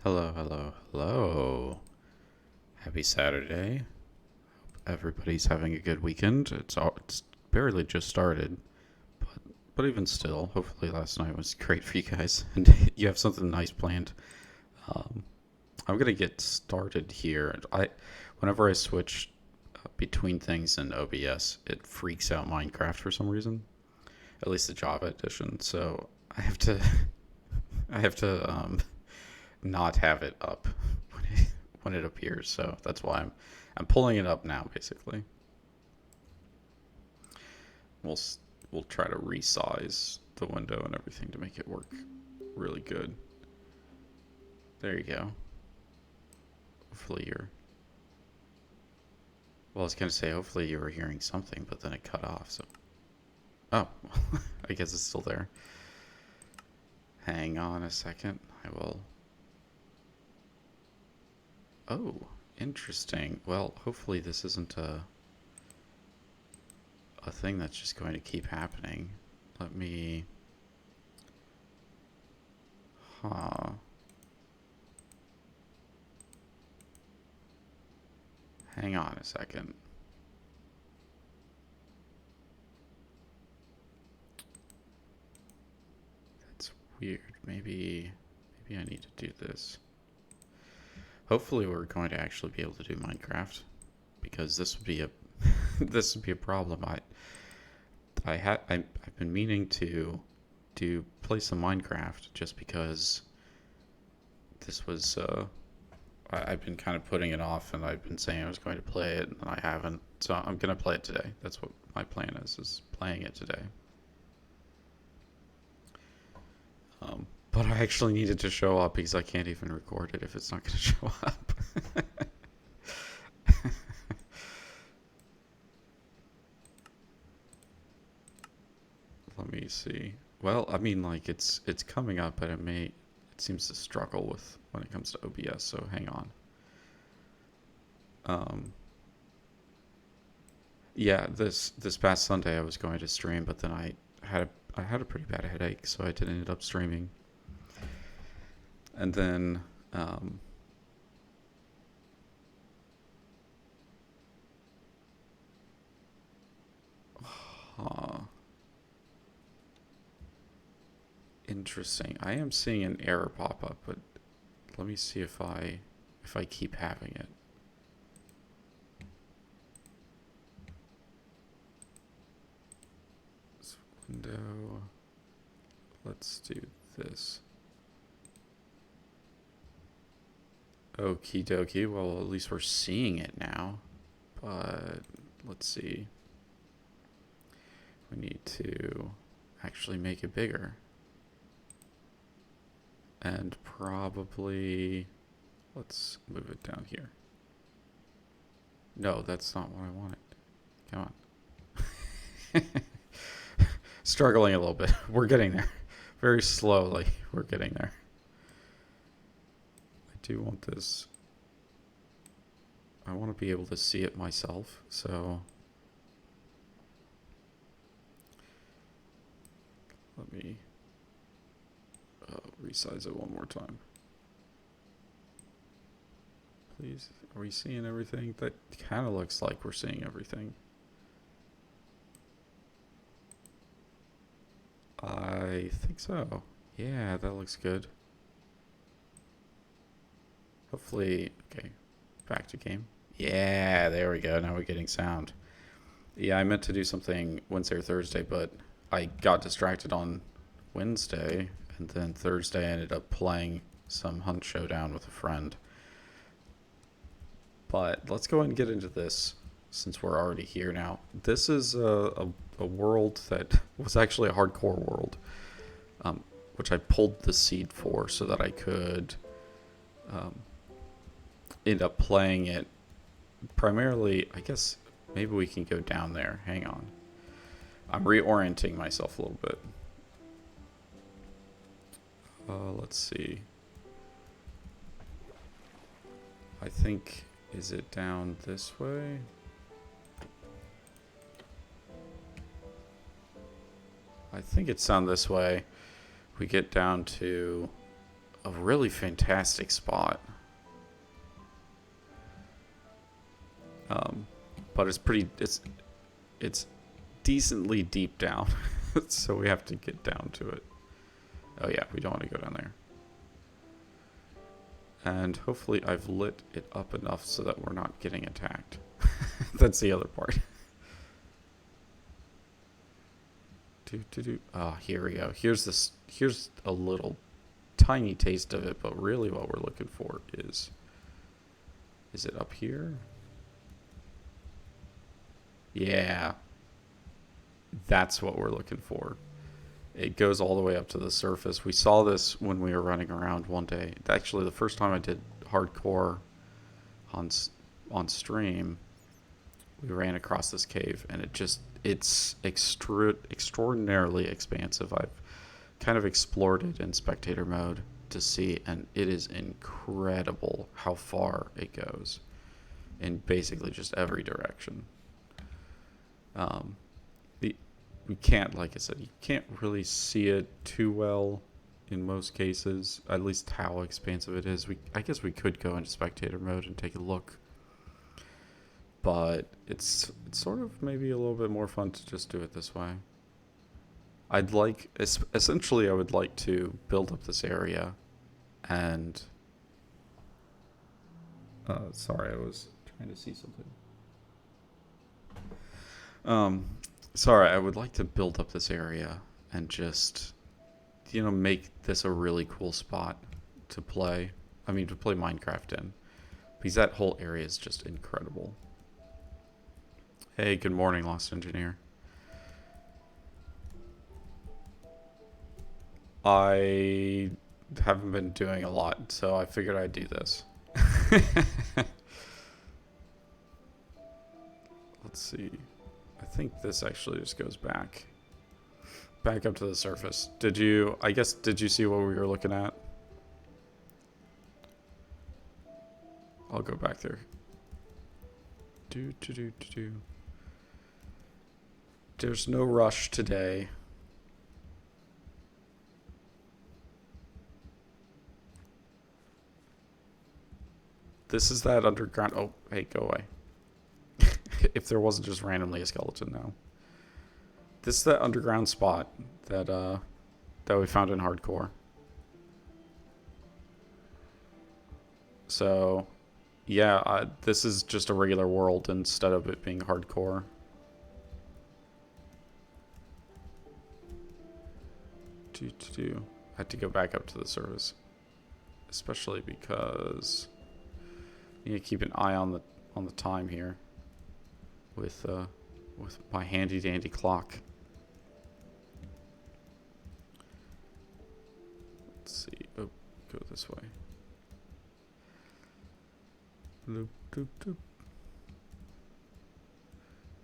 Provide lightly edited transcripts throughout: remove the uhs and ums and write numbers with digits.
Hello, hello, hello. Happy Saturday. Everybody's having a good weekend. It's barely just started, but even still, hopefully last night was great for you guys and you have something nice planned. Um, I'm gonna get started here. Whenever I switch between things in OBS, it freaks out Minecraft for some reason. At least the Java edition. So I have to, I have to not have it up when it appears. So that's why I'm pulling it up now. Basically, we'll we'll try to resize the window and everything to make it work really good. There you go. Hopefully you're. Well, I was gonna say hopefully you were hearing something, but then it cut off. So, oh, I guess it's still there. Hang on a second. I will. Oh, interesting. Well, hopefully this isn't a thing that's just going to keep happening. Let me... Huh. Hang on a second. That's weird. Maybe I need to do this. Hopefully we're going to actually be able to do Minecraft. because this would be a this would be a problem. I've been meaning to play some Minecraft just because this was I've been kind of putting it off, and I've been saying I was going to play it, and I haven't. So I'm gonna play it today. That's what my plan is playing it today. But I actually needed to show up because I can't even record it if it's not gonna show up. Let me see. Well, I mean, like it's coming up, but it seems to struggle with when it comes to OBS. So hang on. Yeah, this past Sunday I was going to stream, but then I had a pretty bad headache, so I didn't end up streaming. And then interesting. I am seeing an error pop up, but let me see if I keep having it. This window. Let's do this. Okie dokie. Well, at least we're seeing it now. But let's see. We need to actually make it bigger. And probably, let's move it down here. No, that's not what I wanted. Come on. Struggling a little bit. We're getting there. Very slowly, we're getting there. I do want this. I want to be able to see it myself, so let me resize it one more time. Please, are we seeing everything? That kind of looks like we're seeing everything. I think so. Yeah, that looks good. Hopefully, okay, back to game. Yeah, there we go. Now we're getting sound. Yeah, I meant to do something Wednesday or Thursday, but I got distracted on Wednesday, and then Thursday I ended up playing some Hunt Showdown with a friend. But let's go ahead and get into this since we're already here now. This is a world that was actually a hardcore world, which I pulled the seed for so that I could end up playing it primarily. I guess maybe we can go down there. Hang on. I'm reorienting myself a little bit. Let's see. I think, is it down this way? I think it's down this way. We get down to a really fantastic spot. But it's decently deep down. So we have to get down to it. Oh yeah, we don't want to go down there. And hopefully I've lit it up enough so that we're not getting attacked. That's the other part. Oh, here we go. Here's a little tiny taste of it, but really what we're looking for is it up here? Yeah. That's what we're looking for. It goes all the way up to the surface. We saw this when we were running around one day. Actually, the first time I did hardcore on stream, we ran across this cave, and it's extraordinarily expansive. I've kind of explored it in spectator mode to see, and it is incredible how far it goes in basically just every direction. We can't, like I said, you can't really see it too well in most cases, at least how expansive it is. I guess we could go into spectator mode and take a look, but it's sort of maybe a little bit more fun to just do it this way. Essentially I would like to build up this area and sorry, I was trying to see something. Um, sorry, I would like to build up this area and just, make this a really cool spot to play. I mean, to play Minecraft in. Because that whole area is just incredible. Hey, good morning, Lost Engineer. I haven't been doing a lot, so I figured I'd do this. Let's see. I think this actually just goes back up to the surface. Did you see what we were looking at? I'll go back there. There's no rush today. This is that underground. Oh, hey, go away. If there wasn't just randomly a skeleton now. This is that underground spot that we found in hardcore. So, yeah, this is just a regular world instead of it being hardcore. I had to go back up to the surface, especially because I need to keep an eye on the time here with my handy dandy clock. Let's see. Oh, go this way. Loop, doop, doop.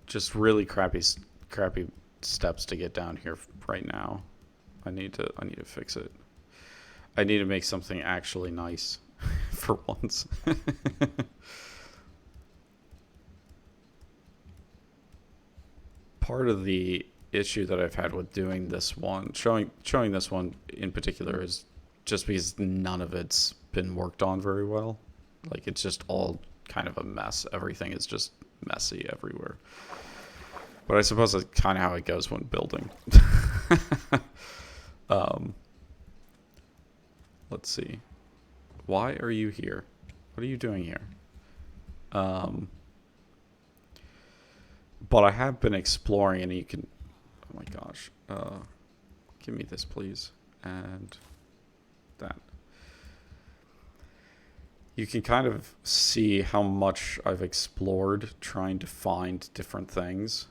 Just really crappy steps to get down here right now. I need to fix it. I need to make something actually nice for once. Part of the issue that I've had with doing this one, showing this one in particular, is just because none of it's been worked on very well. Like, it's just all kind of a mess. Everything is just messy everywhere. But I suppose that's kind of how it goes when building. Let's see. Why are you here? What are you doing here? But I have been exploring, and you can... Oh my gosh. Give me this, please. And that. You can kind of see how much I've explored trying to find different things.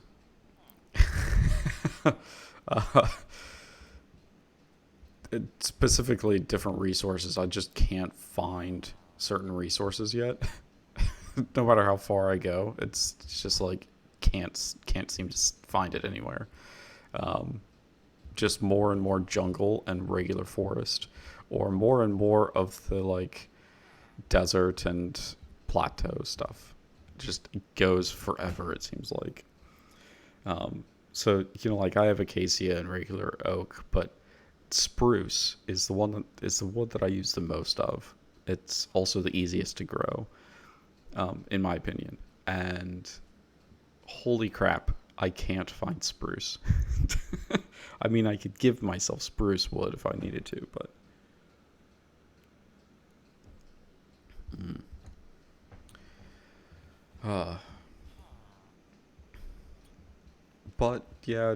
Specifically different resources. I just can't find certain resources yet. No matter how far I go, it's just like can't seem to find it anywhere. Just more and more jungle and regular forest, or more and more of the like desert and plateau stuff. Just goes forever, it seems like. So like I have acacia and regular oak, but spruce is the one that I use the most of. It's also the easiest to grow, in my opinion. And holy crap, I can't find spruce. I mean, I could give myself spruce wood if I needed to, but but yeah,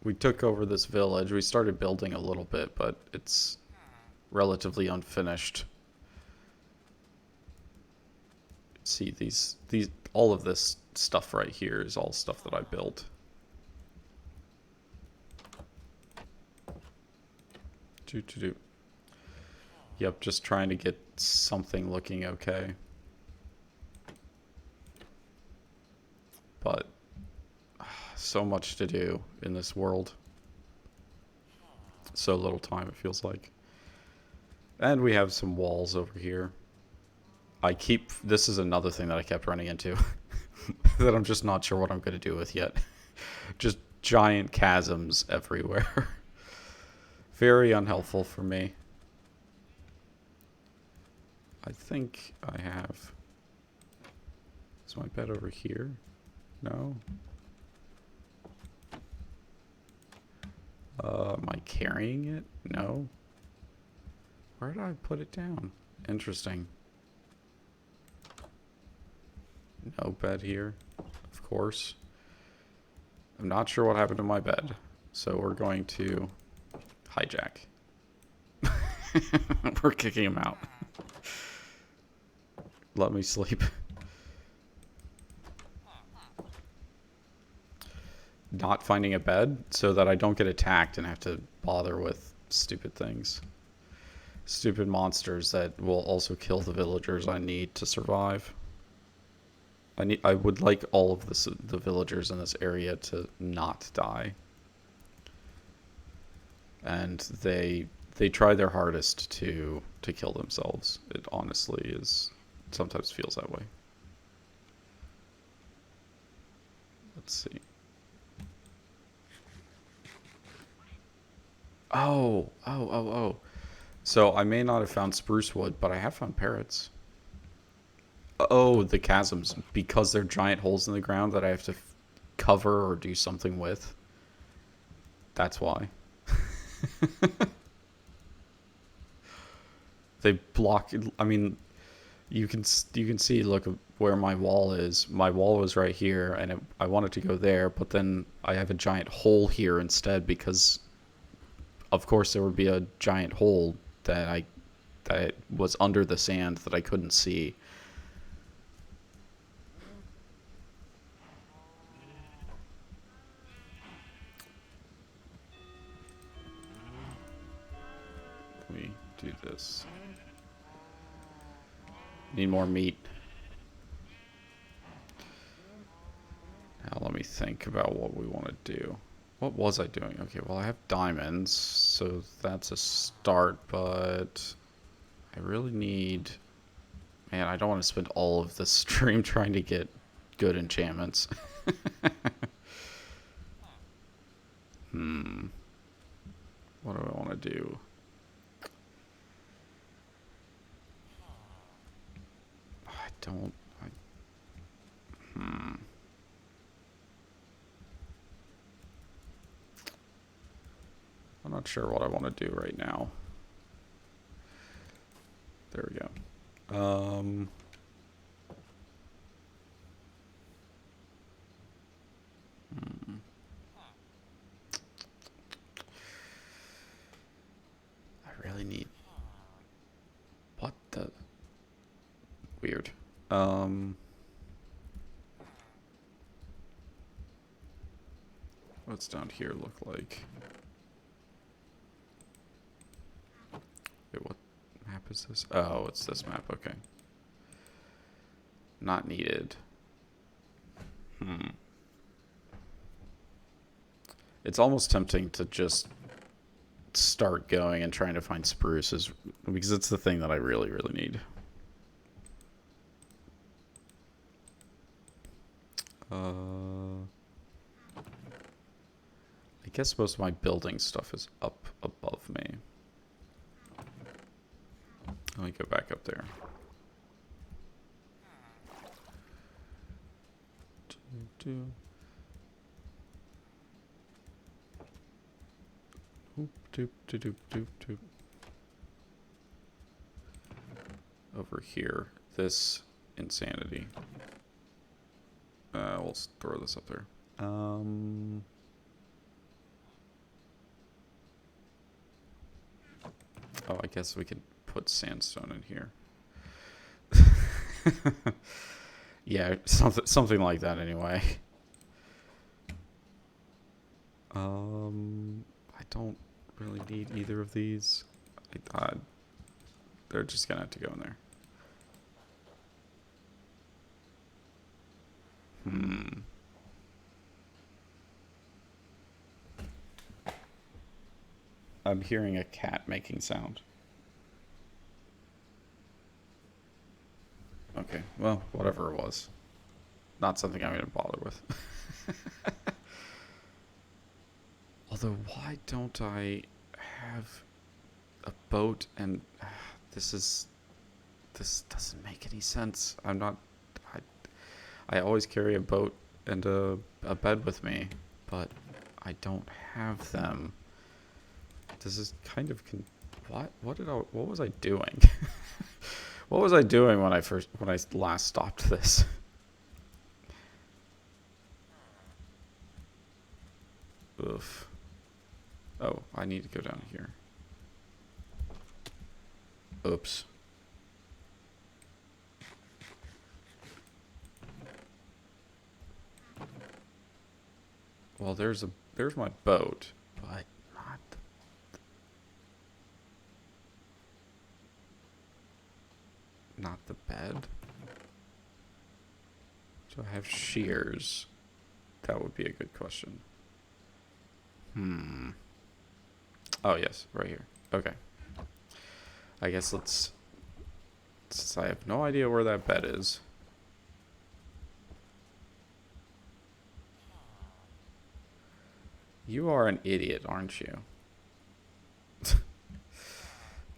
we took over this village. We started building a little bit, but it's relatively unfinished. See, these all of this stuff right here is all stuff that I built. Yep, just trying to get something looking okay. But so much to do in this world. So little time, it feels like. And we have some walls over here. This is another thing that I kept running into that I'm just not sure what I'm going to do with yet. Just giant chasms everywhere. Very unhelpful for me. I think I have... Is my bed over here? No? Am I carrying it? No? Where did I put it down? Interesting. No bed here, of course. I'm not sure what happened to my bed, so we're going to hijack. We're kicking him out. Let me sleep. Not finding a bed so that I don't get attacked and have to bother with stupid things. Stupid monsters that will also kill the villagers I need to survive. I would like all of the villagers in this area to not die. And they try their hardest to kill themselves. It honestly is sometimes feels that way. Let's see. Oh. So I may not have found spruce wood, but I have found parrots. Oh, the chasms. Because they're giant holes in the ground that I have to cover or do something with. That's why. They block... I mean, you can see, look, where my wall is. My wall was right here, and I wanted to go there, but then I have a giant hole here instead because... Of course, there would be a giant hole that was under the sand that I couldn't see. Let me do this. Need more meat. Now let me think about what we want to do. What was I doing? Okay, well I have diamonds, so that's a start, but I really need... Man, I don't want to spend all of the stream trying to get good enchantments. What do I want to do? I'm not sure what I want to do right now. There we go. I really need... What the... Weird. What's down here look like? Wait, what map is this? Oh, it's this map, okay. Not needed. It's almost tempting to just start going and trying to find spruces, because it's the thing that I really, really need. I guess most of my building stuff is up above me. Let me go back up there. Over here, this insanity. We'll throw this up there. Oh, I guess we could put sandstone in here. Yeah, something like that anyway. I don't really need either of these. They're just gonna have to go in there. I'm hearing a cat making sound. Okay, well, whatever it was. Not something I'm going to bother with. Although, why don't I have a boat and... This doesn't make any sense. I always carry a boat and a bed with me, but I don't have them. This is kind of... What was I doing? What was I doing when I last stopped this? Oof. Oh, I need to go down here. Oops. Well, there's my boat, but not the bed. Do I have shears? That would be a good question. Oh, yes, right here. Okay. I guess let's... Since I have no idea where that bed is. You are an idiot, aren't you?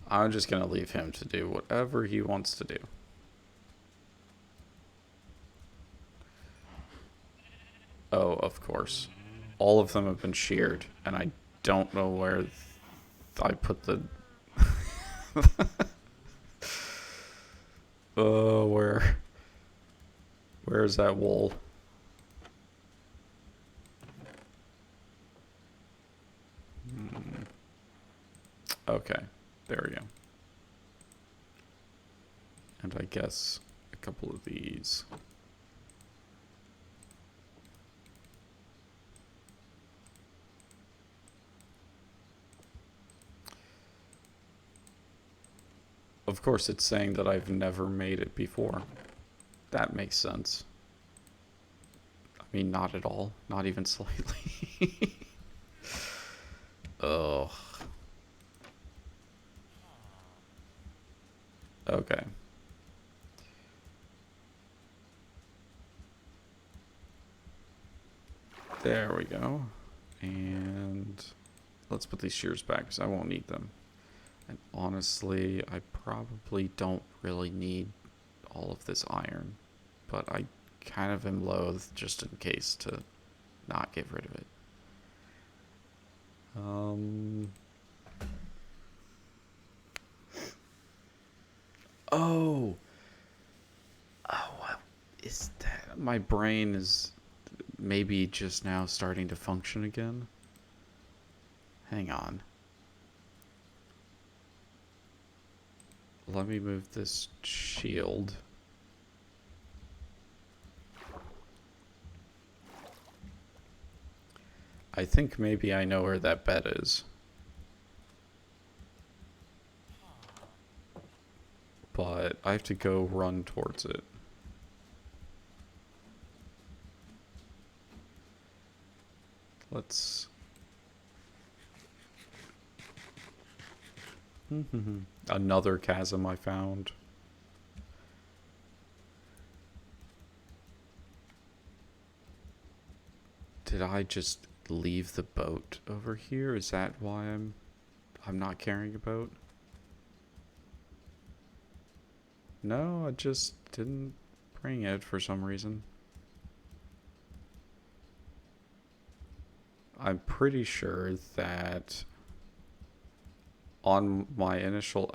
I'm just gonna leave him to do whatever he wants to do. Oh, of course. All of them have been sheared, and I don't know where I put the... Oh, where's that wool? Okay, there we go. And I guess a couple of these. Of course, it's saying that I've never made it before. That makes sense. I mean, not at all. Not even slightly. Ugh. Okay. There we go. And let's put these shears back because I won't need them. And honestly, I probably don't really need all of this iron. But I kind of am loath just in case to not get rid of it. Oh, what is that? My brain is maybe just now starting to function again. Hang on. Let me move this shield. I think maybe I know where that bed is. But I have to go run towards it. Let's... Another chasm I found. Did I just leave the boat over here? Is that why I'm not carrying a boat? No, I just didn't bring it for some reason. I'm pretty sure that on my initial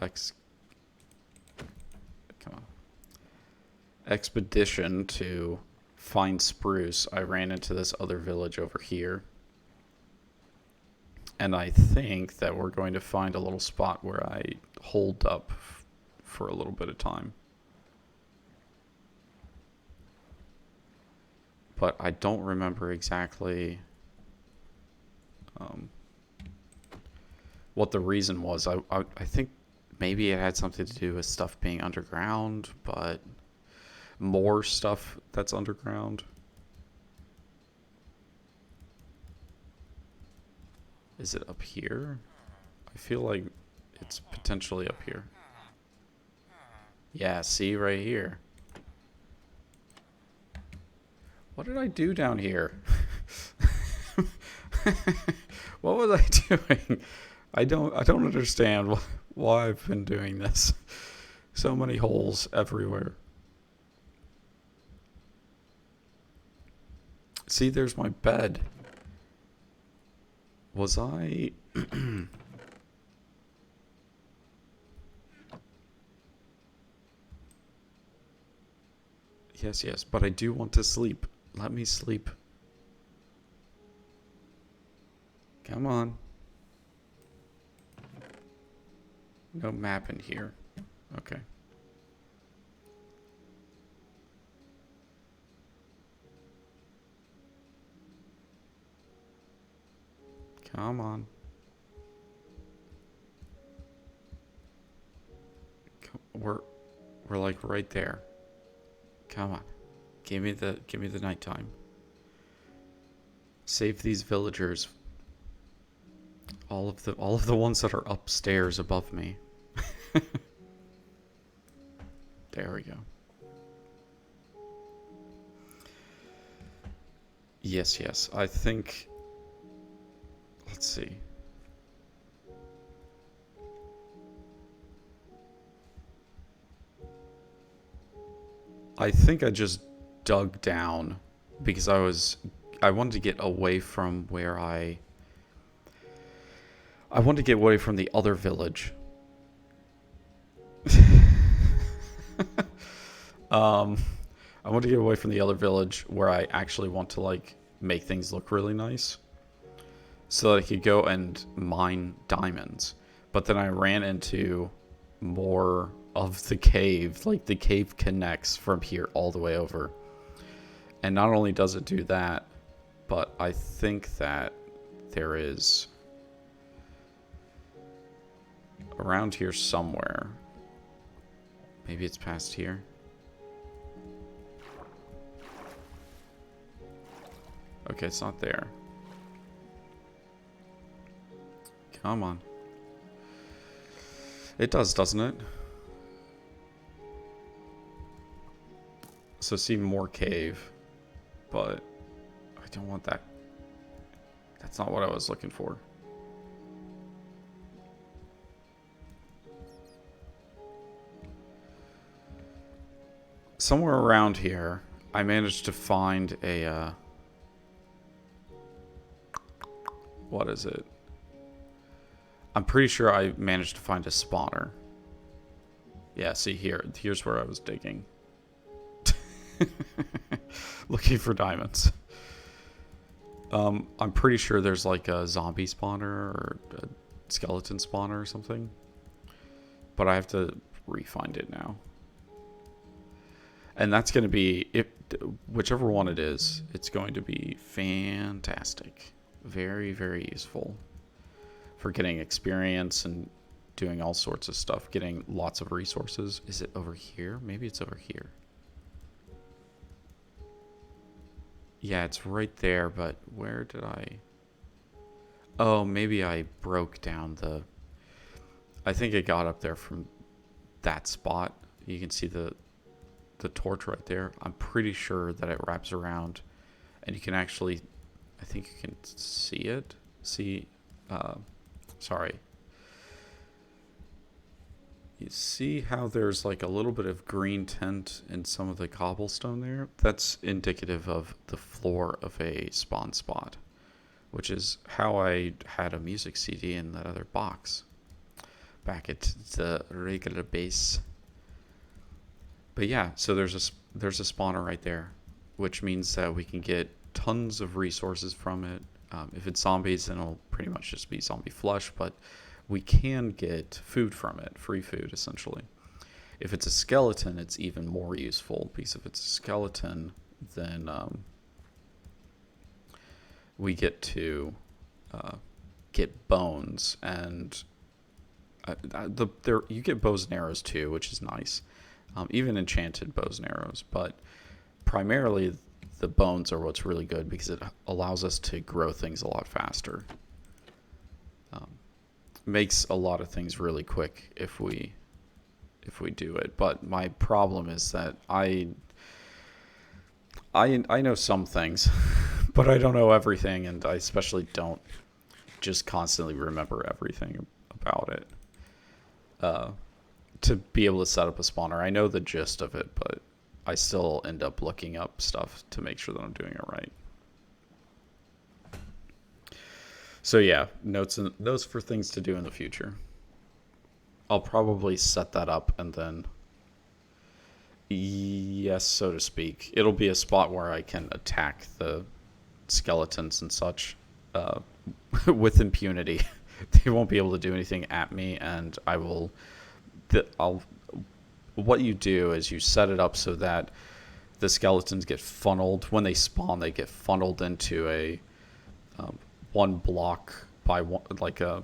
expedition to find spruce, I ran into this other village over here. And I think that we're going to find a little spot where I holed up for a little bit of time. But I don't remember exactly what the reason was. I think maybe it had something to do with stuff being underground, but more stuff that's underground. Is it up here? I feel like it's potentially up here. Yeah, see right here. What did I do down here? What was I doing? I don't understand why I've been doing this. So many holes everywhere. See, there's my bed. Was I... Yes, but I do want to sleep. Let me sleep. Come on. No map in here. Okay. Come on. We're like right there. Come on. Give me the nighttime. Save these villagers. All of the ones that are upstairs above me. There we go. Yes, yes. I think, let's see. I think I just dug down because I wanted to get away from where I wanted to get away from the other village. I want to get away from the other village where I actually want to like make things look really nice so that I could go and mine diamonds. But then I ran into more of the cave. Like the cave connects from here all the way over. And not only does it do that, but I think that there is around here somewhere. Maybe it's past here. Okay, it's not there. Come on. It does, doesn't it? So see more cave, but I don't want that. That's not what I was looking for. Somewhere around here, I managed to find a, what is it? I'm pretty sure I managed to find a spawner. Yeah, see here. Here's where I was digging. Looking for diamonds. I'm pretty sure there's like a zombie spawner or a skeleton spawner or something. But I have to re-find it now. And that's going to be, whichever one it is, it's going to be fantastic. Very, very useful for getting experience and doing all sorts of stuff, getting lots of resources. Is it over here? Maybe it's over here. Yeah, it's right there, but where did I... Oh, maybe I broke down the... I think it got up there from that spot. You can see the torch right there. I'm pretty sure that it wraps around and you can actually... I think you can see it. See... sorry. You see how there's like a little bit of green tint in some of the cobblestone there? That's indicative of the floor of a spawn spot, which is how I had a music CD in that other box back at the regular base. But yeah, so there's a spawner right there, which means that we can get tons of resources from it. If it's zombies, then it'll pretty much just be zombie flesh, but we can get food from it, free food essentially. If it's a skeleton, it's even more useful, because if it's a skeleton, then we get to get bones, and you get bows and arrows too, which is nice. Even enchanted bows and arrows, but primarily the bones are what's really good because it allows us to grow things a lot faster. Makes a lot of things really quick if we do it. But my problem is that I know some things, but I don't know everything, and I especially don't just constantly remember everything about it. To be able to set up a spawner, I know the gist of it, but I still end up looking up stuff to make sure that I'm doing it right. So yeah, notes for things to do in the future. I'll probably set that up and then, yes, so to speak, it'll be a spot where I can attack the skeletons and such with impunity. They won't be able to do anything at me, and I'll. What you do is you set it up so that the skeletons get funneled when they spawn. They get funneled into a one block by one, like a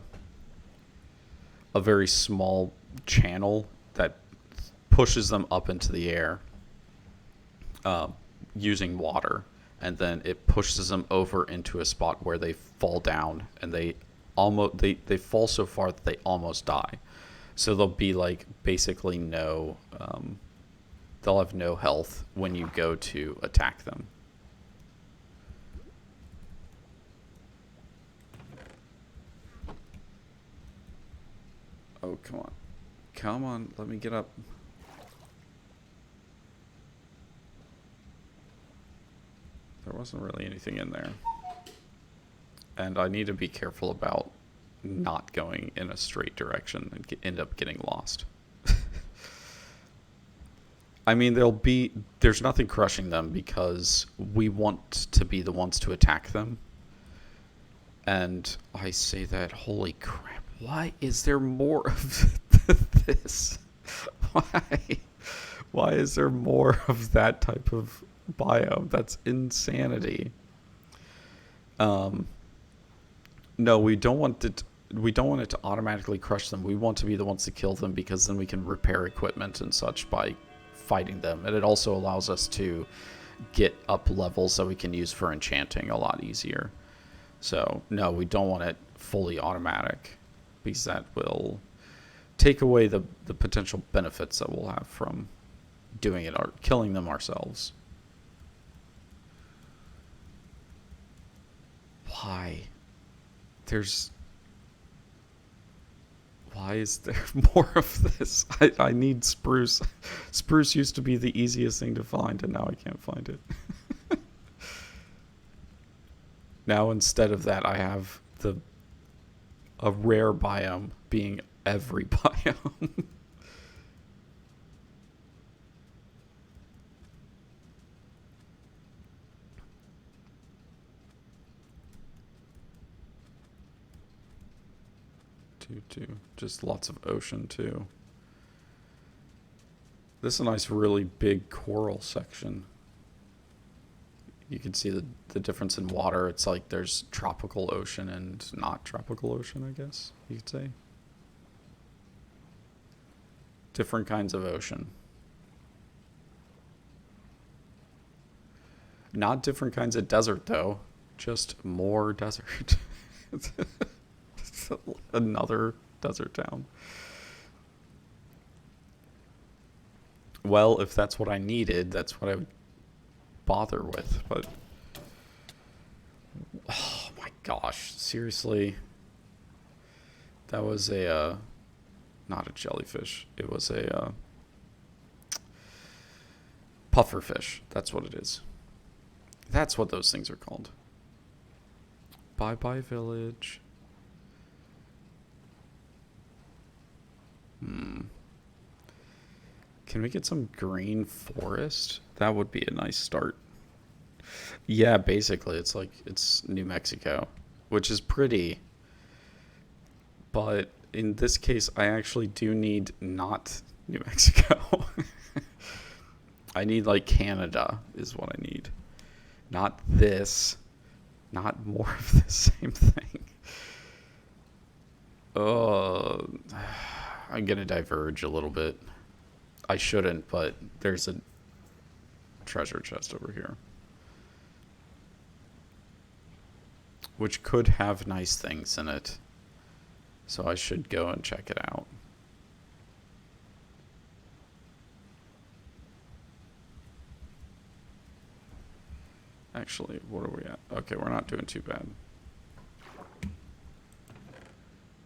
very small channel that pushes them up into the air using water, and then it pushes them over into a spot where they fall down, and they fall so far that they almost die. So they'll be like basically they'll have no health when you go to attack them. Oh, come on. Come on, let me get up. There wasn't really anything in there. And I need to be careful about not going in a straight direction and end up getting lost. I mean, there's nothing crushing them because we want to be the ones to attack them. And I say that, holy crap, why is there more of this? Why is there more of that type of biome? That's insanity. No, we don't want it to automatically crush them. We want to be the ones to kill them because then we can repair equipment and such by fighting them. And it also allows us to get up levels that we can use for enchanting a lot easier. So, no, we don't want it fully automatic because that will take away the potential benefits that we'll have from doing it or killing them ourselves. Why? Why is there more of this? I need spruce. Spruce used to be the easiest thing to find, and now I can't find it. Now instead of that, I have a rare biome being every biome. Too. Just lots of ocean too. This is a nice, really big coral section. You can see the difference in water. It's like there's tropical ocean and not tropical ocean, I guess you could say. Different kinds of ocean. Not different kinds of desert, though. Just more desert. Another desert town. Well, if that's what I needed, that's what I would bother with. But oh my gosh, seriously, that was a not a jellyfish. It was a pufferfish. That's what it is. That's what those things are called. Bye bye village. Can we get some green forest? That would be a nice start. Yeah, basically, it's New Mexico, which is pretty. But in this case, I actually do need not New Mexico. I need like Canada is what I need. Not this. Not more of the same thing. I'm going to diverge a little bit. I shouldn't, but there's a treasure chest over here, which could have nice things in it. So I should go and check it out. Actually, what are we at? Okay, we're not doing too bad.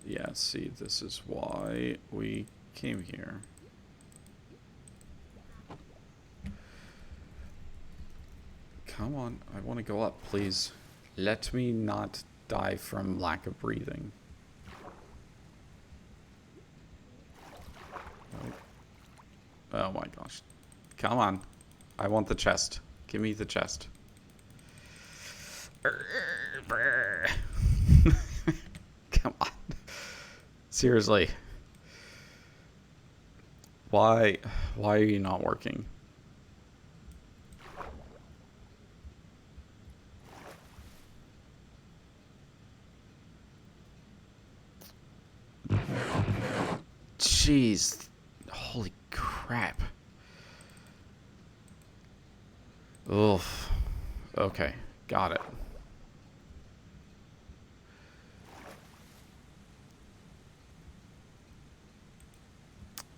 Yeah, see, this is why we came here. Come on, I want to go up, please. Let me not die from lack of breathing. Oh my gosh. Come on. I want the chest. Give me the chest. Seriously. Why are you not working? Jeez. Holy crap. Oof. Okay, got it.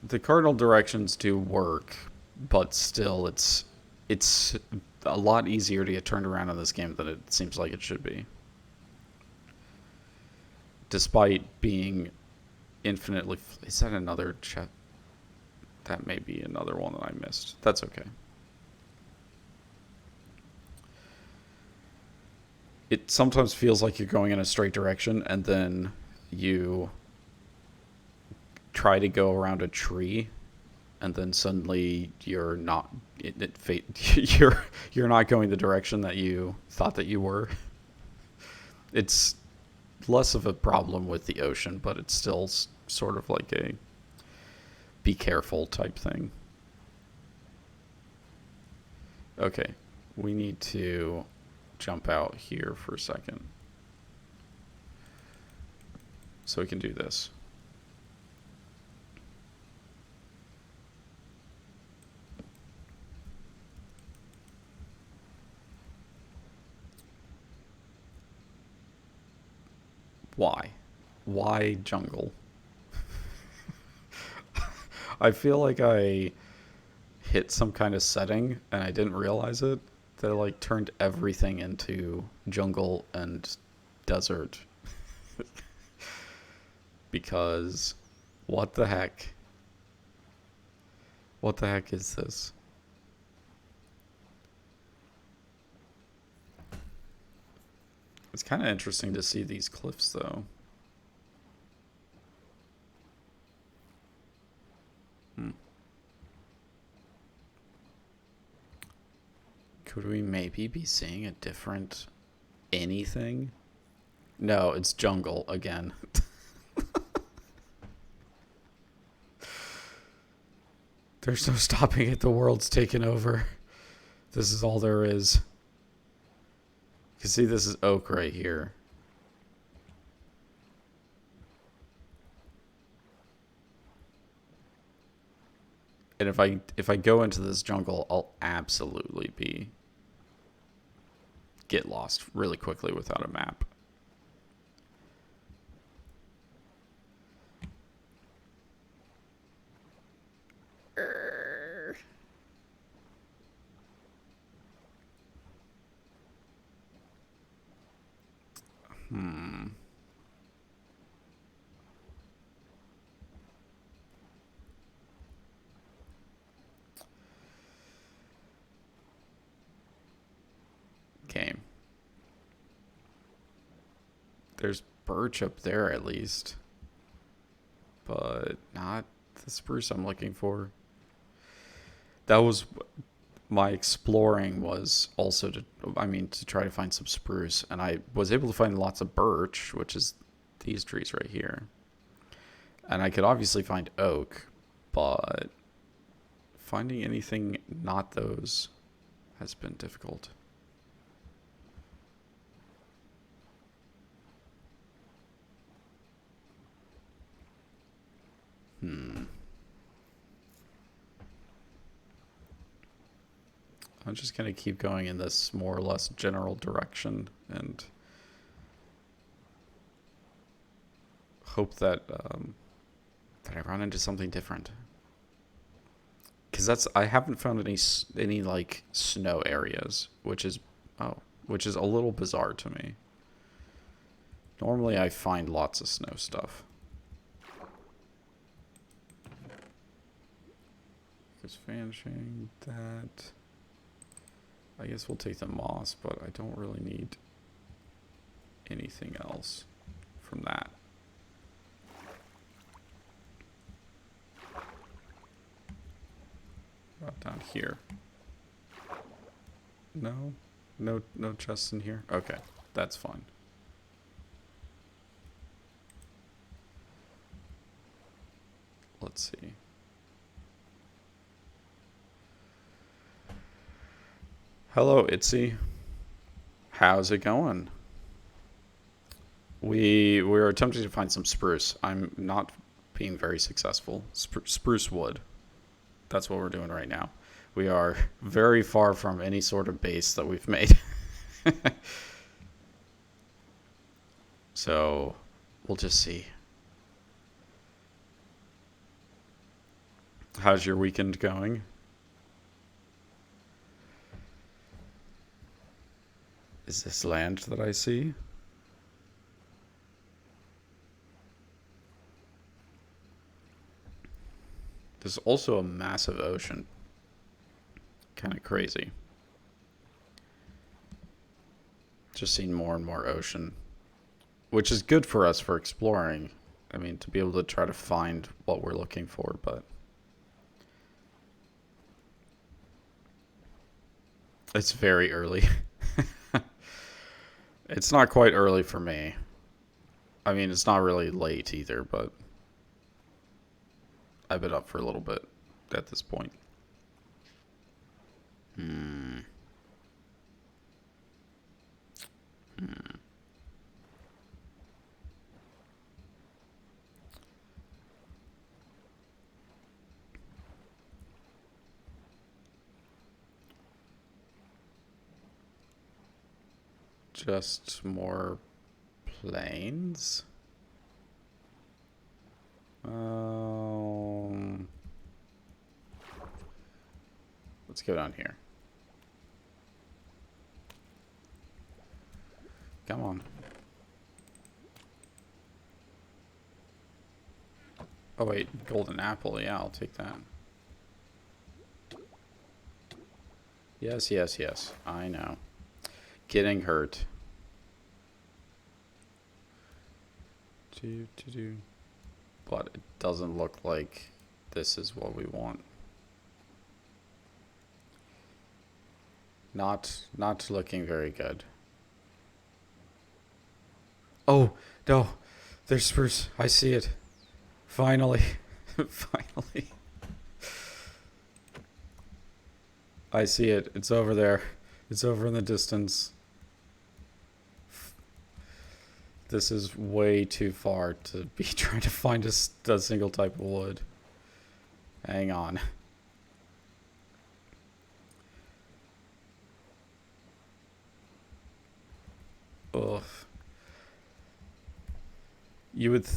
The cardinal directions do work, but still it's a lot easier to get turned around in this game than it seems like it should be. Despite being infinitely... Is that another chat? That may be another one that I missed. That's okay. It sometimes feels like you're going in a straight direction, and then you try to go around a tree, and then suddenly you're not. You're not going the direction that you thought that you were. It's less of a problem with the ocean, but it's still sort of like a be careful type thing. Okay, we need to jump out here for a second so we can do this. Why jungle? I feel like I hit some kind of setting and I didn't realize it. That like turned everything into jungle and desert. Because what the heck? What the heck is this? It's kind of interesting to see these cliffs though. Could we maybe be seeing a different anything? No, it's jungle again. There's no stopping it. The world's taken over. This is all there is. You can see this is oak right here. And if I go into this jungle, I'll absolutely get lost really quickly without a map. Game. There's birch up there at least. But not the spruce I'm looking for. That was my exploring was also to try to find some spruce, and I was able to find lots of birch, which is these trees right here. And I could obviously find oak, but finding anything not those has been difficult. I'm just going to keep going in this more or less general direction and hope that that I run into something different. Because I haven't found any like snow areas, which is a little bizarre to me. Normally I find lots of snow stuff. Just vanishing that. I guess we'll take the moss, but I don't really need anything else from that. About down here. No chests in here. Okay, that's fine. let's see. Hello, Itzy. How's it going? We're attempting to find some spruce. I'm not being very successful. Spruce wood. That's what we're doing right now. We are very far from any sort of base that we've made. So, we'll just see. How's your weekend going? Is this land that I see? There's also a massive ocean. Kind of crazy. Just seeing more and more ocean. Which is good for us for exploring. I mean, to be able to try to find what we're looking for, but... It's very early. It's not quite early for me. I mean, it's not really late either, but... I've been up for a little bit at this point. Just more planes? Let's go down here. Come on. Oh wait, golden apple. Yeah, I'll take that. Yes, yes, yes. I know. Getting hurt. But it doesn't look like this is what we want. Not looking very good. Oh, no. There's spruce. I see it. Finally. Finally. I see it. It's over there. It's over in the distance. This is way too far to be trying to find a single type of wood. Hang on. Ugh. You would...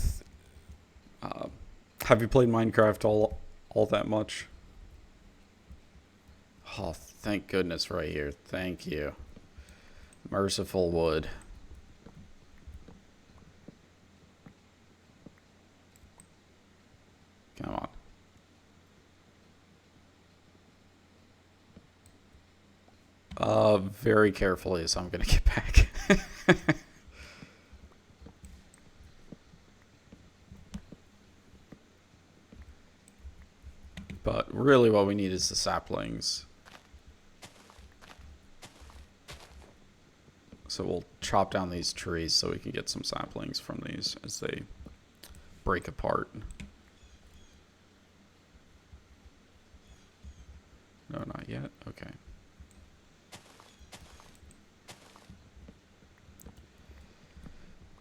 have you played Minecraft all that much? Oh, thank goodness right here. Thank you. Merciful wood. Come on. Very carefully as I'm gonna get back. But really what we need is the saplings. So we'll chop down these trees so we can get some saplings from these as they break apart. No, not yet. Okay.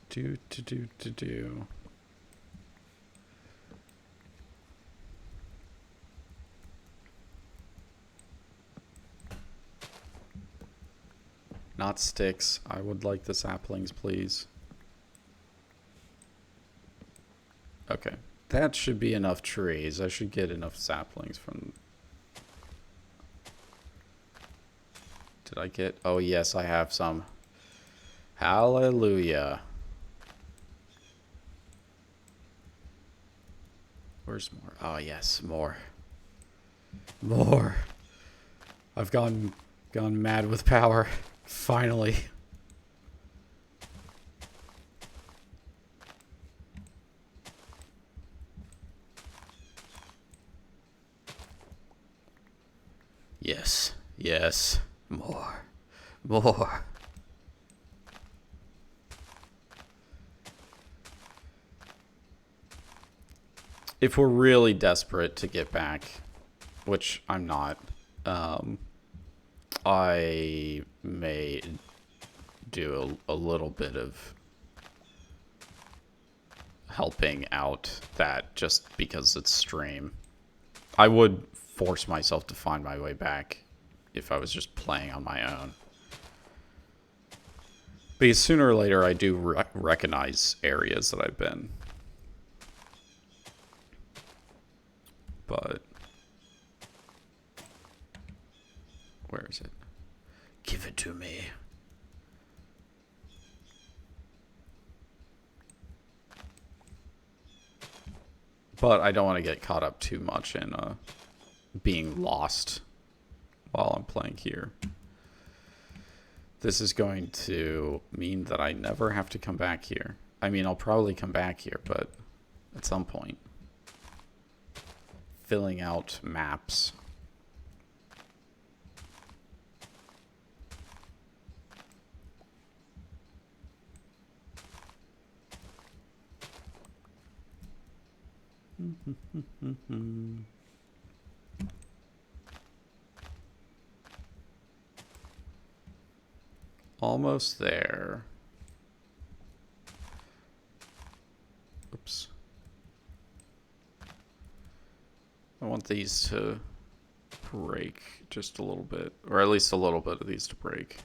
Do. Not sticks. I would like the saplings, please. Okay. That should be enough trees. I should get enough saplings from... Did I get... Oh, yes, I have some. Hallelujah. Where's more? Oh, yes, more. More. I've gone mad with power. Finally. Yes. Yes. More. More. if we're really desperate to get back, which I'm not, I may do a little bit of helping out that just because it's stream. I would force myself to find my way back if I was just playing on my own. Because sooner or later I do recognize areas that I've been. But where is it? Give it to me. But I don't want to get caught up too much in being lost while I'm playing here. This is going to mean that I never have to come back here. I mean, I'll probably come back here, but at some point. Filling out maps. Almost there. Oops. I want these to break just a little bit, or at least a little bit of these to break.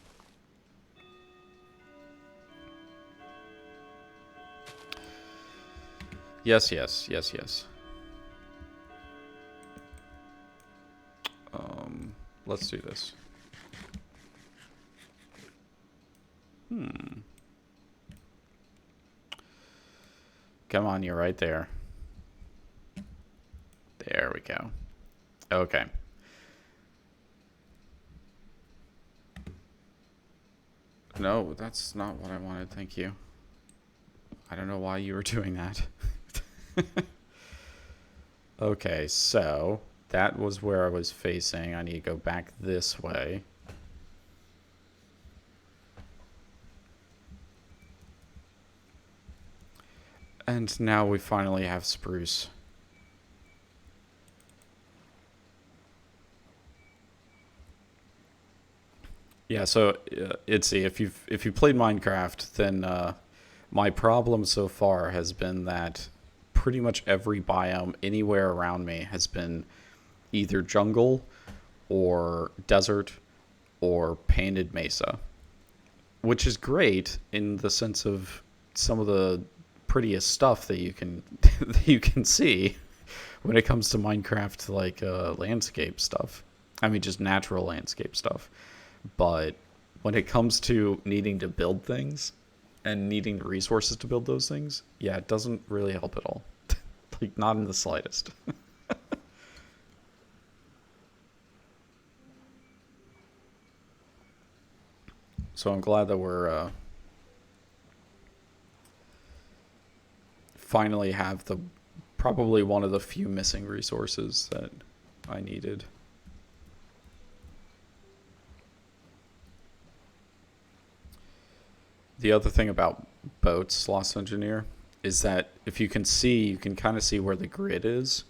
Yes, yes, yes, yes. Let's do this. Come on, you're right there. There we go. Okay. No, that's not what I wanted. Thank you. I don't know why you were doing that. Okay, so that was where I was facing. I need to go back this way. And now we finally have spruce. Yeah, so Itzy, if you played Minecraft, then my problem so far has been that pretty much every biome anywhere around me has been either jungle or desert or painted mesa, which is great in the sense of some of the prettiest stuff that you can that you can see when it comes to Minecraft, like landscape stuff. I mean, just natural landscape stuff. But when it comes to needing to build things and needing the resources to build those things, yeah, it doesn't really help at all. Like, not in the slightest. So I'm glad that we're finally have the probably one of the few missing resources that I needed. The other thing about boats, Lost Engineer, is that if you can see, you can kind of see where the grid is.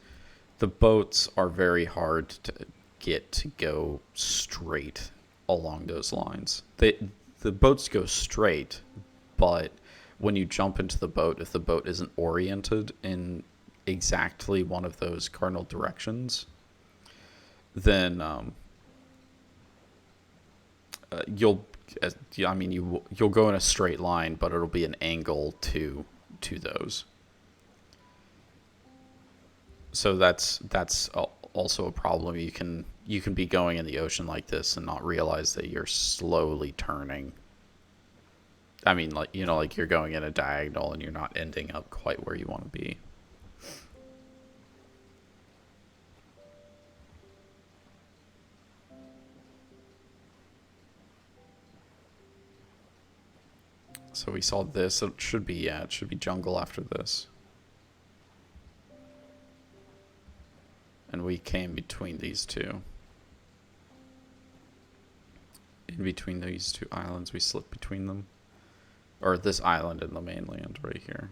The boats are very hard to get to go straight along those lines. The boats go straight, but when you jump into the boat, if the boat isn't oriented in exactly one of those cardinal directions, then you'll go in a straight line, but it'll be an angle to those. So that's also a problem. You can be going in the ocean like this and not realize that you're slowly turning. I mean, like you're going in a diagonal and you're not ending up quite where you want to be. So we saw this. It should be jungle after this. And we came between these two. In between these two islands, we slipped between them. Or this island and the mainland right here.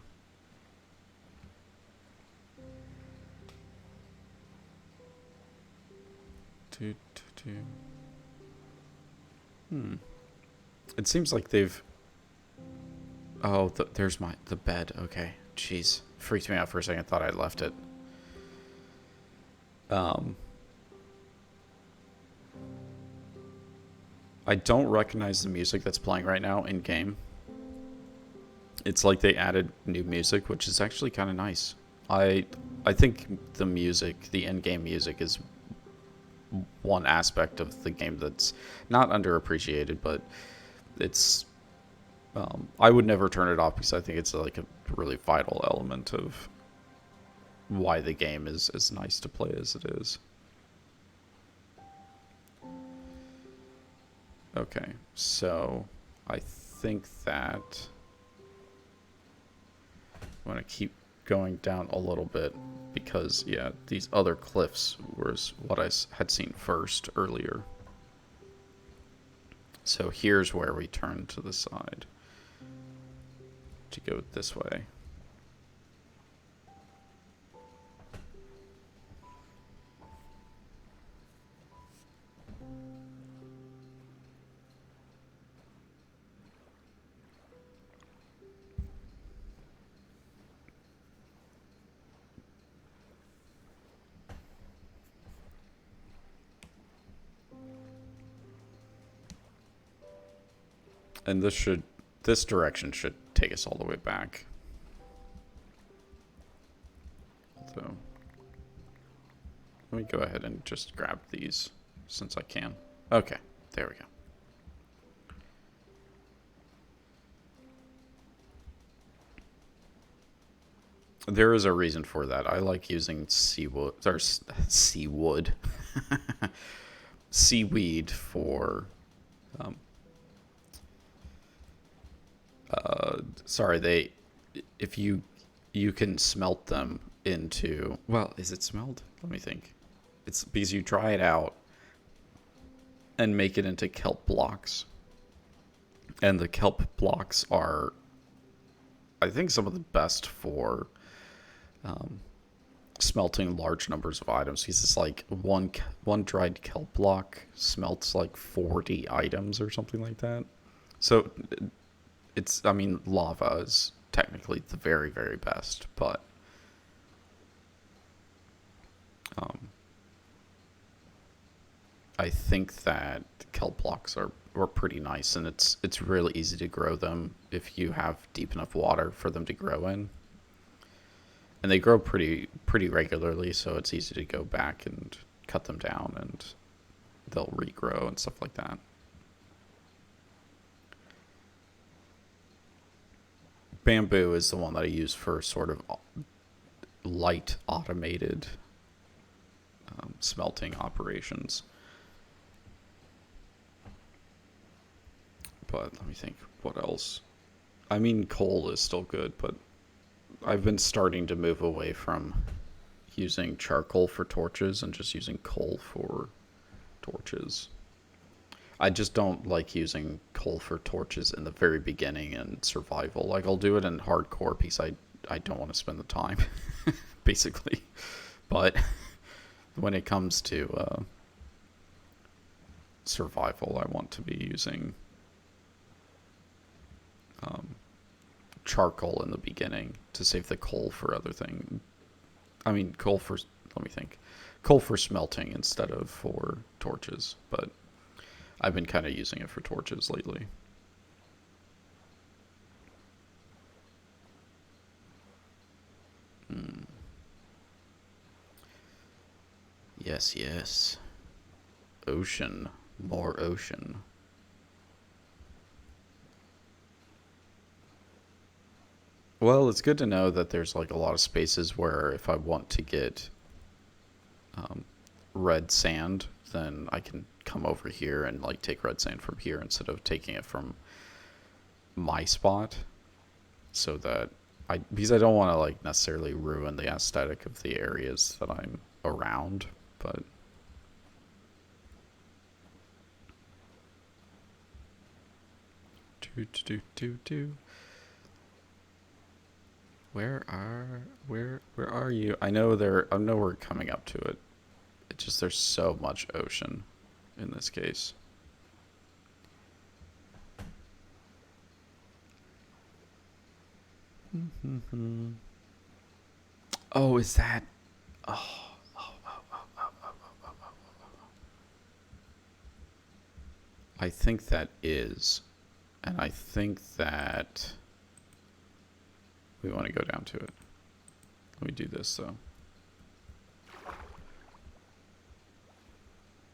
Do, do, do. It seems like they've... Oh, there's the bed. Okay. Jeez. Freaked me out for a second. Thought I left it. I don't recognize the music that's playing right now in game. It's like they added new music, which is actually kind of nice. I think the music, the in-game music, is one aspect of the game that's not underappreciated, but it's... I would never turn it off because I think it's like a really vital element of why the game is as nice to play as it is. Okay, so I think that I'm going to keep going down a little bit because, yeah, these other cliffs was what I had seen first earlier. So here's where we turn to the side to go this way. And this direction should take us all the way back. So let me go ahead and just grab these since I can. Okay, there we go. There is a reason for that. I like using seaweed for sorry, if you can smelt them into, well, is it smelled? Let me think. It's because you dry it out and make it into kelp blocks. And the kelp blocks are, I think, some of the best for smelting large numbers of items. Because it's like one dried kelp block smelts like 40 items or something like that. So it's, I mean, lava is technically the very, very best, but I think that kelp blocks are pretty nice, and it's really easy to grow them if you have deep enough water for them to grow in. And they grow pretty regularly, so it's easy to go back and cut them down, and they'll regrow and stuff like that. Bamboo is the one that I use for sort of light automated smelting operations. But let me think, what else? I mean, coal is still good, but I've been starting to move away from using charcoal for torches and just using coal for torches. I just don't like using coal for torches in the very beginning in survival. Like, I'll do it in hardcore because I don't want to spend the time, basically. But when it comes to survival, I want to be using charcoal in the beginning to save the coal for other things. I mean, let me think. Coal for smelting instead of for torches, but I've been kind of using it for torches lately. Yes, yes. Ocean. More ocean. Well, it's good to know that there's like a lot of spaces where if I want to get red sand, then I can come over here and like take red sand from here instead of taking it from my spot. So that because I don't want to like necessarily ruin the aesthetic of the areas that I'm around, but where are you? I know we're coming up to it. It just, there's so much ocean in this case. Oh, is that? Oh, I think that is. And I think that we want to go down to it. Let me do this, though.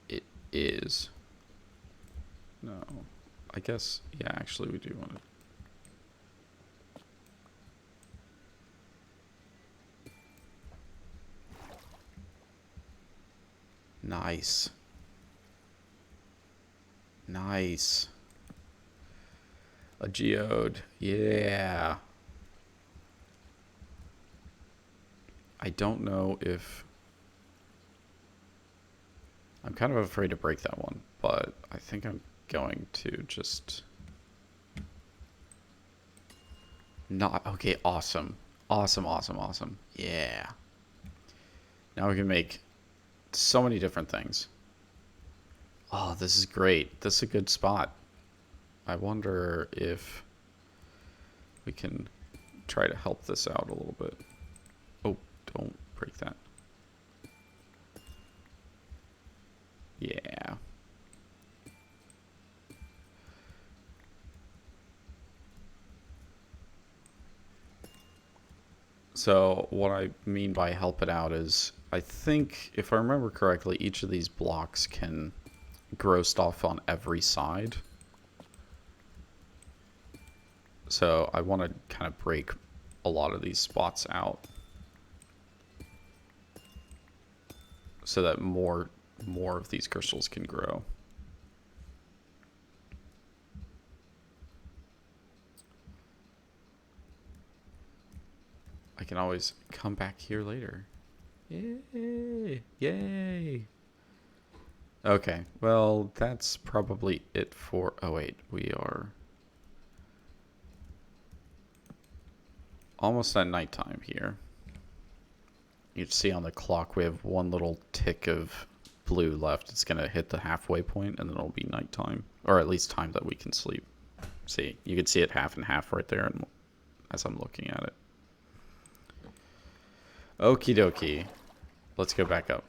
It is. No. I guess, yeah, actually we do want to. Nice. Nice. A geode. Yeah. I don't know if... I'm kind of afraid to break that one, but I think I'm going to just... Not... Okay, awesome. Awesome, awesome, awesome. Yeah. Now we can make so many different things. Oh, this is great. This is a good spot. I wonder if we can try to help this out a little bit. Oh, don't break that. Yeah. So what I mean by help it out is, I think, if I remember correctly, each of these blocks can grow stuff on every side. So I want to kind of break a lot of these spots out so that more of these crystals can grow. I can always come back here later. Yay! Yay! Okay, well, that's probably it for... Oh, wait, we are almost at nighttime here. You can see on the clock we have one little tick of blue left. It's going to hit the halfway point, and then it'll be nighttime. Or at least time that we can sleep. See, you can see it half and half right there as I'm looking at it. Okie dokie. Let's go back up.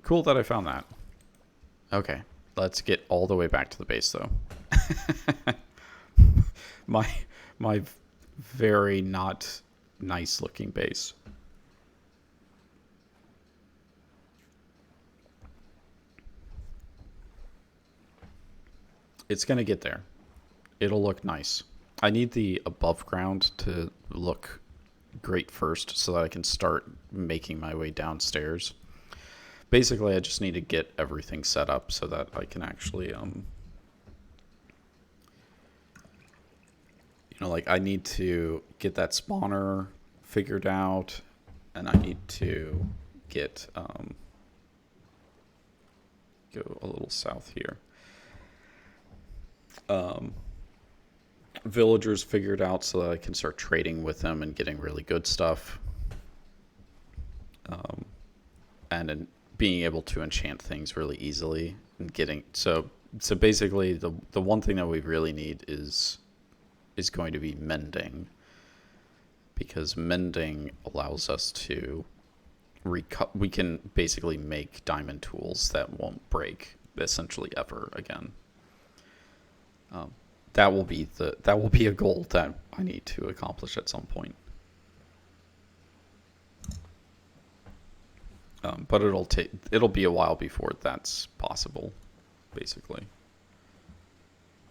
Cool that I found that. Okay, let's get all the way back to the base, though. my very not nice looking base. It's gonna get there. It'll look nice. I need the above ground to look great first so that I can start making my way downstairs. Basically, I just need to get everything set up so that I can actually, you know, like I need to get that spawner figured out, and I need to get, go a little south here. Villagers figured out so that I can start trading with them and getting really good stuff. And then being able to enchant things really easily and getting... So basically the one thing that we really need is going to be mending. Because mending allows us to... we can basically make diamond tools that won't break essentially ever again. That will be a goal that I need to accomplish at some point. But it'll be a while before that's possible, basically.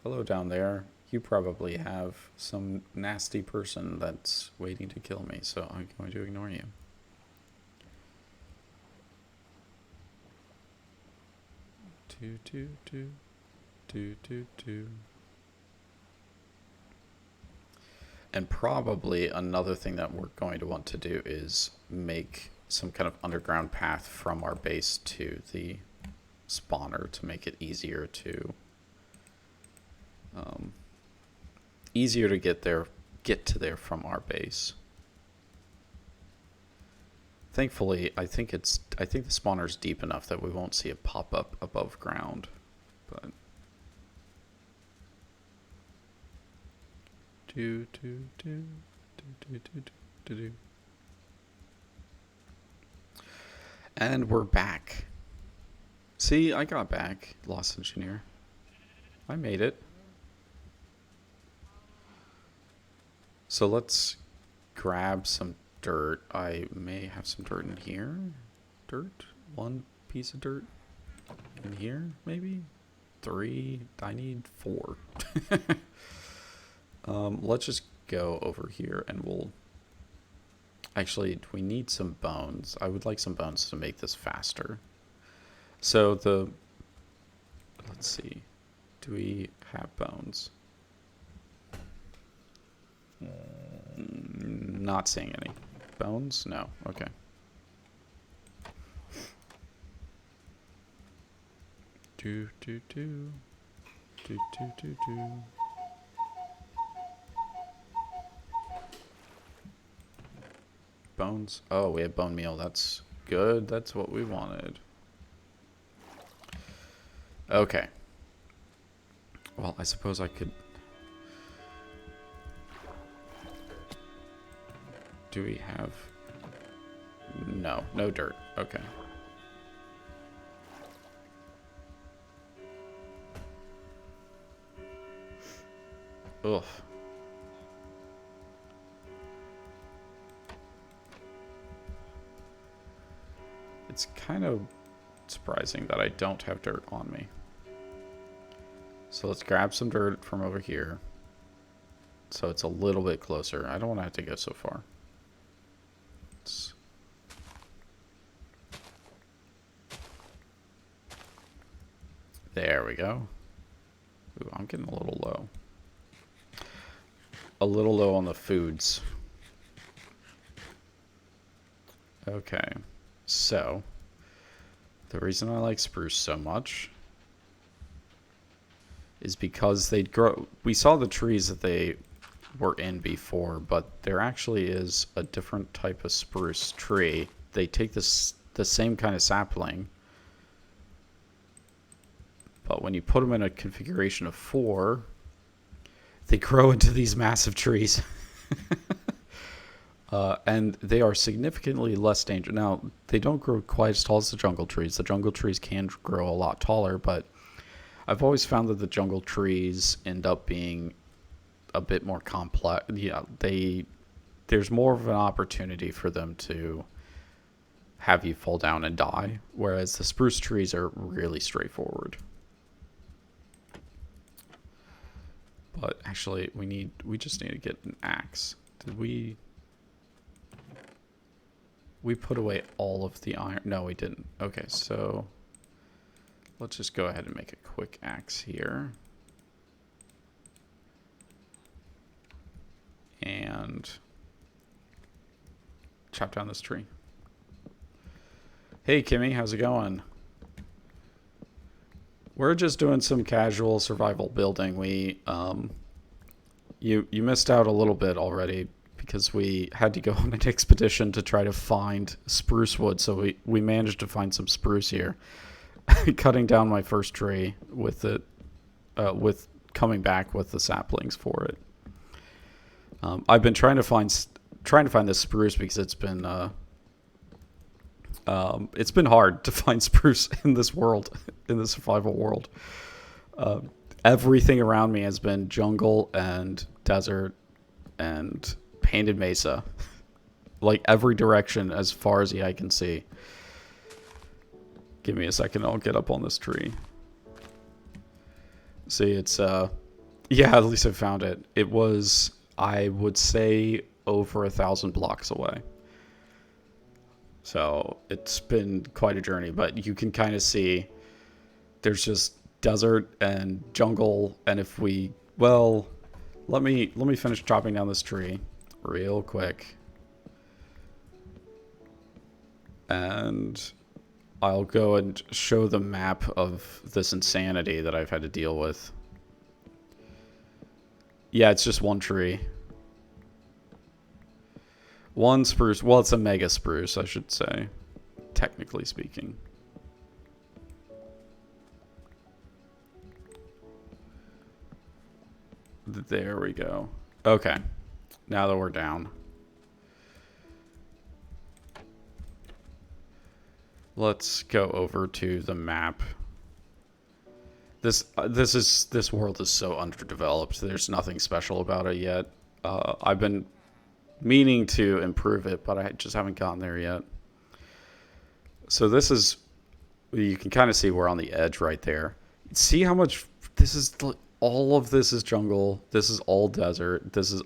Hello down there. You probably have some nasty person that's waiting to kill me, so I'm going to ignore you. And probably another thing that we're going to want to do is make some kind of underground path from our base to the spawner to make it easier to get to there from our base. Thankfully, I think the spawner's deep enough that we won't see it pop up above ground. But do do do do do do do do. And we're back. See, I got back, Lost Engineer. I made it. So let's grab some dirt. I may have some dirt in here. Dirt? One piece of dirt in here, maybe? 3. I need 4. Let's just go over here and we'll... Actually, we need some bones. I would like some bones to make this faster. So the... Let's see. Do we have bones? Not seeing any. Bones? No. Okay. Do do do. Do do do do. Bones? Oh, we have bone meal. That's good. That's what we wanted. Okay. Well, I suppose I could... Do we have... No. No dirt. Okay. Ugh. It's kind of surprising that I don't have dirt on me. So let's grab some dirt from over here. So it's a little bit closer. I don't want to have to go so far. There we go. Ooh, I'm getting a little low. A little low on the foods. Okay. So, the reason I like spruce so much is because they grow. We saw the trees that they were in before, but there actually is a different type of spruce tree. They take the same kind of sapling, but when you put them in a configuration of 4, they grow into these massive trees. And they are significantly less dangerous. Now, they don't grow quite as tall as the jungle trees. The jungle trees can grow a lot taller, but I've always found that the jungle trees end up being a bit more complex. Yeah, there's more of an opportunity for them to have you fall down and die, whereas the spruce trees are really straightforward. But actually, we just need to get an axe. Did we put away all of the iron? No, we didn't. Okay, so let's just go ahead and make a quick axe here. And chop down this tree. Hey, Kimmy, how's it going? We're just doing some casual survival building. We, you missed out a little bit already because we had to go on an expedition to try to find spruce wood. So we managed to find some spruce here. Cutting down my first tree with it, with coming back with the saplings for it. I've been trying to find this spruce because it's been hard to find spruce in this world, in the survival world. Everything around me has been jungle and desert and painted mesa, like every direction as far as the eye can see. Give me a second, I'll get up on this tree. See, it's yeah, at least I found it. It was, I would say, over 1,000 blocks away. So it's been quite a journey, but you can kind of see there's just desert and jungle. And if we, well, let me finish chopping down this tree real quick. And I'll go and show the map of this insanity that I've had to deal with. Yeah, it's just one tree. One spruce. Well, it's a mega spruce, I should say, technically speaking. There we go. Okay. Now that we're down. Let's go over to the map. This world is so underdeveloped. There's nothing special about it yet. I've been meaning to improve it, but I just haven't gotten there yet. So this is, you can kind of see we're on the edge right there. See how much this is, all of this is jungle. This is all desert. This is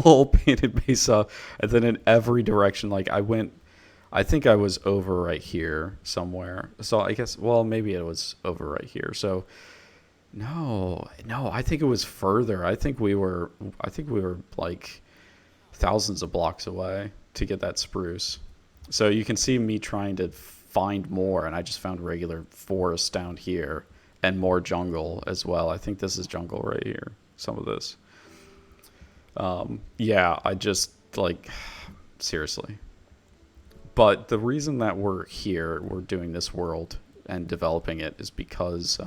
all painted mesa. And then in every direction, like I think I was over right here somewhere. So I guess, well, maybe it was over right here. So no, I think it was further. I think we were like thousands of blocks away to get that spruce. So you can see me trying to find more, and I just found regular forest down here and more jungle as well. I think this is jungle right here, some of this. Yeah, I just, like, seriously. But the reason that we're here, we're doing this world and developing it, is because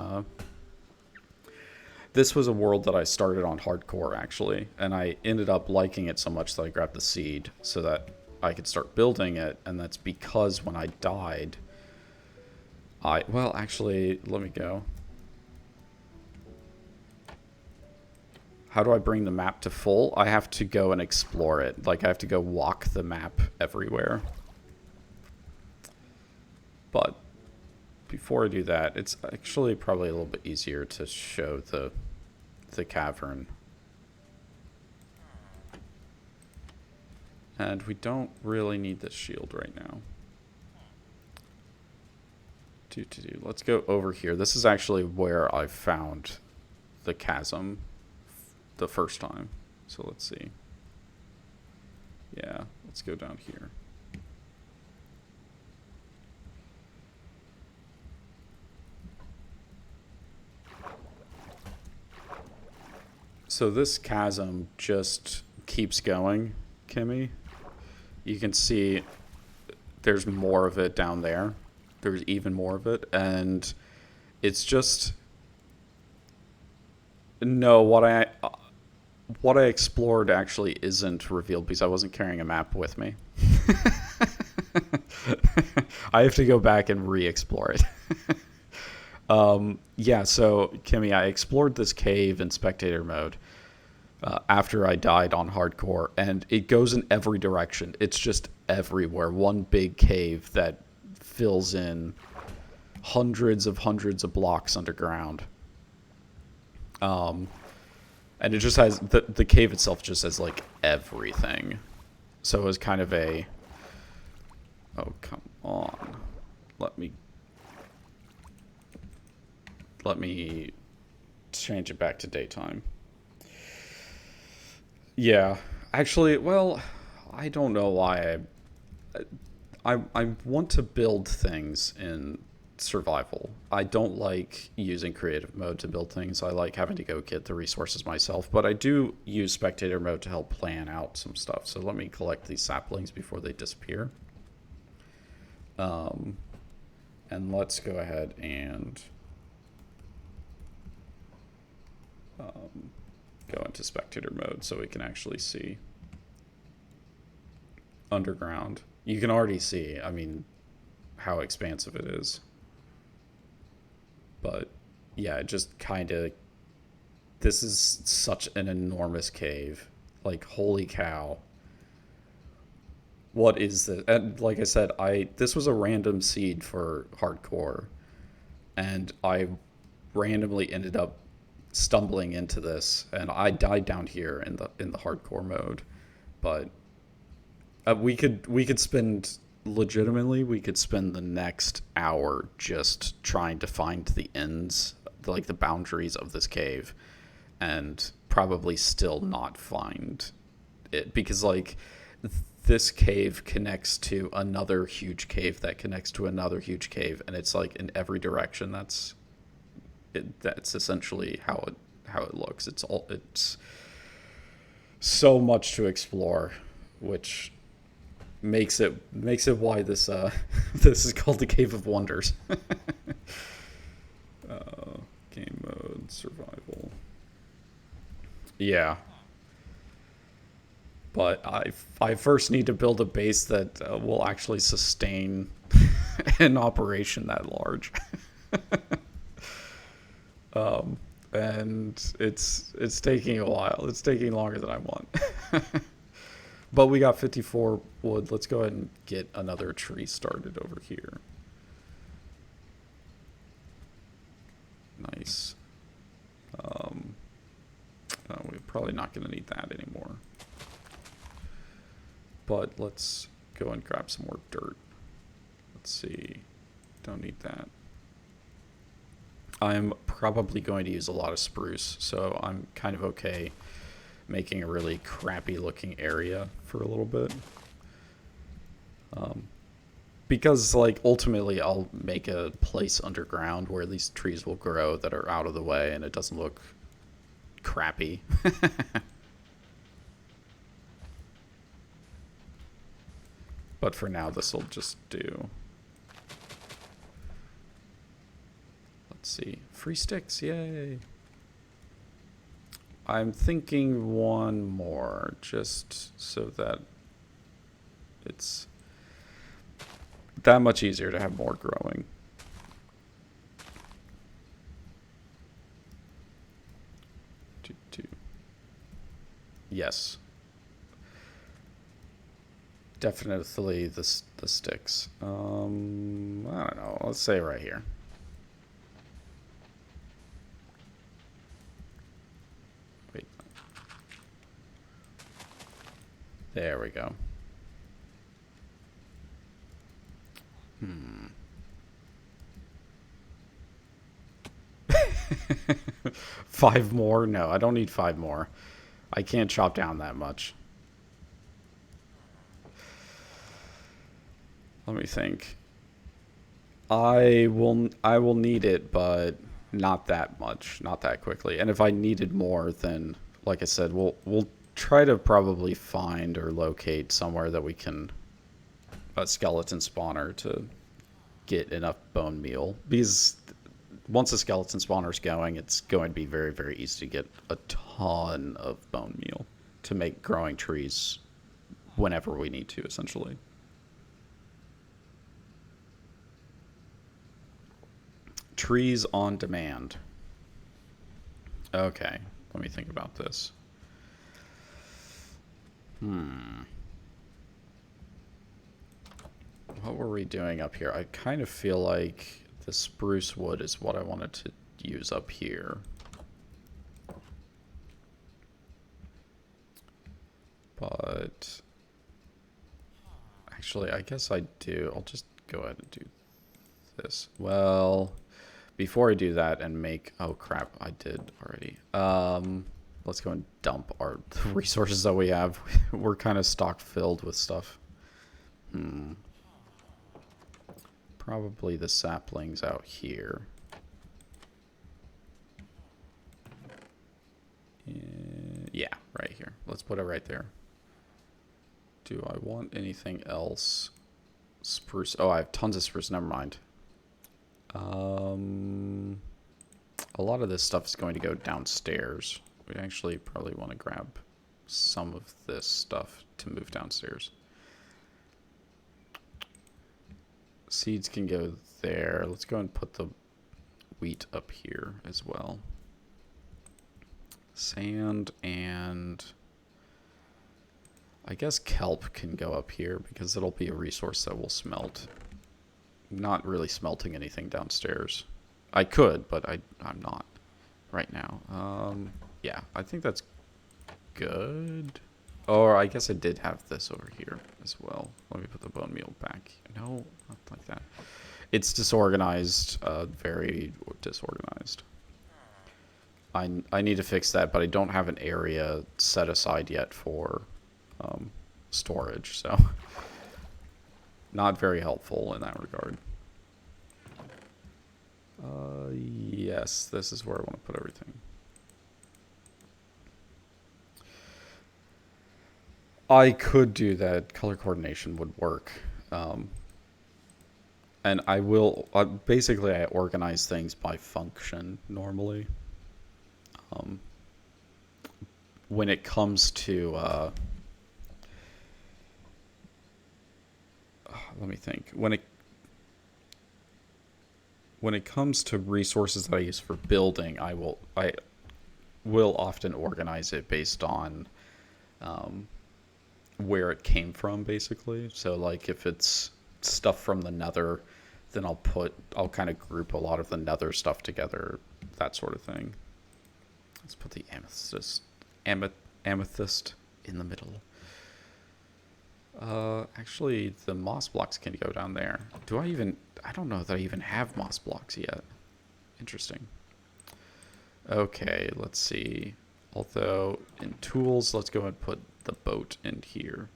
this was a world that I started on hardcore, actually, and I ended up liking it so much that I grabbed the seed so that I could start building it. And that's because when I died, well, actually, let me go. How do I bring the map to full? I have to go and explore it. Like, I have to go walk the map everywhere. But before I do that, it's actually probably a little bit easier to show the cavern. And we don't really need this shield right now. Let's go over here. This is actually where I found the chasm the first time. So let's see. Yeah, let's go down here. So this chasm just keeps going, Kimmy. You can see there's more of it down there. There's even more of it, and it's just, no, what I explored actually isn't revealed because I wasn't carrying a map with me. I have to go back and re-explore it. Yeah, so Kimmy, I explored this cave in spectator mode after I died on hardcore, and it goes in every direction. It's just everywhere. One big cave that fills in hundreds of blocks underground. And it just has, the cave itself just has, like, everything. So it was kind of a, oh, come on. Let me change it back to daytime. Yeah, actually, well, I don't know why I want to build things in survival. I don't like using creative mode to build things. I like having to go get the resources myself, but I do use spectator mode to help plan out some stuff. So let me collect these saplings before they disappear. And let's go ahead and go into spectator mode so we can actually see underground. You can already see, I mean, how expansive it is. But yeah, it just kind of, this is such an enormous cave. Like, holy cow. What is this? And like I said, this was a random seed for hardcore, and I randomly ended up stumbling into this, and I died down here in the hardcore mode. But we could spend, legitimately, we could spend the next hour just trying to find the ends, like the boundaries of this cave, and probably still not find it, because, like, this cave connects to another huge cave that connects to another huge cave, and it's like in every direction. That's essentially how it looks. It's so much to explore, which makes it why this this is called the Cave of Wonders. Game mode survival. Yeah, but I first need to build a base that will actually sustain an operation that large. And it's taking a while. It's taking longer than I want. But we got 54 wood. Let's go ahead and get another tree started over here. Nice. We're probably not going to need that anymore. But let's go and grab some more dirt. Let's see. Don't need that. I'm probably going to use a lot of spruce, so I'm kind of okay making a really crappy looking area for a little bit. Because, like, ultimately I'll make a place underground where these trees will grow that are out of the way and it doesn't look crappy. But for now, this will just do. Let's see. Free sticks, yay! I'm thinking one more, just so that it's that much easier to have more growing. Yes. Definitely the sticks. I don't know. Let's say right here. Wait. There we go. 5 more? No, I don't need 5 more. I can't chop down that much. Let me think. I will need it, but not that much, not that quickly. And if I needed more, then like I said, we'll try to probably find or locate somewhere that we can a skeleton spawner to get enough bone meal, because once a skeleton spawner is going, it's going to be very, very easy to get a ton of bone meal to make growing trees whenever we need to, essentially. Trees on demand. Okay, let me think about this. What were we doing up here? I kind of feel like the spruce wood is what I wanted to use up here. But actually, I guess I do. I'll just go ahead and do this. Well, before I do that and make... Oh, crap. I did already. Let's go and dump our resources that we have. We're kind of stock filled with stuff. Probably the saplings out here. Yeah, right here. Let's put it right there. Do I want anything else? Spruce. Oh, I have tons of spruce. Never mind. A lot of this stuff is going to go downstairs. We actually probably want to grab some of this stuff to move downstairs. Seeds can go there. Let's go and put the wheat up here as well. Sand and I guess kelp can go up here because it'll be a resource that will smelt. Not really smelting anything downstairs. I could, but I'm not right now. Yeah, I think that's good. Or I guess I did have this over here as well. Let me put the bone meal back. No, not like that. It's disorganized, very disorganized. I need to fix that, but I don't have an area set aside yet for storage, so not very helpful in that regard. Yes, this is where I want to put everything. I could do that. Color coordination would work. And I will, basically I organize things by function normally. When it comes to, let me think. When it comes to resources that I use for building, I will often organize it based on where it came from, basically. So like if it's stuff from the nether, then I'll kind of group a lot of the nether stuff together, that sort of thing. Let's put the amethyst in the middle. Actually, the moss blocks can go down there. I don't know that I even have moss blocks yet. Interesting. Okay, let's see. Although, in tools, let's go and put the boat in here.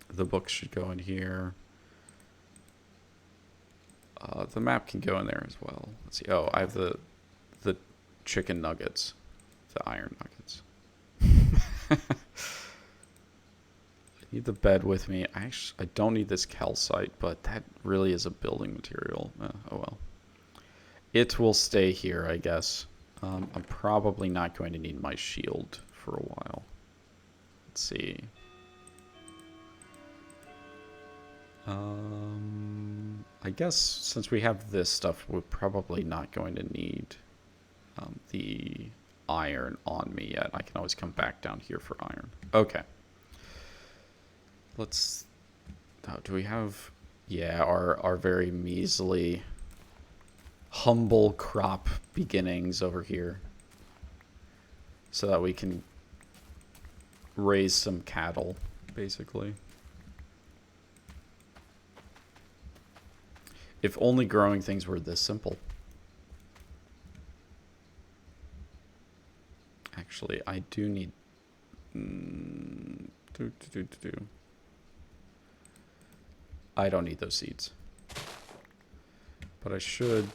The books should go in here. The map can go in there as well. Let's see. Oh, I have the chicken nuggets. The iron nuggets. I need the bed with me. I don't need this calcite, but that really is a building material. Oh well. It will stay here, I guess. I'm probably not going to need my shield for a while. Let's see. I guess since we have this stuff, we're probably not going to need the iron on me yet. I can always come back down here for iron. Okay. Let's... Oh, do we have... Yeah, our very measly, humble crop beginnings over here. So that we can raise some cattle, basically. If only growing things were this simple. Actually, I do need... I don't need those seeds. But I should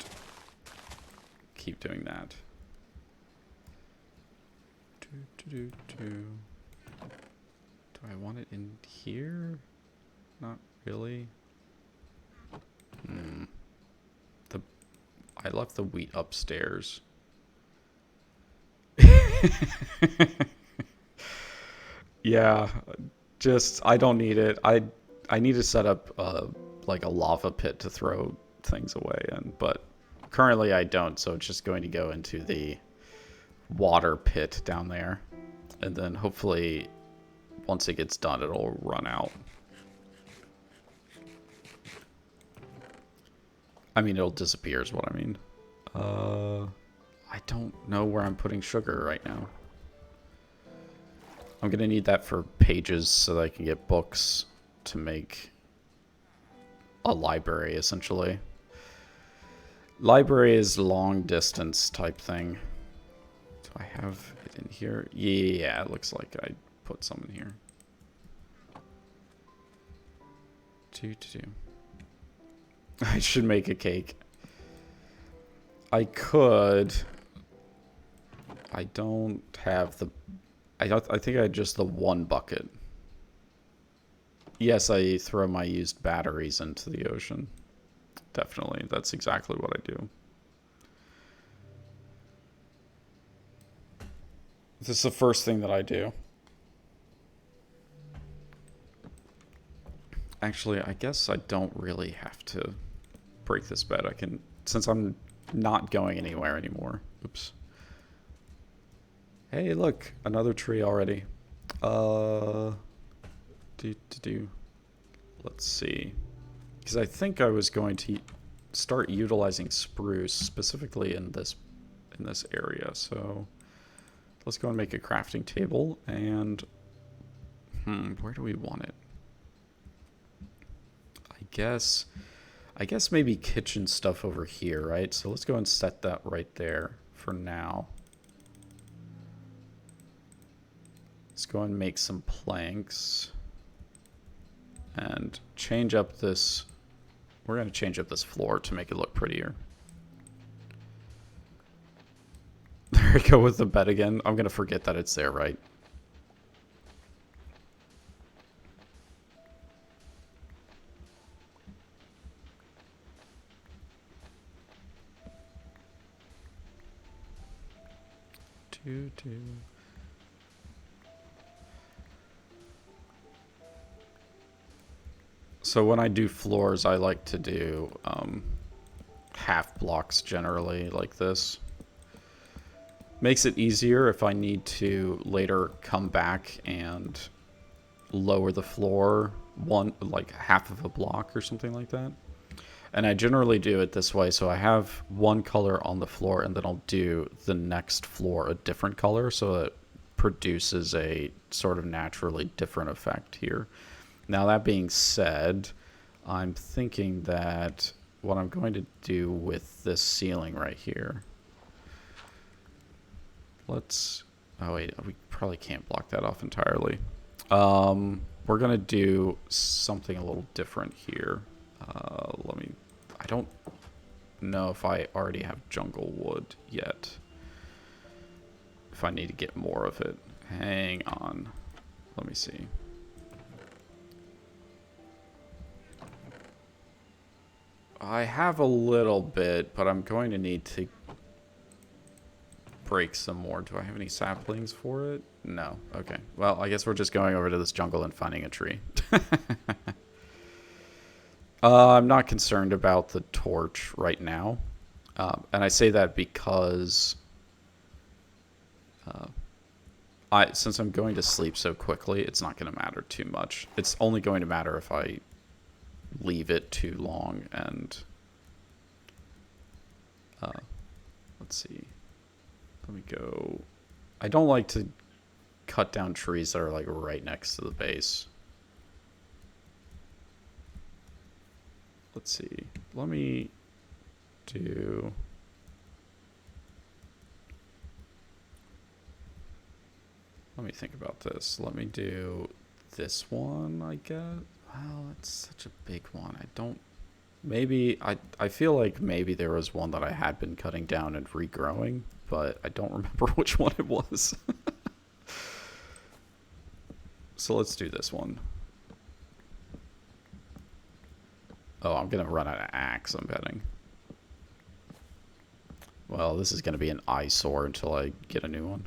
keep doing that. Do I want it in here? Not really. I left the wheat upstairs. Yeah, just I don't need it. I need to set up like a lava pit to throw things away in, but currently I don't, so it's just going to go into the water pit down there, and then hopefully once it gets done it'll run out. I mean, it'll disappear is what I mean. I don't know where I'm putting sugar right now. I'm gonna need that for pages so that I can get books to make a library, essentially. Library is long distance type thing. Do I have it in here? Yeah, it looks like I put some in here. I should make a cake. I could. I don't have the... I think I had just the one bucket. Yes, I throw my used batteries into the ocean. Definitely. That's exactly what I do. This is the first thing that I do. Actually, I guess I don't really have to break this bed. I can, since I'm not going anywhere anymore. Oops. Hey, look, another tree already. Let's see. Because I think I was going to start utilizing spruce specifically in this area. So let's go and make a crafting table. And where do we want it? I guess maybe kitchen stuff over here, right? So let's go and set that right there for now. Let's go and make some planks and change up this. We're going to change up this floor to make it look prettier. There we go with the bed again. I'm going to forget that it's there, right? do, do. So when I do floors, I like to do half blocks generally like this. Makes it easier if I need to later come back and lower the floor like half of a block or something like that. And I generally do it this way, so I have one color on the floor and then I'll do the next floor a different color, so it produces a sort of naturally different effect here. Now that being said, I'm thinking that what I'm going to do with this ceiling right here, let's, oh wait, we probably can't block that off entirely. We're gonna do something a little different here. I don't know if I already have jungle wood yet. If I need to get more of it. Hang on. Let me see. I have a little bit, but I'm going to need to break some more. Do I have any saplings for it? No. Okay. Well, I guess we're just going over to this jungle and finding a tree. I'm not concerned about the torch right now. And I say that because since I'm going to sleep so quickly, it's not going to matter too much. It's only going to matter if I leave it too long. And let's see. Let me go. I don't like to cut down trees that are like right next to the base. Let's see. Let me do. Let me think about this. Let me do this one, I guess. Wow, that's such a big one. I don't. Maybe I feel like maybe there was one that I had been cutting down and regrowing, but I don't remember which one it was. So let's do this one. Oh, I'm going to run out of axe, I'm betting. Well, this is going to be an eyesore until I get a new one.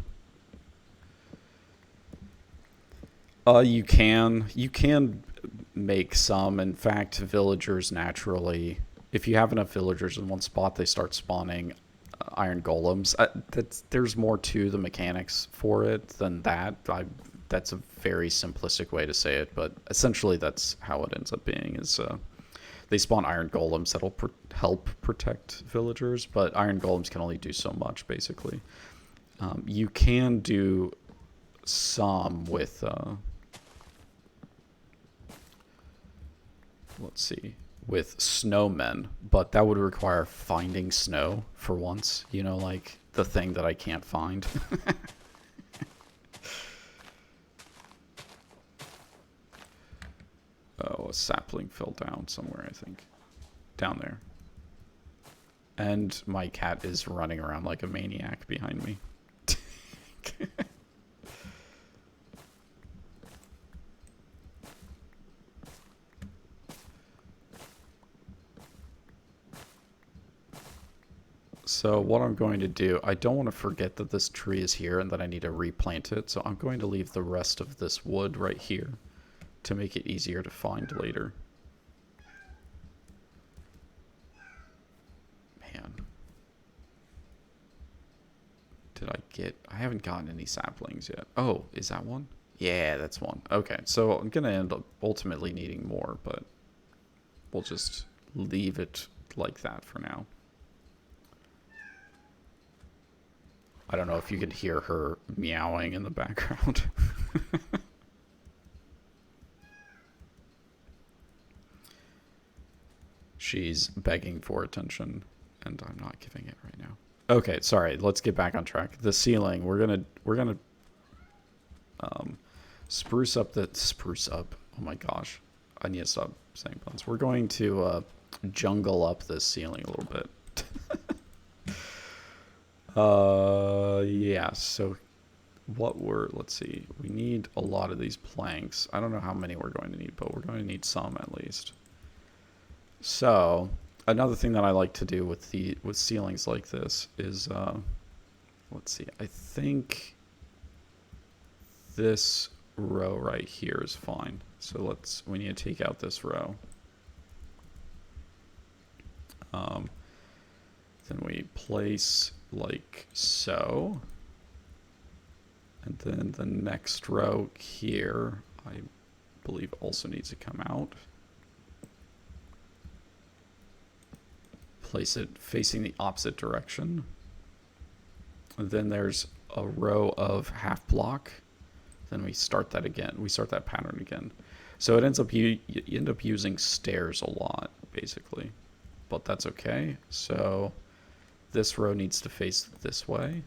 You can make some. In fact, villagers naturally, if you have enough villagers in one spot, they start spawning iron golems. There's more to the mechanics for it than that. That's a very simplistic way to say it, but essentially that's how it ends up being. Is they spawn iron golems that'll help protect villagers, but iron golems can only do so much, basically. You can do some with, let's see, with snowmen, but that would require finding snow for once, you know, like the thing that I can't find. Oh, a sapling fell down somewhere, I think. Down there. And my cat is running around like a maniac behind me. So what I'm going to do, I don't want to forget that this tree is here and that I need to replant it, so I'm going to leave the rest of this wood right here to make it easier to find later. Man. I haven't gotten any saplings yet. Oh, is that one? Yeah, that's one. Okay, so I'm going to end up ultimately needing more, but we'll just leave it like that for now. I don't know if you could hear her meowing in the background. She's begging for attention, and I'm not giving it right now. Okay, sorry. Let's get back on track. The ceiling. We're gonna spruce up. Oh my gosh, I need to stop saying puns. We're going to jungle up this ceiling a little bit. Yeah. So, let's see. We need a lot of these planks. I don't know how many we're going to need, but we're going to need some at least. So, another thing that I like to do with ceilings like this is, let's see. I think this row right here is fine. So we need to take out this row. Then we place like so. And then the next row here, I believe also needs to come out. Place it facing the opposite direction. And then there's a row of half block. Then we start that again. We start that pattern again. So it ends up, you end up using stairs a lot, basically. But that's okay. So this row needs to face this way.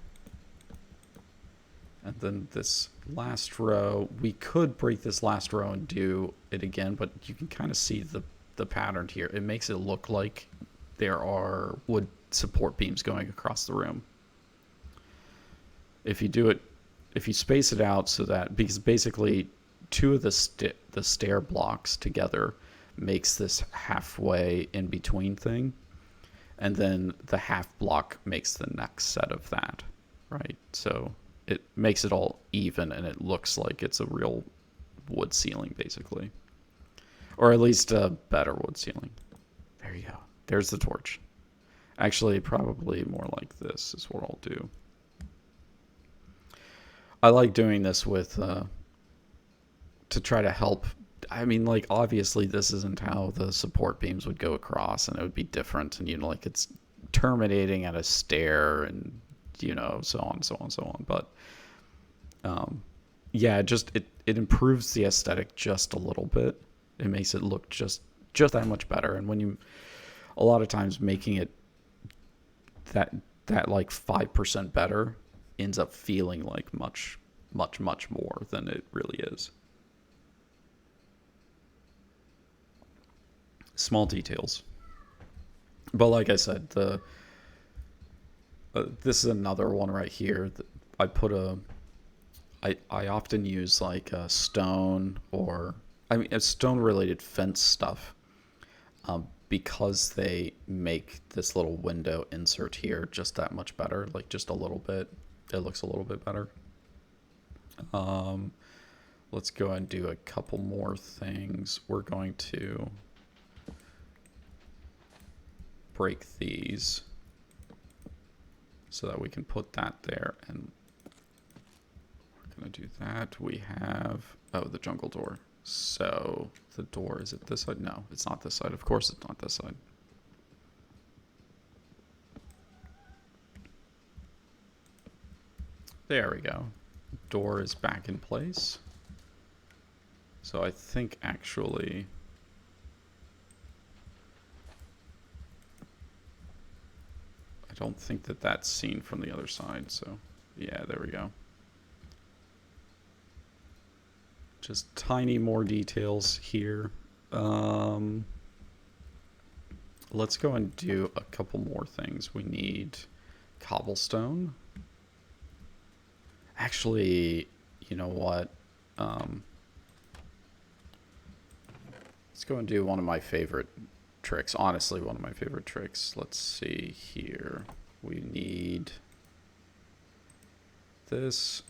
And then this last row, we could break this last row and do it again, but you can kind of see the pattern here. It makes it look like there are wood support beams going across the room. If you do it, if you space it out so that, because basically two of the stair blocks together makes this halfway in between thing, and then the half block makes the next set of that, right? So it makes it all even, and it looks like it's a real wood ceiling, basically. Or at least a better wood ceiling. There you go. There's the torch. Actually, probably more like this is what I'll do. I like doing this with, to try to help. I mean, like, obviously this isn't how the support beams would go across, and it would be different, and, you know, like, it's terminating at a stair, and, you know, so on, so on, so on. But, yeah, just, it improves the aesthetic just a little bit. It makes it look just that much better. And when you, a lot of times making it that like 5% better ends up feeling like much more than it really is. Small details. But like I said, this is another one right here that I put I often use like a stone, or I mean a stone related fence stuff, because they make this little window insert here just that much better, like just a little bit. It looks a little bit better. Let's go ahead and do a couple more things. We're going to break these so that we can put that there, and we're going to do that. We have, oh, the jungle door. So the door, is it this side? No, it's not this side. Of course it's not this side. There we go. Door is back in place. So I think actually, I don't think that that's seen from the other side. So yeah, there we go. Just tiny more details here. Let's go and do a couple more things. We need cobblestone. Actually, you know what? Let's go and do one of my favorite tricks. Honestly, one of my favorite tricks. Let's see here. We need this,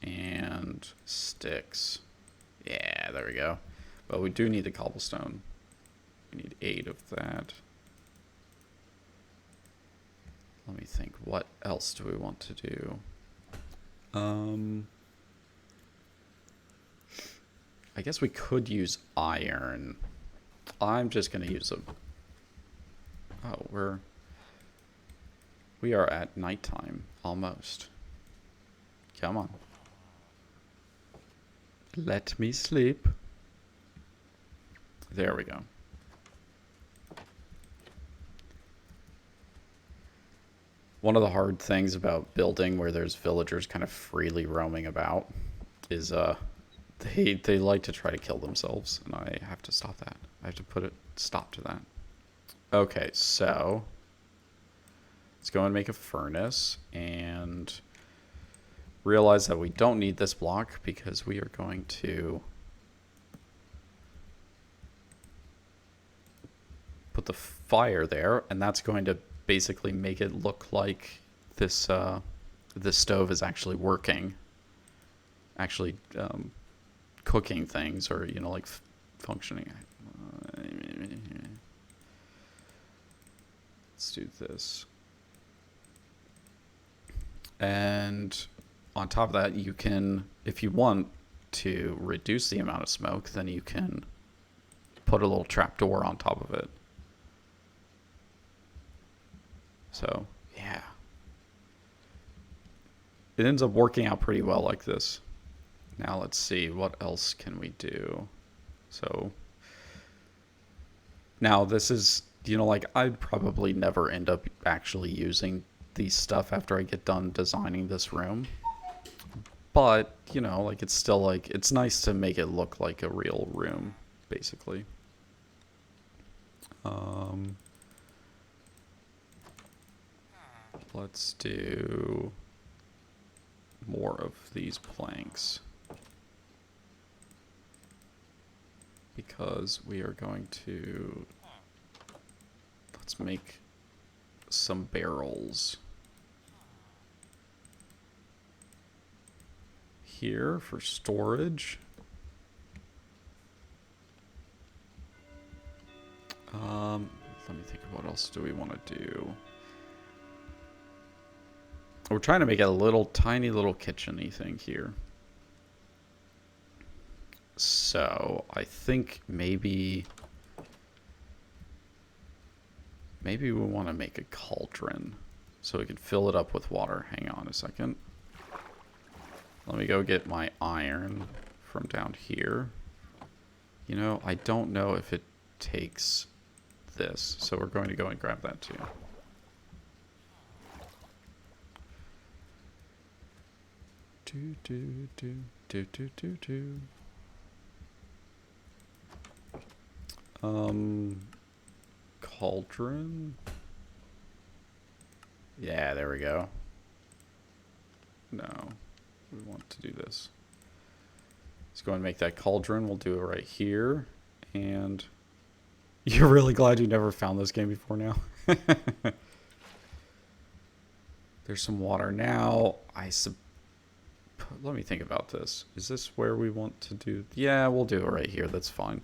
and sticks. Yeah, there we go. But we do need the cobblestone. We need 8 of that. Let me think, what else do we want to do? I guess we could use iron. I'm just going to use a... Oh, we are at nighttime, almost. Come on. Let me sleep. There we go. One of the hard things about building where there's villagers kind of freely roaming about is they like to try to kill themselves, and I have to stop that. I have to put a stop to that. Okay, so let's go and make a furnace and realize that we don't need this block because we are going to put the fire there, and that's going to basically make it look like this stove is actually working, actually cooking things, or like functioning. Let's do this. And on top of that, you can, if you want to reduce the amount of smoke, then you can put a little trapdoor on top of it. So, yeah. It ends up working out pretty well like this. Now let's see, what else can we do? So, now this is, like I'd probably never end up actually using these stuff after I get done designing this room. But, like it's still like, it's nice to make it look like a real room, basically. Let's do more of these planks, because we are going to, let's make some barrels here for storage. Let me think of what else do we want to do. We're trying to make a little tiny little kitchen-y thing here. So I think maybe we want to make a cauldron so we can fill it up with water. Hang on a second. Let me go get my iron from down here. I don't know if it takes this, so we're going to go and grab that too. Cauldron. Yeah, there we go. No, we want to do this. Let's go and make that cauldron. We'll do it right here. And you're really glad you never found this game before now? There's some water now. Let me think about this. Is this where we want to do? Yeah, we'll do it right here. That's fine.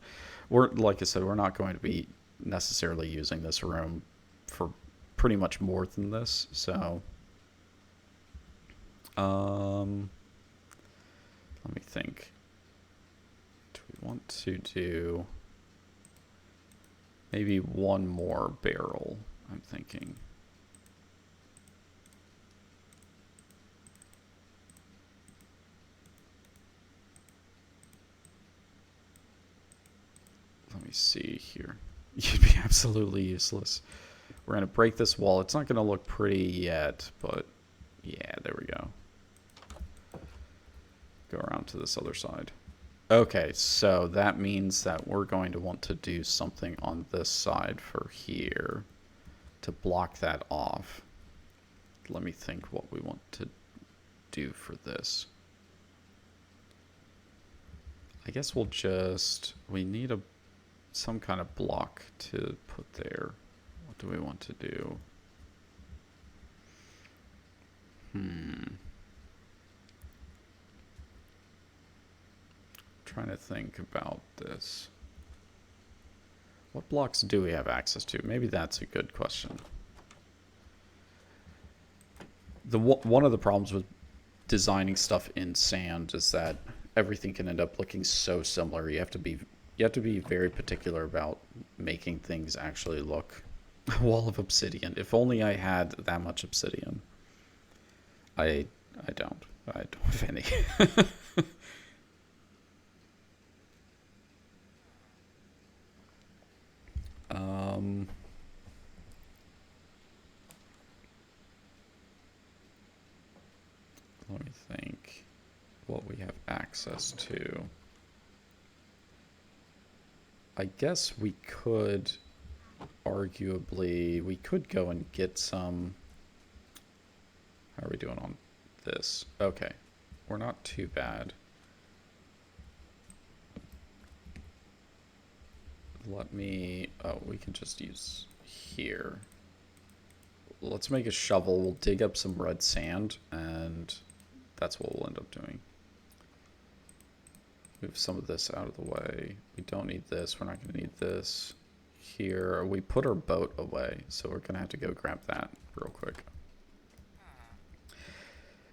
Like I said, we're not going to be necessarily using this room for pretty much more than this. So, let me think. Do we want to do maybe one more barrel? I'm thinking. Let me see here. You'd be absolutely useless. We're going to break this wall. It's not going to look pretty yet, but yeah, there we go. Go around to this other side. Okay, so that means that we're going to want to do something on this side for here to block that off. Let me think what we want to do for this. I guess we'll just, we need some kind of block to put there. What do we want to do? Trying to think about this. What blocks do we have access to? Maybe that's a good question. One of the problems with designing stuff in sand is that everything can end up looking so similar. You have to be very particular about making things actually look. A wall of obsidian. If only I had that much obsidian. I don't have any. Let me think what we have access to. I guess we could, arguably, we could go and get some. How are we doing on this? Okay, we're not too bad. Let me, oh, we can just use here. let's make a shovel. We'll dig up some red sand, and that's what we'll end up doing. Move some of this out of the way. We don't need this. We're not going to need this. Here, we put our boat away, so we're going to have to go grab that real quick.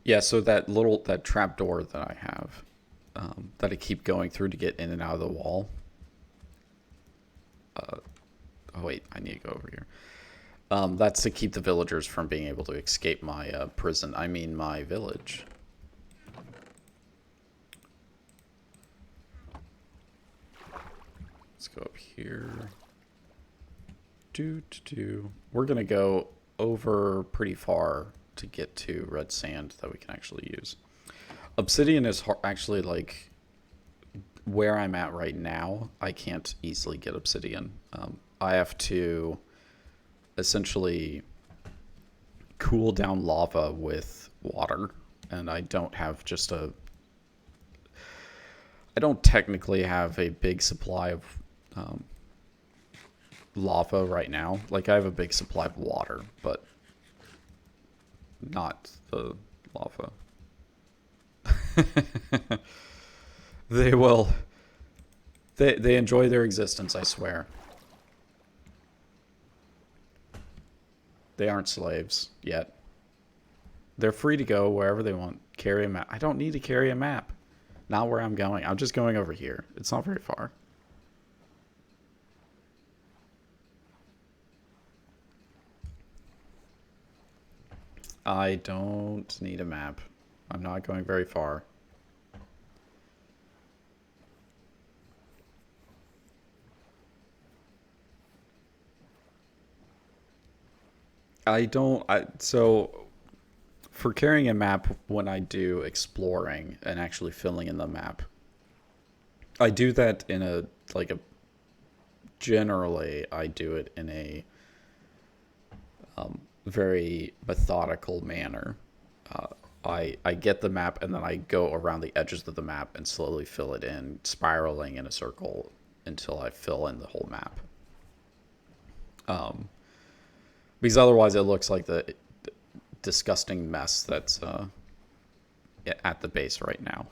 Yeah, so that trap door that I have, that I keep going through to get in and out of the wall. Oh wait, I need to go over here. That's to keep the villagers from being able to escape my prison. I mean my village. Let's go up here. We're gonna go over pretty far to get to red sand that we can actually use. Obsidian is actually like where I'm at right now. I can't easily get obsidian. I have to essentially cool down lava with water, and I don't have just a... I don't technically have a big supply of lava right now. Like, I have a big supply of water, but not the lava. They will... They enjoy their existence, I swear. They aren't slaves yet. They're free to go wherever they want. Carry a map. I don't need to carry a map. Not where I'm going. I'm just going over here. It's not very far. I don't need a map. I'm not going very far. So for carrying a map, when I do exploring and actually filling in the map, I do that in generally I do it in a very methodical manner. I get the map and then I go around the edges of the map and slowly fill it in, spiraling in a circle until I fill in the whole map. Because otherwise it looks like the disgusting mess that's at the base right now.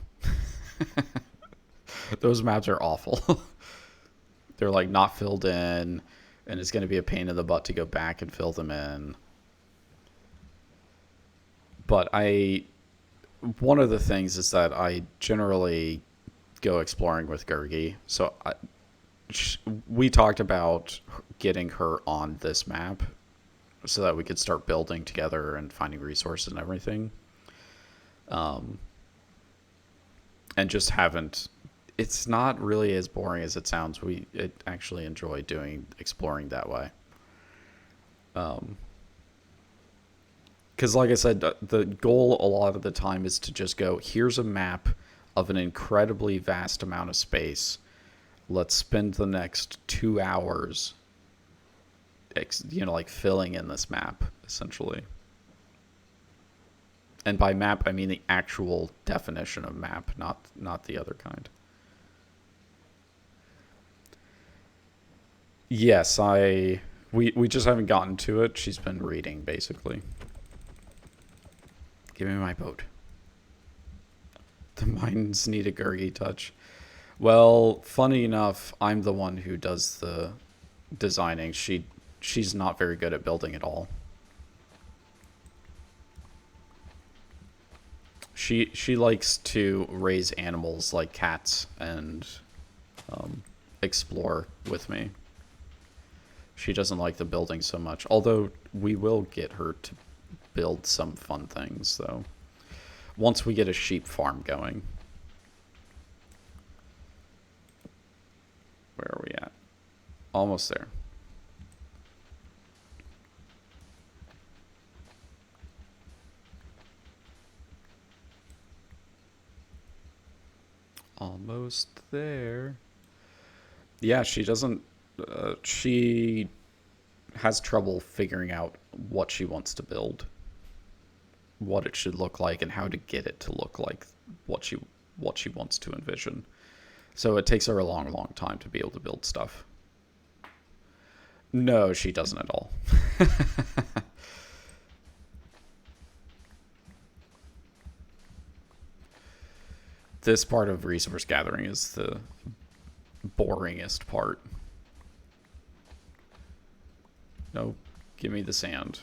Those maps are awful. They're like not filled in, and it's going to be a pain in the butt to go back and fill them in. But one of the things is that I generally go exploring with Gurgi. So we talked about getting her on this map so that we could start building together and finding resources and everything. And just haven't... It's not really as boring as it sounds. It actually enjoy exploring that way. Because like I said, the goal a lot of the time is to just go, here's a map of an incredibly vast amount of space. Let's spend the next 2 hours, like filling in this map, essentially. And by map, I mean the actual definition of map, not the other kind. Yes, we just haven't gotten to it. She's been reading, basically. Give me my boat. The mines need a Gurgi touch. Well, funny enough, I'm the one who does the designing. She's not very good at building at all. She likes to raise animals like cats and explore with me. She doesn't like the building so much, although we will get her to build some fun things, though, once we get a sheep farm going. Where are we at? Almost there. Almost there. Yeah, she doesn't... she has trouble figuring out what she wants to build, what it should look like, and how to get it to look like what she wants to envision. So it takes her a long, long time to be able to build stuff. No, she doesn't at all. This part of resource gathering is the boringest part. No, give me the sand.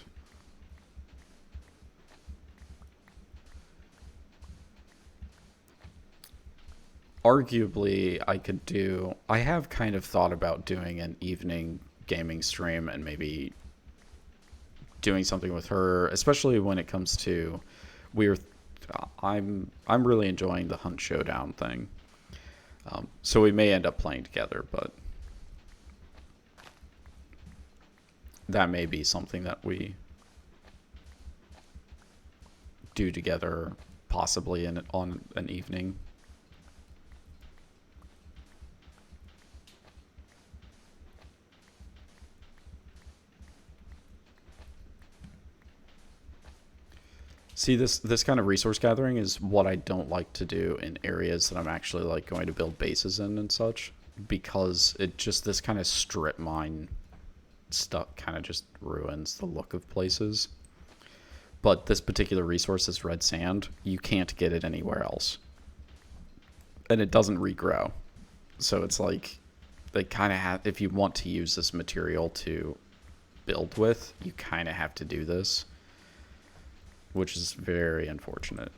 Arguably, I have kind of thought about doing an evening gaming stream and maybe doing something with her, especially when it comes to we're I'm really enjoying the Hunt Showdown thing. So we may end up playing together, but that may be something that we do together, possibly on an evening. See, this kind of resource gathering is what I don't like to do in areas that I'm actually like going to build bases in and such, because this kind of strip mine stuff kind of just ruins the look of places. But this particular resource, this red sand, you can't get it anywhere else, and it doesn't regrow. So it's like they kind of have, if you want to use this material to build with, you kind of have to do this, which is very unfortunate.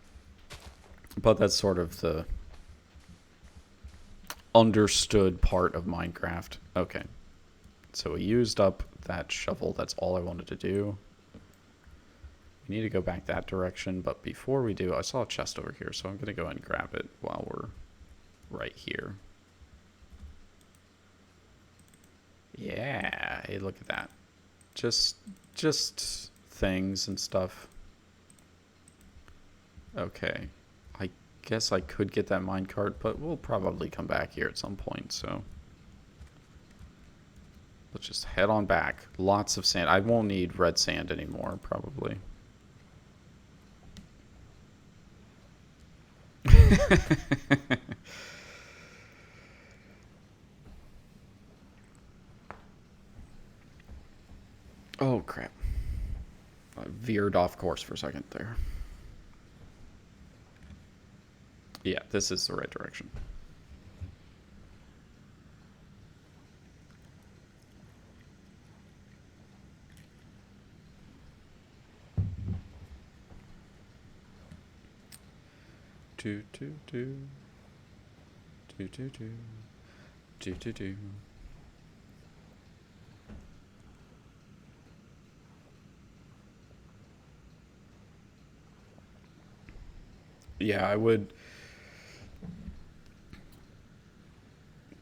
But that's sort of the understood part of Minecraft. Okay, so we used up that shovel. That's all I wanted to do. We need to go back that direction, but before we do, I saw a chest over here, so I'm going to go and grab it while we're right here. Yeah, hey, look at that. Just things and stuff. Okay, I guess I could get that minecart, but we'll probably come back here at some point, so let's just head on back. Lots of sand. I won't need red sand anymore, probably. Oh, crap. I veered off course for a second there. Yeah, this is the right direction. Do do do do do do do do do. Yeah, I would.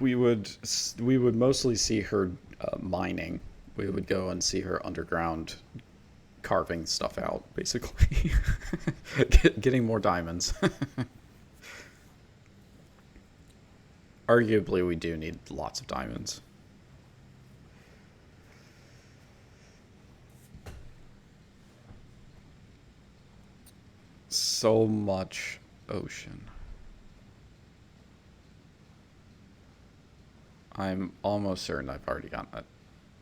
We would mostly see her mining. We would go and see her underground carving stuff out, basically. Getting more diamonds. Arguably, we do need lots of diamonds. So much ocean. I'm almost certain I've already gotten that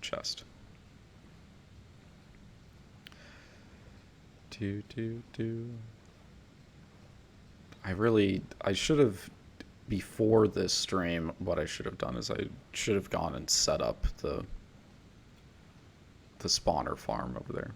chest. I should have, before this stream, what I should have done is I should have gone and set up the spawner farm over there.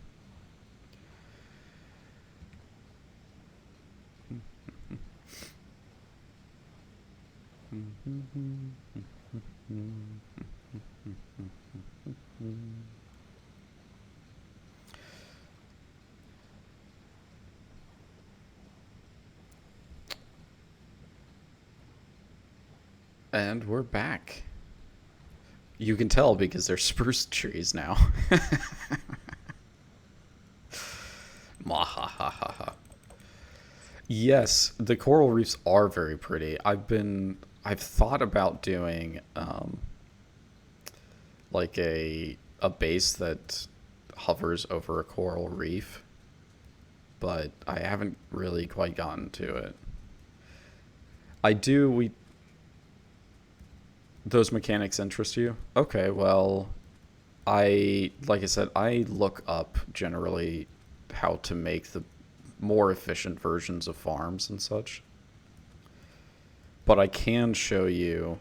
And we're back. You can tell because they're spruce trees now. Mahahaha. Yes, the coral reefs are very pretty. I've thought about doing like a base that hovers over a coral reef, but I haven't really quite gotten to it. Those mechanics interest you? Okay, well, like I said, I look up generally how to make the more efficient versions of farms and such. But I can show you.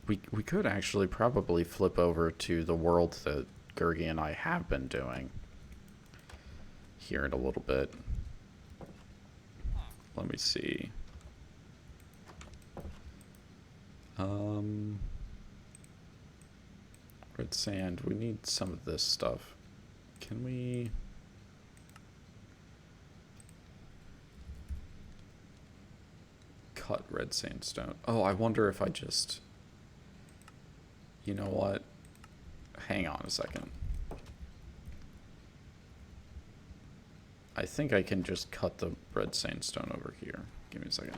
We could actually probably flip over to the world that Gurgi and I have been doing here in a little bit. Let me see. Red sand. We need some of this stuff. Can we... cut red sandstone? Oh, I wonder if I just... You know what? Hang on a second. I think I can just cut the red sandstone over here. Give me a second.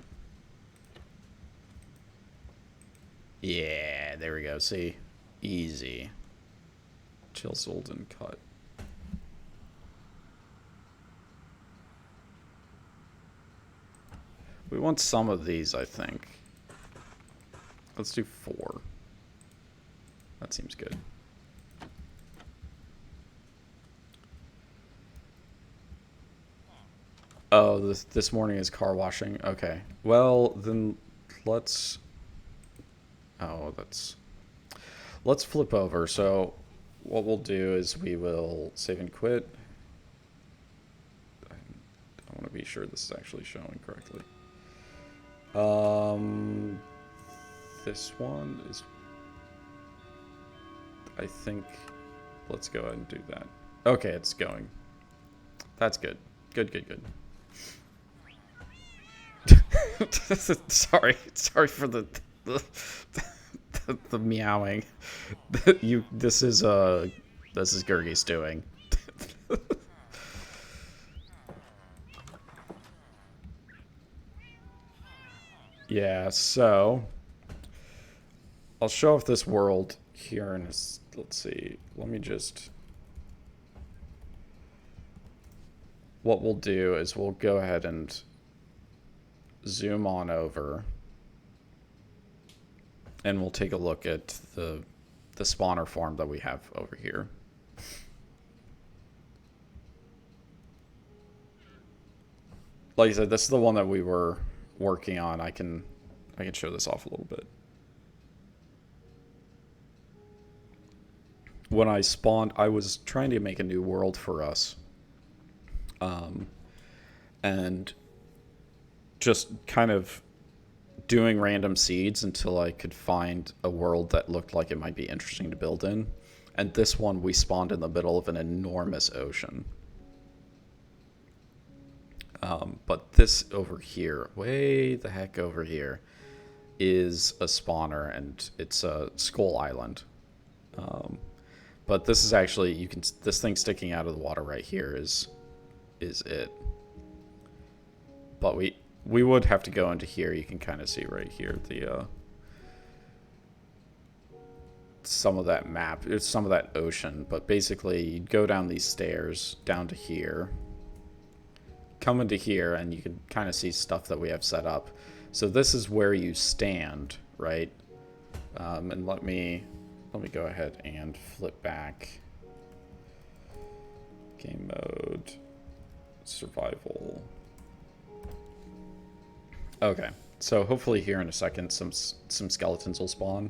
Yeah, there we go. See? Easy. Chiseled and cut. We want some of these, I think. Let's do 4. That seems good. Oh, this morning is car washing. Okay. Well, then let's... Oh, let's flip over. So what we'll do is we will save and quit. I want to be sure this is actually showing correctly. This one is... I think... Let's go ahead and do that. Okay, it's going. That's good. Good. Sorry for the meowing. This is Gurgi's doing. Yeah, so I'll show off this world here in let's see. Let me just... What we'll do is we'll go ahead and zoom on over, and we'll take a look at the spawner farm that we have over here. Like I said, this is the one that we were working on. I can show this off a little bit. When I spawned, I was trying to make a new world for us. And just kind of doing random seeds until I could find a world that looked like it might be interesting to build in. And this one, we spawned in the middle of an enormous ocean. But this over here, way the heck over here, is a spawner, and it's a Skull Island. But this is actually, this thing sticking out of the water right here is it. But we would have to go into here. You can kind of see right here the some of that map. It's some of that ocean. But basically, you'd go down these stairs down to here, come into here, and you can kind of see stuff that we have set up. So this is where you stand, right? And let me go ahead and flip back. Game mode, survival. Okay, so hopefully here in a second some skeletons will spawn.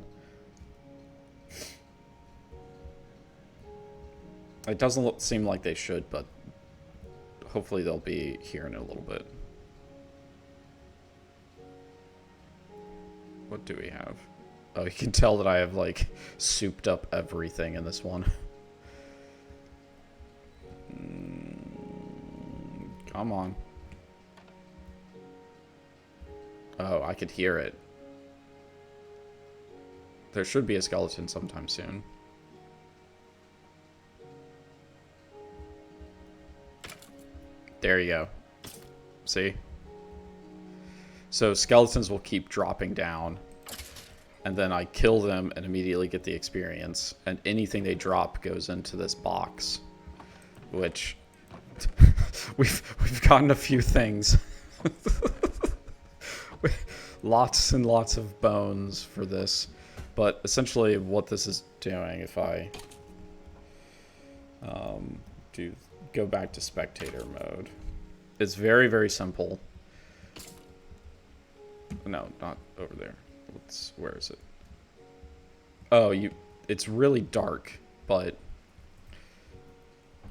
It doesn't seem like they should, but hopefully they'll be here in a little bit. What do we have? Oh, you can tell that I have, like, souped up everything in this one. Come on. Oh, I could hear it. There should be a skeleton sometime soon. There you go. See? So skeletons will keep dropping down, and then I kill them and immediately get the experience, and anything they drop goes into this box, which we've gotten a few things. Lots and lots of bones for this, but essentially what this is doing, if I go back to spectator mode, it's very, very simple. No, not over there. Where is it? Oh, it's really dark, but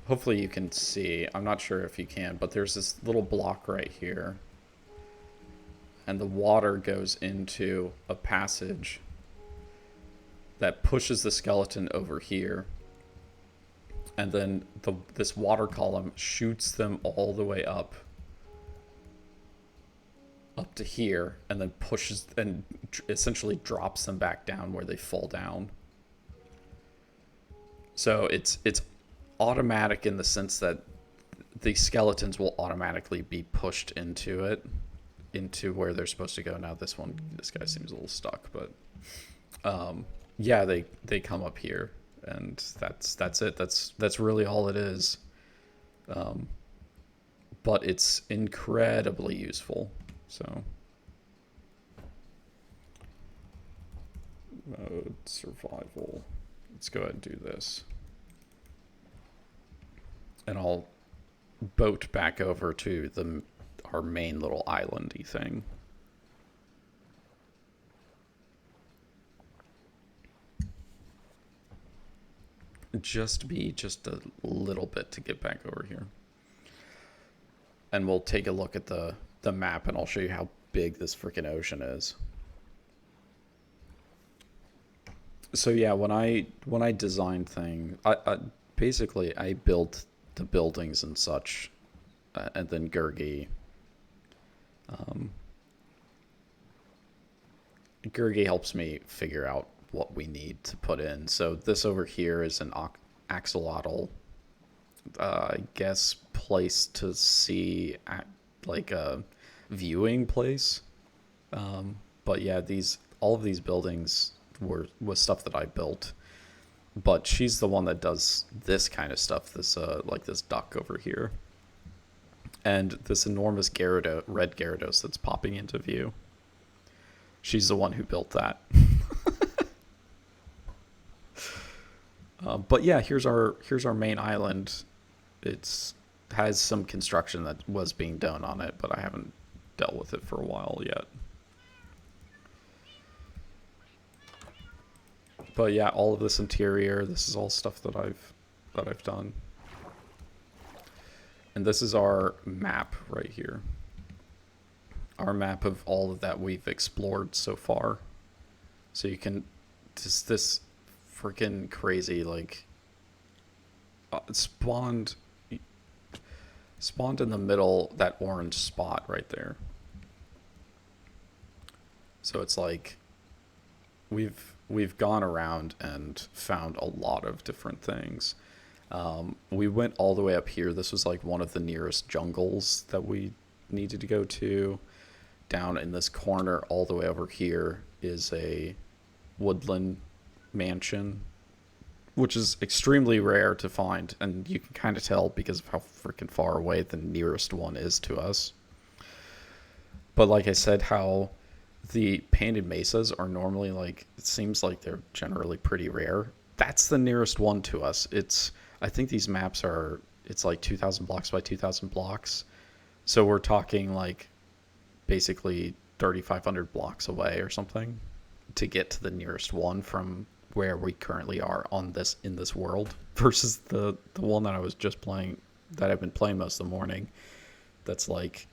hopefully you can see. I'm not sure if you can, but there's this little block right here. And the water goes into a passage that pushes the skeleton over here. And then this water column shoots them all the way up to here, and then pushes and essentially drops them back down where they fall down. So it's automatic in the sense that the skeletons will automatically be pushed into it, into where they're supposed to go. Now this guy seems a little stuck, but yeah, they come up here, and that's it. That's really all it is. But it's incredibly useful. So mode survival. Let's go ahead and do this. And I'll boat back over to our main little islandy thing. Just a little bit to get back over here. And we'll take a look at the map, and I'll show you how big this freaking ocean is. So yeah, when I designed things, I basically built the buildings and such, and then Gurgi helps me figure out what we need to put in. So this over here is an axolotl, I guess, place to see, like a viewing place. But yeah, all of these buildings was stuff that I built. But she's the one that does this kind of stuff, this like this duck over here. And this enormous red Gyarados that's popping into view. She's the one who built that. But yeah, here's our main island. It has some construction that was being done on it, but I haven't dealt with it for a while yet. But yeah, all of this interior, this is all stuff that I've done. And this is our map right here. Our map of all of that we've explored so far. So you can just this freaking crazy, like, spawned in the middle, that orange spot right there. So it's like we've gone around and found a lot of different things. We went all the way up here. This was like one of the nearest jungles that we needed to go to. Down in this corner all the way over here is a woodland mansion, which is extremely rare to find, and you can kind of tell because of how freaking far away the nearest one is to us. But like I said, how the painted mesas are normally, like, it seems like they're generally pretty rare. That's the nearest one to us. I think these maps it's like 2,000 blocks by 2,000 blocks. So we're talking like basically 3,500 blocks away or something to get to the nearest one from where we currently are in this world, versus the one that I was just playing, that I've been playing most of the morning. That's like,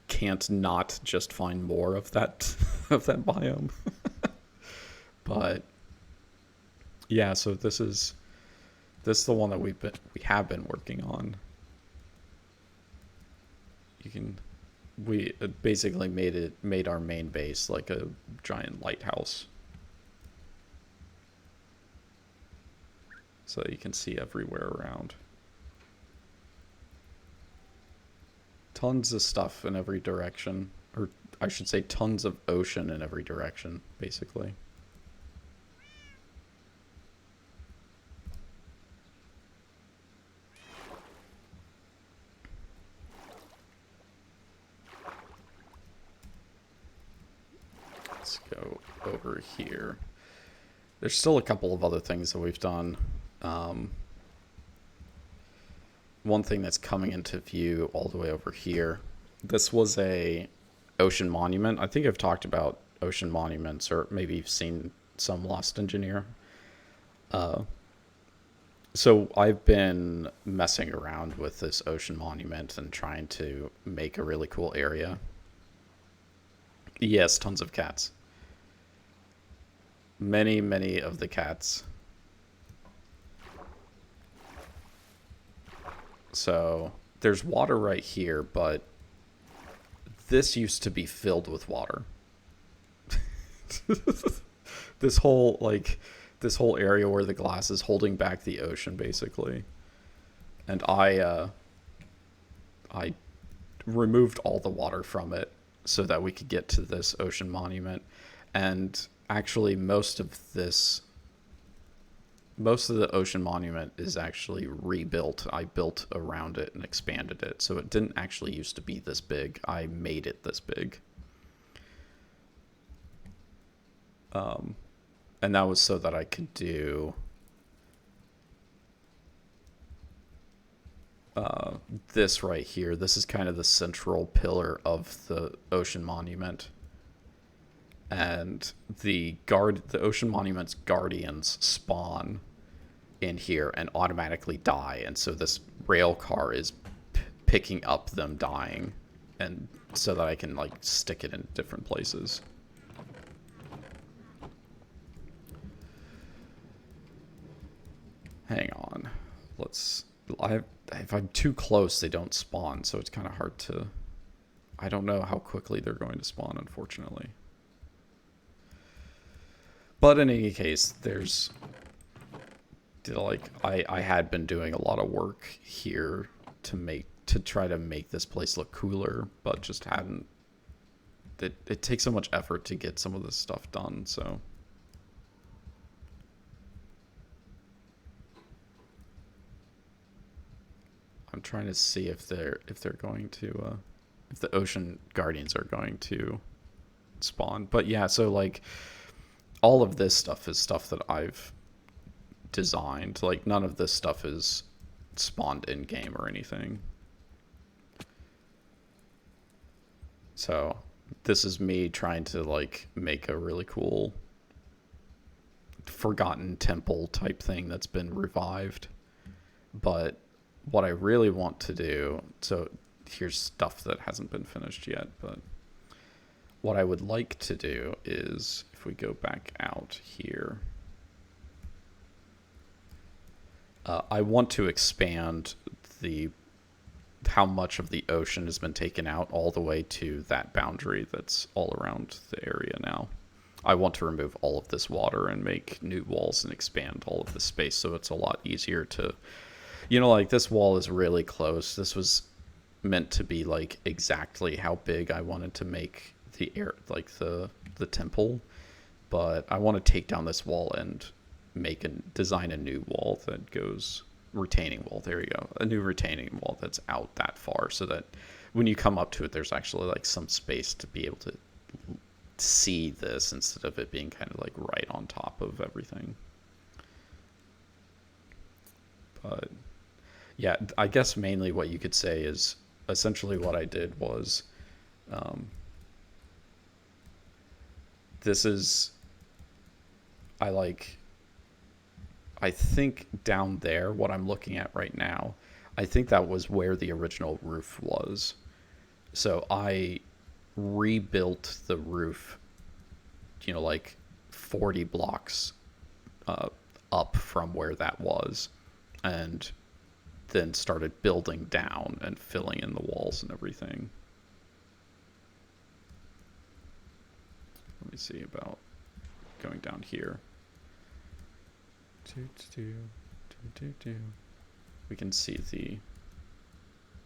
can't not just find more of that of that biome. But yeah, so this is the one that we have been working on. We basically made our main base like a giant lighthouse, so that you can see everywhere around. Tons of stuff in every direction, or I should say tons of ocean in every direction, basically. Let's go over here. There's still a couple of other things that we've done. One thing that's coming into view all the way over here. This was a Ocean Monument. I think I've talked about ocean monuments, or maybe you've seen some Lost Engineer. So I've been messing around with this ocean monument and trying to make a really cool area. Yes, tons of cats. Many, many of the cats. So there's water right here, but this used to be filled with water. this whole like this whole area where the glass is holding back the ocean basically. And I removed all the water from it so that we could get to this ocean monument. And actually most of the ocean monument is actually rebuilt. I built around it and expanded it. So it didn't actually used to be this big. I made it this big. And that was so that I could do this right here. This is kind of the central pillar of the ocean monument. And the ocean monument's guardians spawn in here and automatically die, and so this rail car is picking up them dying, and so that I can like stick it in different places. Hang on, if I'm too close they don't spawn, so it's kind of hard to, I don't know how quickly they're going to spawn, unfortunately. But in any case, there's like I had been doing a lot of work here to try to make this place look cooler, but just hadn't. It takes so much effort to get some of this stuff done, so. I'm trying to see if they're going to if the ocean guardians are going to spawn. But yeah, so like all of this stuff is stuff that I've designed. Like none of this stuff is spawned in game or anything. So this is me trying to like make a really cool forgotten temple type thing that's been revived. But what I really want to do, so here's stuff that hasn't been finished yet, but what I would like to do is, if we go back out here, I want to expand how much of the ocean has been taken out all the way to that boundary that's all around the area now. I want to remove all of this water and make new walls and expand all of the space so it's a lot easier to, like this wall is really close. This was meant to be like exactly how big I wanted to make the temple, but I want to take down this wall and design a new wall that goes retaining wall. There you go. A new retaining wall that's out that far so that when you come up to it, there's actually like some space to be able to see this instead of it being kind of like right on top of everything. But yeah, I guess mainly what you could say is essentially what I did was I think down there, what I'm looking at right now, I think that was where the original roof was. So I rebuilt the roof, like 40 blocks up from where that was, and then started building down and filling in the walls and everything. Let me see about going down here. We can see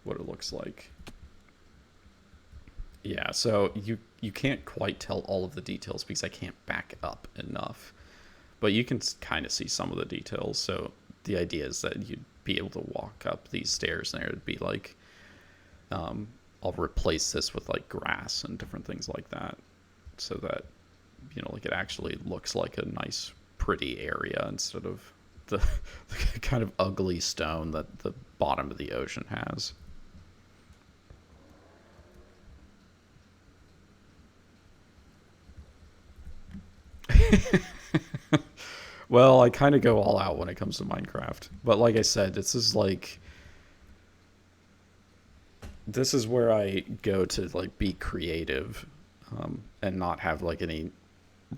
what it looks like. Yeah, so you can't quite tell all of the details because I can't back up enough, but you can kind of see some of the details. So the idea is that you'd be able to walk up these stairs and there'd be like I'll replace this with like grass and different things like that, so that like it actually looks like a nice pretty area instead of the kind of ugly stone that the bottom of the ocean has. Well, I kind of go all out when it comes to Minecraft. But like I said, this is where I go to like be creative, and not have like any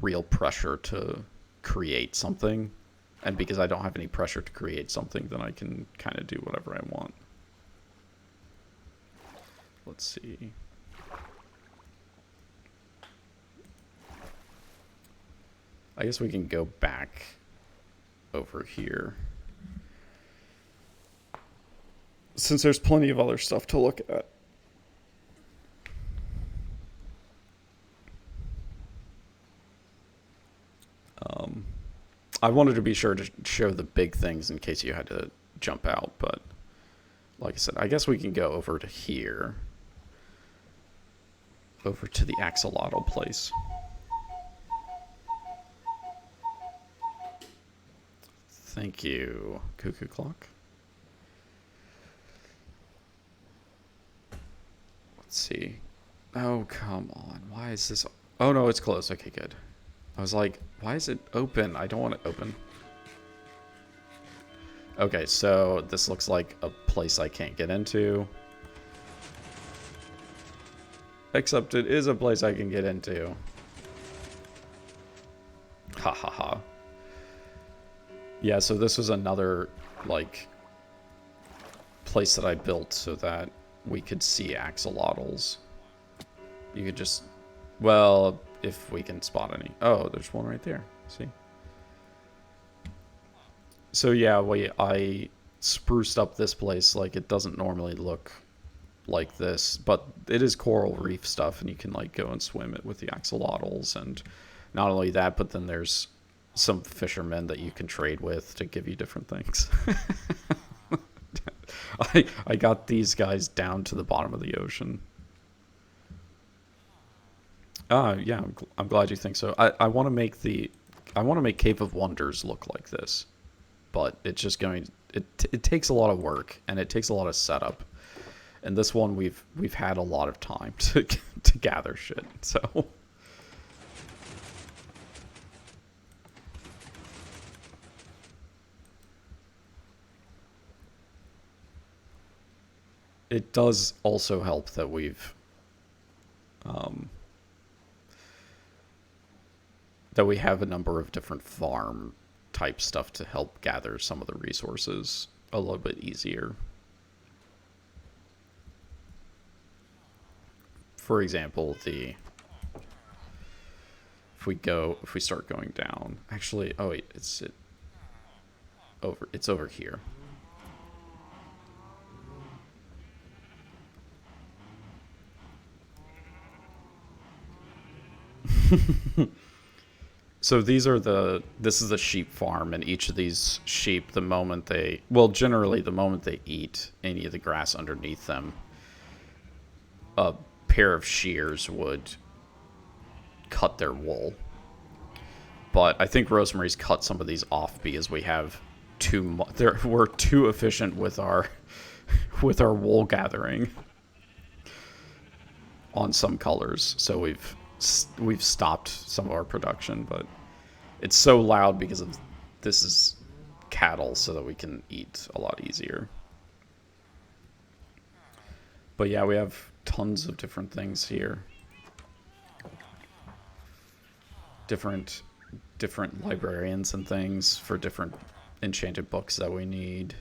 real pressure to create something. And because I don't have any pressure to create something, then I can kind of do whatever I want. Let's see. I guess we can go back over here, since there's plenty of other stuff to look at. I wanted to be sure to show the big things in case you had to jump out, but like I said, I guess we can go over to here. Over to the axolotl place. Thank you, Cuckoo Clock. Let's see. Oh, come on. Why is this... Oh, no, it's closed. Okay, good. I was like, why is it open? I don't want it open. Okay, so this looks like a place I can't get into. Except it is a place I can get into. Ha ha ha. Yeah, so this was another, like, place that I built so that we could see axolotls. You could just... Well, if we can spot any. Oh, there's one right there. See? So yeah, I spruced up this place. Like, it doesn't normally look like this, but it is coral reef stuff, and you can like go and swim it with the axolotls. And not only that, but then there's some fishermen that you can trade with to give you different things. I got these guys down to the bottom of the ocean. Yeah, I'm glad you think so. I want to make Cave of Wonders look like this, but it's just it takes a lot of work, and it takes a lot of setup. And this one we've had a lot of time to gather shit. So it does also help that we have a number of different farm type stuff to help gather some of the resources a little bit easier. For example, if we start going down, actually, oh wait, it's over here. So this is the sheep farm, and each of these sheep, generally the moment they eat any of the grass underneath them, a pair of shears would cut their wool. But I think Rosemary's cut some of these off because we have we're too efficient with our wool gathering on some colors. So we've stopped some of our production, but it's so loud because this is cattle, so that we can eat a lot easier. But yeah, we have tons of different things here. Different librarians and things for different enchanted books that we need.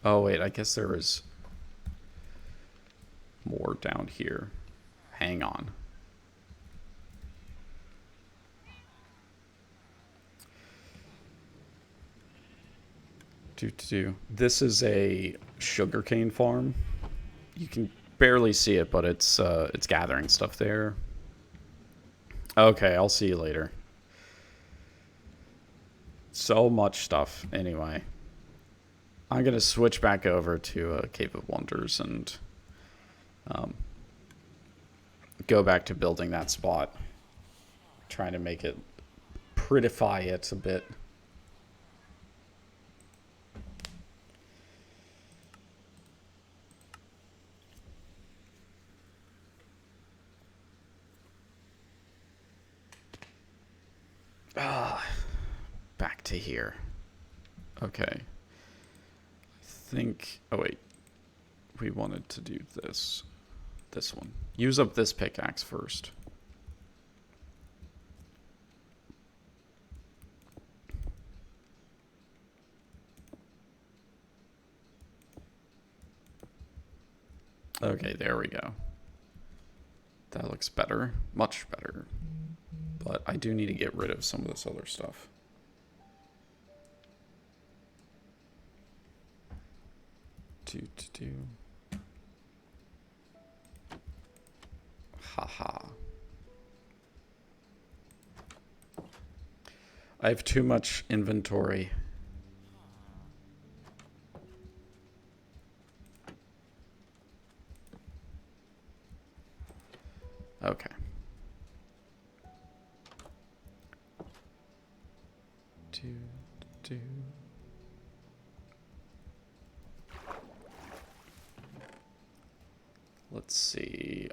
Oh wait, I guess there was more down here. Hang on. This is a sugarcane farm. You can barely see it, but it's gathering stuff there. Okay, I'll see you later. So much stuff. Anyway, I'm gonna switch back over to Cave of Wonders and go back to building that spot. Trying to make it prettify it a bit. to here. Okay. I think... Oh, wait. We wanted to do this. This one. Use up this pickaxe first. Okay, there we go. That looks better. Much better. But I do need to get rid of some of this other stuff. Haha. I have too much inventory. Okay. Let's see.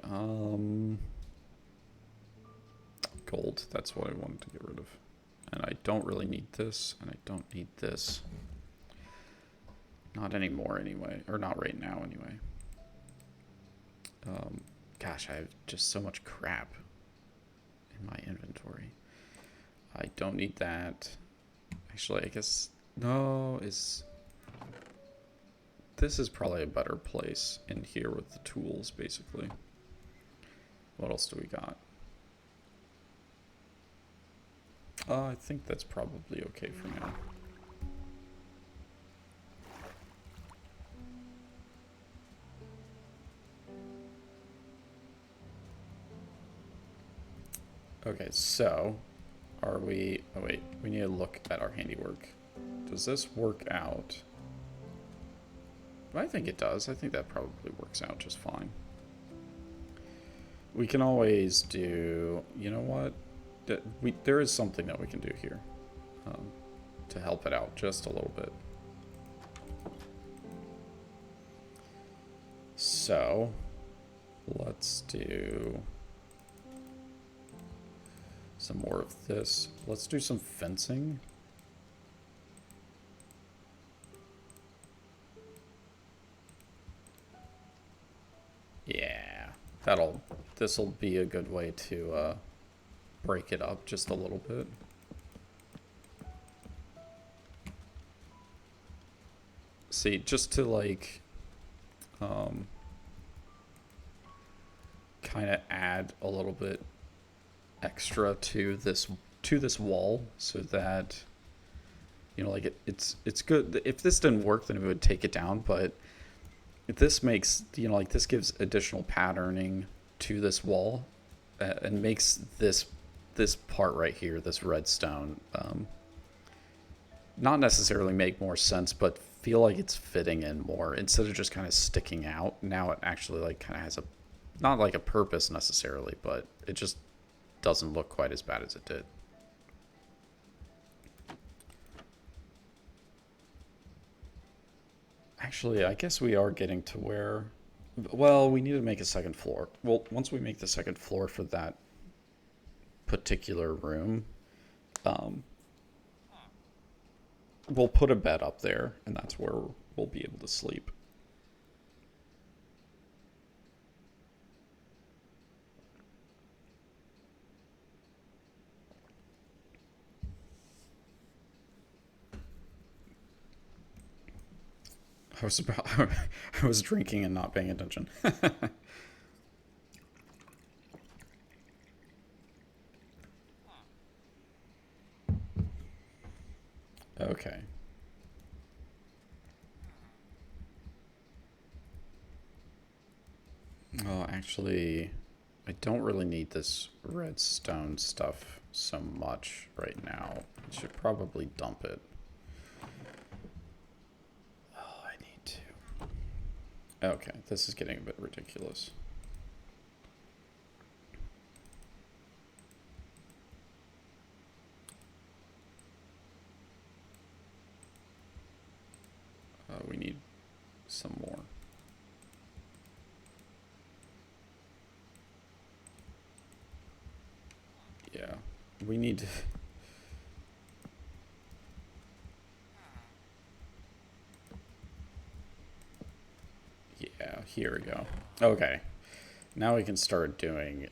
Gold. That's what I wanted to get rid of. And I don't really need this, and I don't need this. Not anymore, anyway. Or not right now, anyway. Gosh, I have just so much crap in my inventory. I don't need that. Actually, I guess... No, this is probably a better place in here with the tools, basically. What else do we got? I think that's probably okay for now. Okay, so are we... Oh wait, we need to look at our handiwork. Does this work out? I think it does. I think that probably works out just fine. We can always do... You know what? There is something that we can do here to help it out just a little bit. So, let's do some more of this. Let's do some fencing. Yeah, this'll be a good way to break it up just a little bit. See, just to like kind of add a little bit extra to this wall, so that, you know, like it's good. If this didn't work, then it would take it down, but if this makes, you know, like this gives additional patterning to this wall and makes this part right here, this redstone, not necessarily make more sense, but feel like it's fitting in more instead of just kind of sticking out. Now it actually like kind of has a, not like a purpose necessarily, but it just doesn't look quite as bad as it did. Actually, I guess we are getting to where, well, we need to make a second floor. Well, once we make the second floor for that particular room, we'll put a bed up there, and that's where we'll be able to sleep. I was drinking and not paying attention. Okay. Well, actually, I don't really need this redstone stuff so much right now. I should probably dump it. Oh, I need to. Okay, this is getting a bit ridiculous. We need some more. Yeah, we need to... Here we go. Okay. Now we can start doing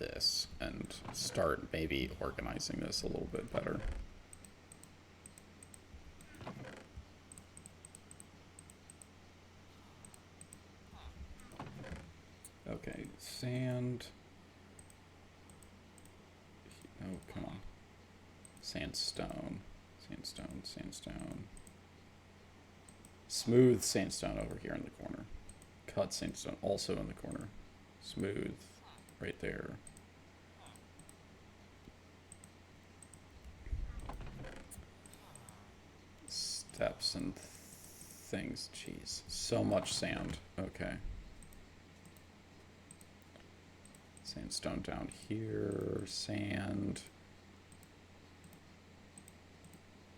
this and start maybe organizing this a little bit better. Okay, sand. Oh, come on. Sandstone. Sandstone, sandstone. Smooth sandstone over here in the corner. Cut sandstone also in the corner. Smooth right there. Steps and things. Jeez. So much sand. Okay. Sandstone down here. Sand.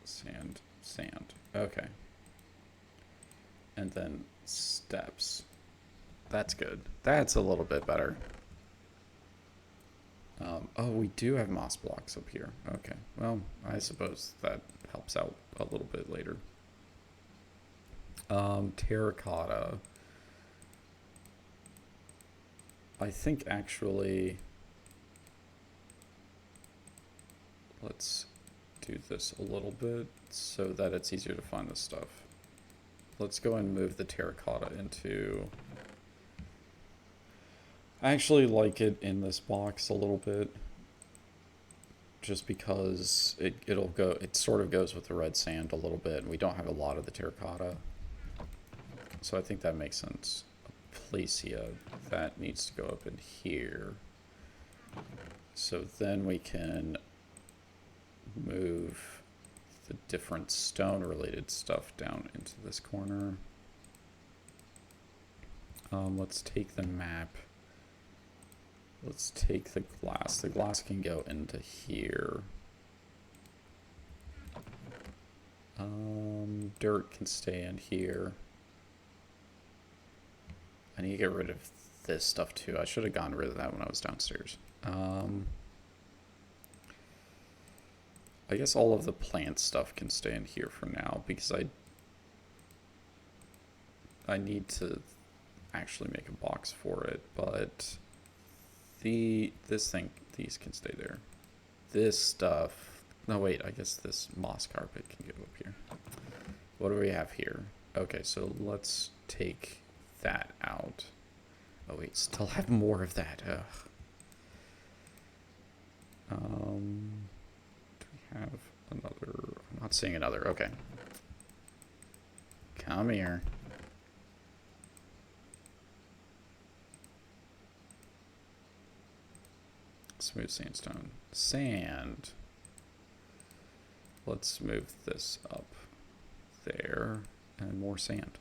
Sand. Sand. Okay. And then steps. That's good. That's a little bit better. Oh, we do have moss blocks up here. Okay. Well, I suppose that helps out a little bit later. Terracotta. I think actually, let's do this a little bit so that it's easier to find this stuff. Let's go and move the terracotta into, I actually like it in this box a little bit, just because it sort of goes with the red sand a little bit, and we don't have a lot of the terracotta. So I think that makes sense. Placia, that needs to go up in here. So then we can move the different stone related stuff down into this corner. Let's take the map. Let's take the glass. The glass can go into here. Dirt can stay in here. I need to get rid of this stuff too. I should have gotten rid of that when I was downstairs. I guess all of the plant stuff can stay in here for now because I need to actually make a box for it, but these can stay there. This stuff, no wait, I guess this moss carpet can go up here. What do we have here? Okay, so let's take that out. Oh wait, still have more of that. Ugh. Do we have another? I'm not seeing another. Okay. Come here. Smooth sandstone. Sand. Let's move this up there and more sand.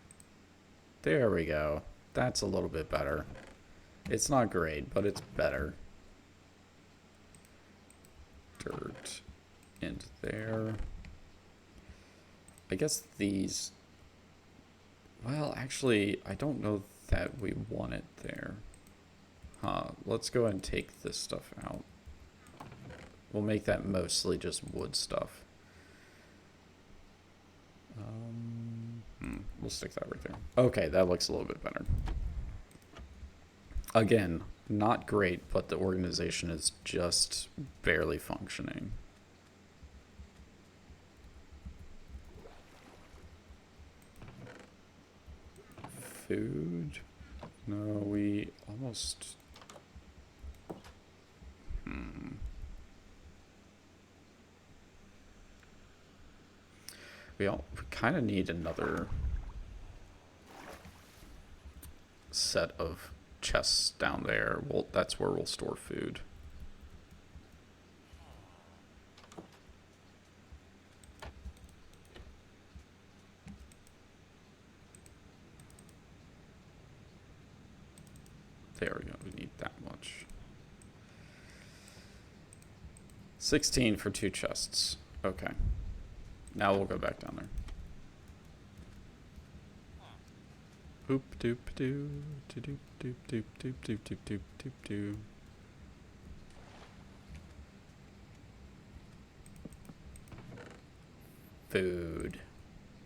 There we go. That's a little bit better. It's not great, but it's better. Dirt into there. I guess these... Well, actually, I don't know that we want it there. Let's go ahead and take this stuff out. We'll make that mostly just wood stuff. We'll stick that right there. Okay, that looks a little bit better. Again, not great, but the organization is just barely functioning. Food? No, we almost... We kind of need another set of chests down there. Well, that's where we'll store food. There we go. We need that much. 16 for 2 chests. Okay. Now we'll go back down there. Oop doop doo doop doop doop doop doop doop doop doop doo. Food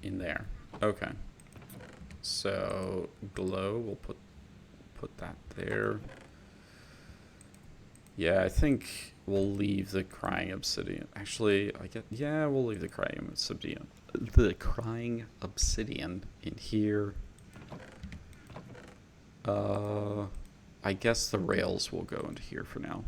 in there. Okay. So glow, we'll put that there. Yeah, I think we'll leave the crying obsidian. Actually, yeah, we'll leave the crying obsidian. The crying obsidian in here. I guess the rails will go into here for now.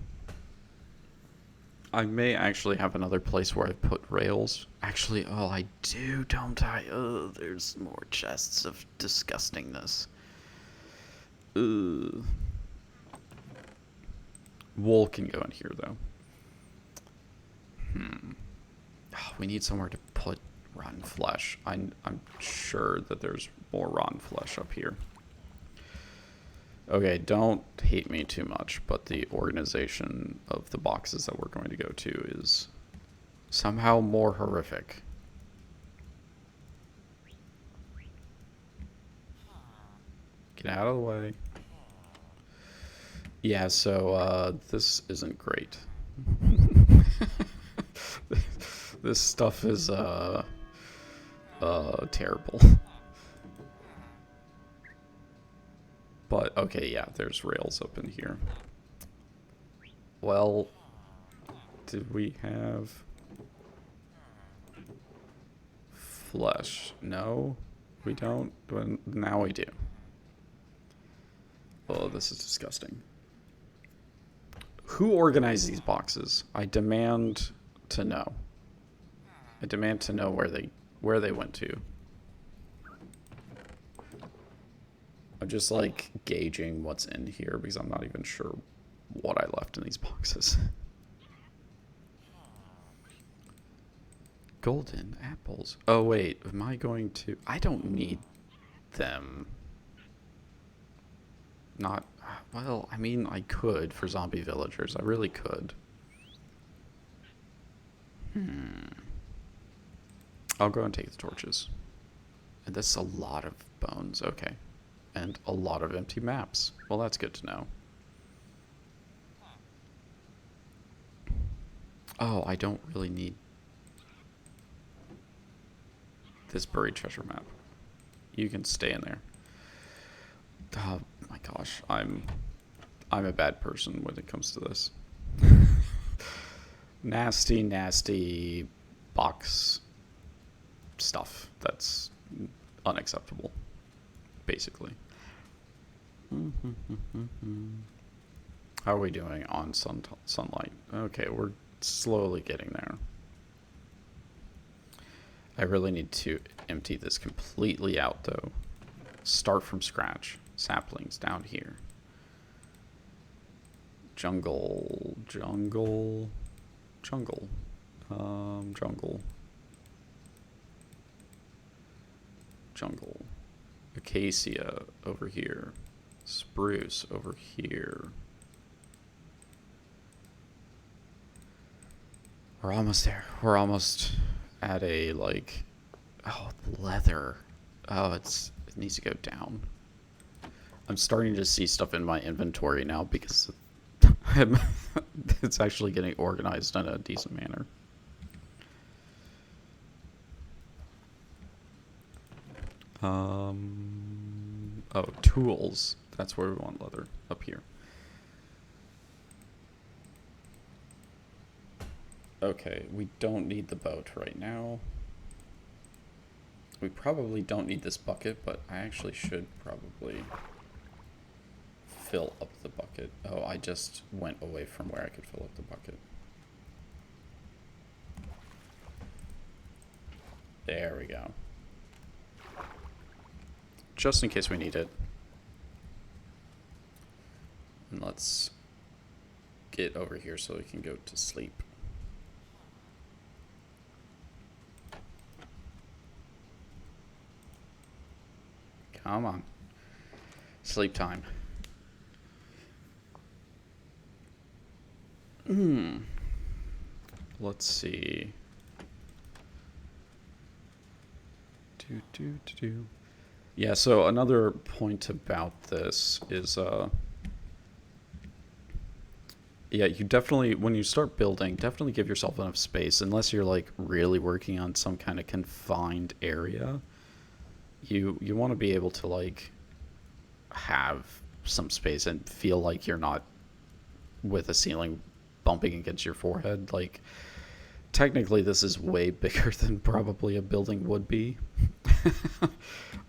I may actually have another place where I put rails. Actually, oh, I do, don't I? Oh, there's more chests of disgustingness. Ugh. Wool can go in here, though. Oh, we need somewhere to put rotten flesh. I'm sure that there's more rotten flesh up here. Okay, don't hate me too much, but the organization of the boxes that we're going to go to is somehow more horrific. Get out of the way. Yeah, so this isn't great. This stuff is terrible. But okay, yeah, there's rails up in here. Well, did we have flesh? No, we don't. But now we do. Oh, this is disgusting. Who organized these boxes? I demand to know. I demand to know where they went to. I'm just like gauging what's in here because I'm not even sure what I left in these boxes. Golden apples. Oh wait, am I going to... I don't need them. Not... Well, I mean, I could for zombie villagers. I really could. I'll go and take the torches. And that's a lot of bones. Okay. And a lot of empty maps. Well, that's good to know. Oh, I don't really need this buried treasure map. You can stay in there. Oh my gosh, I'm a bad person when it comes to this. Nasty, nasty box stuff. That's unacceptable, basically. How are we doing on sunlight? Okay, we're slowly getting there. I really need to empty this completely out, though. Start from scratch. Saplings down here. Jungle. Jungle. Jungle. Jungle. Jungle. Acacia over here. Spruce over here. We're almost there. We're almost at a, like... Oh, leather. Oh, it needs to go down. I'm starting to see stuff in my inventory now because it's actually getting organized in a decent manner. Oh, tools. That's where we want leather. Up here. Okay, we don't need the boat right now. We probably don't need this bucket, but I actually should probably fill up the bucket. Oh, I just went away from where I could fill up the bucket. There we go. Just in case we need it. And let's get over here so we can go to sleep. Come on. Sleep time. Let's see. Yeah, so another point about this is, yeah, you definitely, when you start building, definitely give yourself enough space, unless you're, like, really working on some kind of confined area. you want to be able to like have some space and feel like you're not with a ceiling bumping against your forehead. Like, technically this is way bigger than probably a building would be.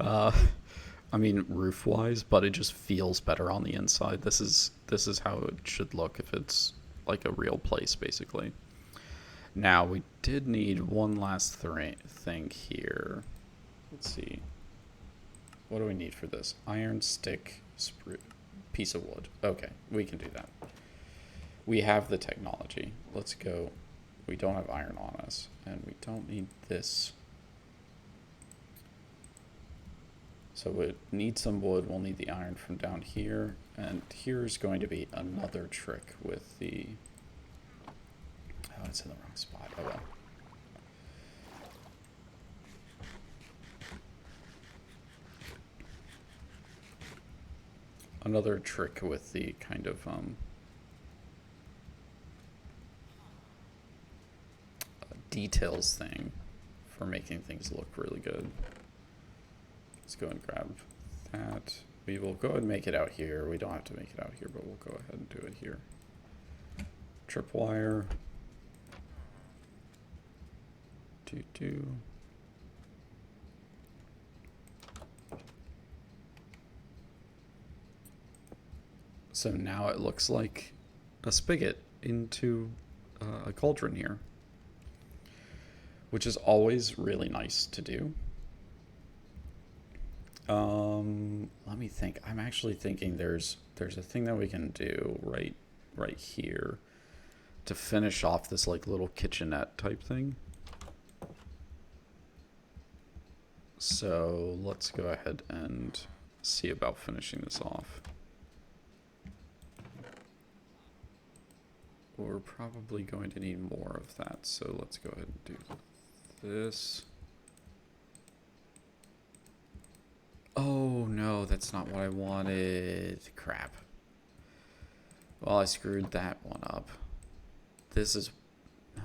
uh, I mean, roof wise, but it just feels better on the inside. This is how it should look if it's like a real place, basically. Now we did need one last thing here. Let's see. What do we need for this? Iron stick, piece of wood. Okay, we can do that. We have the technology. Let's go. We don't have iron on us, and we don't need this. So we need some wood. We'll need the iron from down here, and here's going to be another trick with the... Oh, it's in the wrong spot. Oh well. Another trick with the kind of details thing for making things look really good. Let's go and grab that. We will go ahead and make it out here. We don't have to make it out here, but we'll go ahead and do it here. Tripwire. Do. So now it looks like a spigot into a cauldron here, which is always really nice to do. Let me think. I'm actually thinking there's a thing that we can do right here to finish off this like little kitchenette type thing. So let's go ahead and see about finishing this off. We're probably going to need more of that, so let's go ahead and do this. Oh no, that's not what I wanted. Crap. Well, I screwed that one up. This is... No,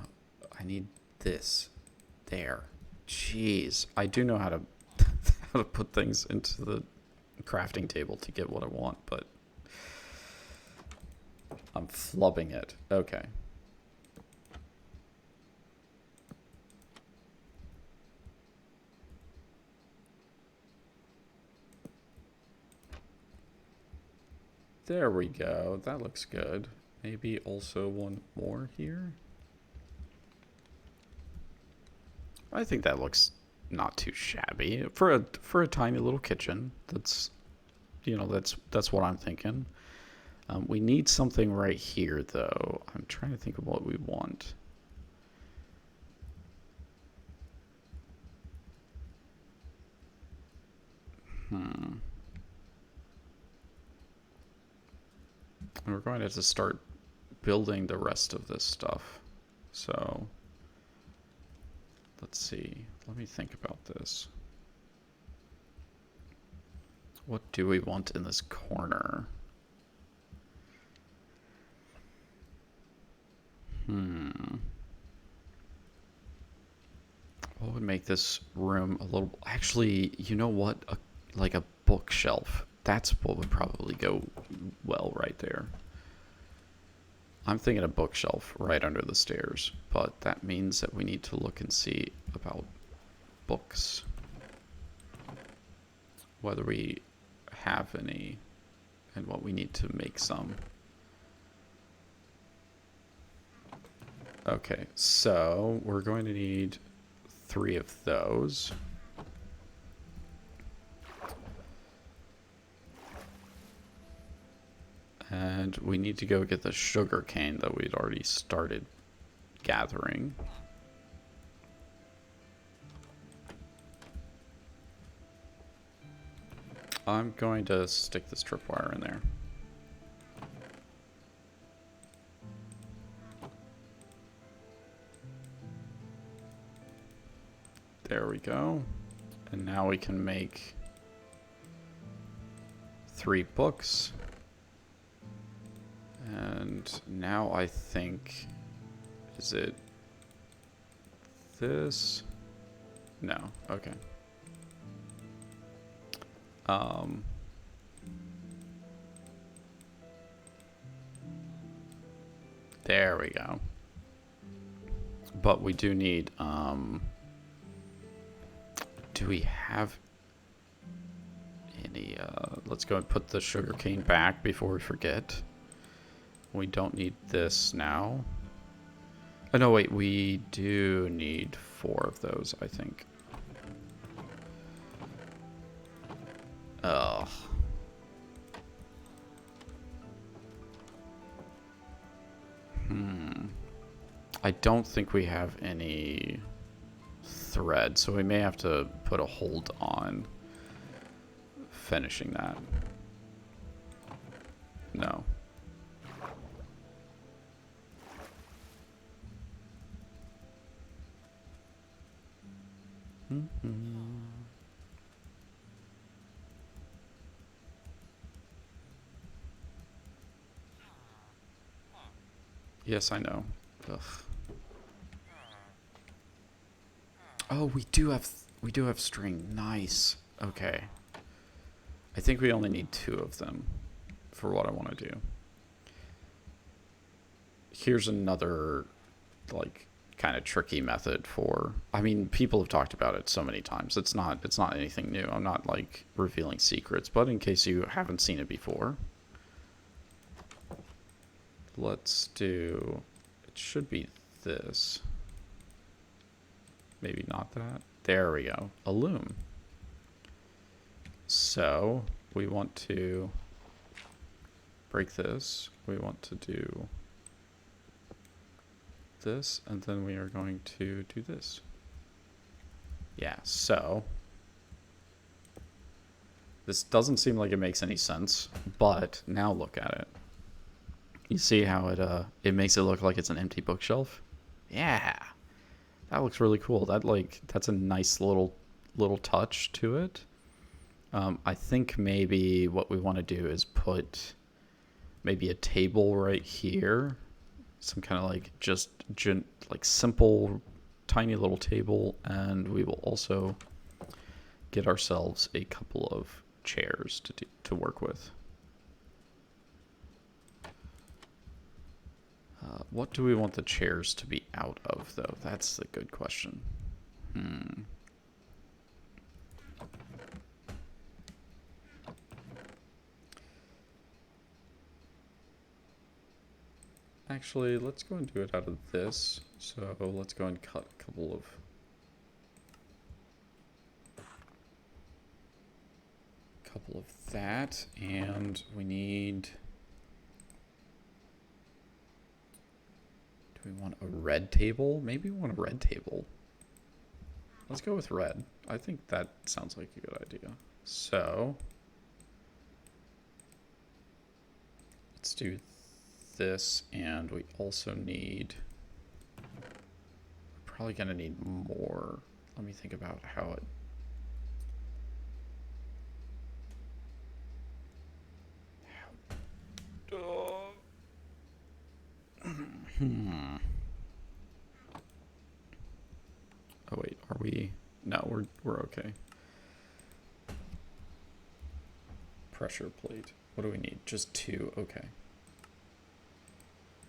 I need this. There. Jeez. I do know how to how to put things into the crafting table to get what I want, but I'm flubbing it. Okay. There we go. That looks good. Maybe also one more here. I think that looks not too shabby for a tiny little kitchen. That's, you know, that's what I'm thinking. We need something right here, though. I'm trying to think of what we want. And we're going to have to start building the rest of this stuff. So let's see. Let me think about this. What do we want in this corner? What would make this room a little... Actually, you know what? Like a bookshelf. That's what would probably go well right there. I'm thinking a bookshelf right under the stairs, but that means that we need to look and see about books. Whether we have any and what we need to make some. Okay, so we're going to need 3 of those. And we need to go get the sugar cane that we'd already started gathering. I'm going to stick this tripwire in there. There we go. And now we can make 3 books. And now I think, is it this? No, okay. Um, there we go. But we do need, do we have any, let's go and put the sugarcane back before we forget. We don't need this now. Oh, no, wait, we do need 4 of those, I think. Ugh. I don't think we have any thread, so we may have to put a hold on finishing that. No. Yes, I know. Ugh. Oh, we do have string. Nice. Okay. I think we only need 2 of them for what I want to do. Here's another, like, kind of tricky method for, I mean, people have talked about it so many times. It's not anything new. I'm not, like, revealing secrets, but in case you haven't seen it before, let's do, it should be this. Maybe not that. There we go. A loom. So we want to break this. We want to do this, and then we are going to do this. Yeah, so this doesn't seem like it makes any sense, but now look at it. You see how it makes it look like it's an empty bookshelf? Yeah. That looks really cool. That's a nice little touch to it. I think maybe what we want to do is put maybe a table right here, some kind of like just like simple, tiny little table, and we will also get ourselves a couple of chairs to work with. What do we want the chairs to be out of, though? That's the good question. Actually, let's go and do it out of this. So let's go and cut a couple of that, and we need. Do we want a red table? Maybe we want a red table. Let's go with red. I think that sounds like a good idea. So let's do this, and we also need, we're probably gonna need more. Let me think about how it, Oh wait, are we? No, we're okay. Pressure plate. What do we need? Just 2. Okay.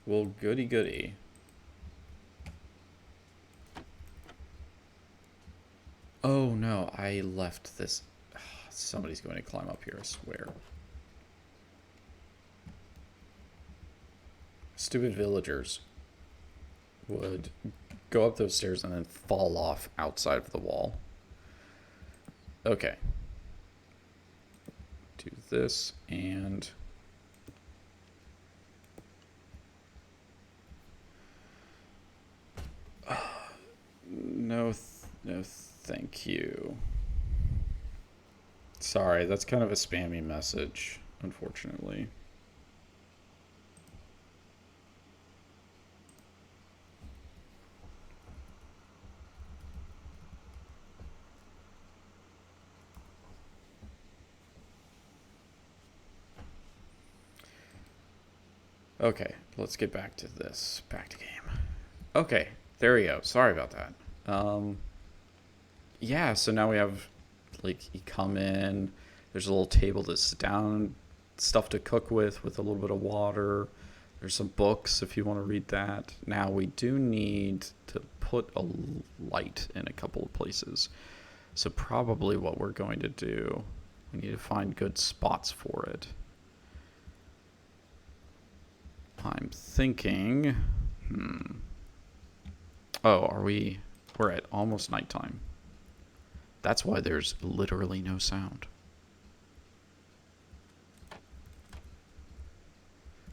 Well, goody goody. Oh no, I left this. Somebody's going to climb up here, I swear. Stupid villagers would go up those stairs and then fall off outside of the wall. Okay. Do this and no, thank you. Sorry, that's kind of a spammy message, unfortunately. Okay, let's get back to this. Back to game. Okay, there we go. Sorry about that. Yeah, so now we have, like, you come in, There's a little table to sit down, stuff to cook with a little bit of water. There's some books if you want to read that. Now we do need to put a light in a couple of places. So probably what we're going to do, we need to find good spots for it. I'm thinking, oh, we're at almost nighttime. That's why there's literally no sound.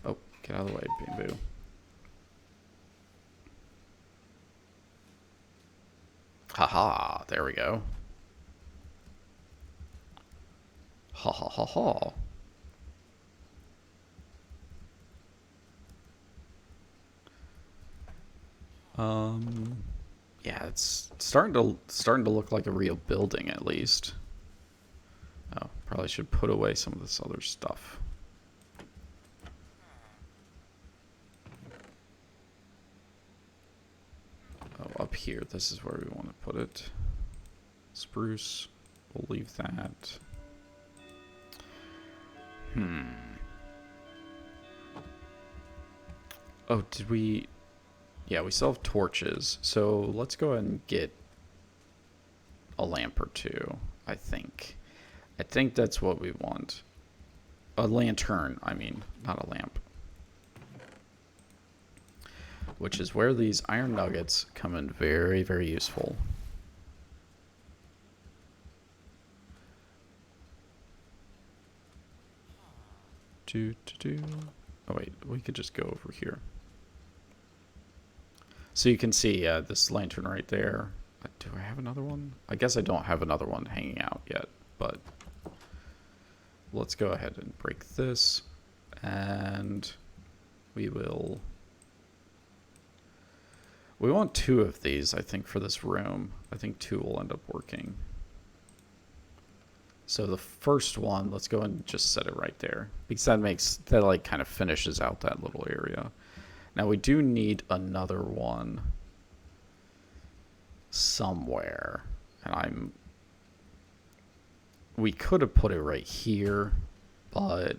Oh, get out of the way, Bamboo. Haha, there we go. Ha ha ha ha. Yeah, it's starting to look like a real building at least. Oh, probably should put away some of this other stuff. Oh, up here, this is where we want to put it. Spruce, we'll leave that. Oh, did we... Yeah, we still have torches, so let's go ahead and get a lamp or two, I think. I think that's what we want. A lantern, I mean, not a lamp. Which is where these iron nuggets come in very, very useful. Oh wait, we could just go over here. So you can see this lantern right there. Do I have another one? I guess I don't have another one hanging out yet, but let's go ahead and break this, and we will... We want 2 of these, I think, for this room. I think 2 will end up working. So the first one, let's go and just set it right there, because that like kind of finishes out that little area. Now we do need another one somewhere, and we could have put it right here, but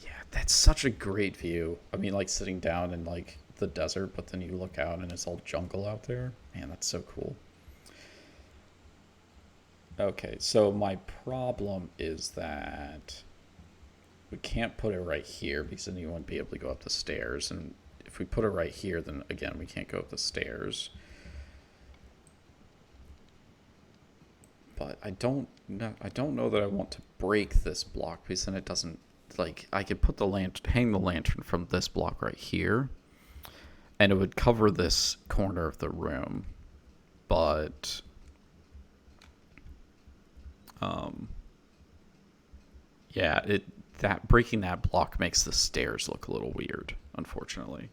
yeah, that's such a great view. I mean, like sitting down in like the desert, but then you look out and it's all jungle out there. Man, that's so cool. Okay, so my problem is that we can't put it right here because then you won't be able to go up the stairs, and if we put it right here, then again we can't go up the stairs. But I don't know that I want to break this block, because then it doesn't, like, I could put the hang the lantern from this block right here, and it would cover this corner of the room, but yeah, breaking that block makes the stairs look a little weird, unfortunately.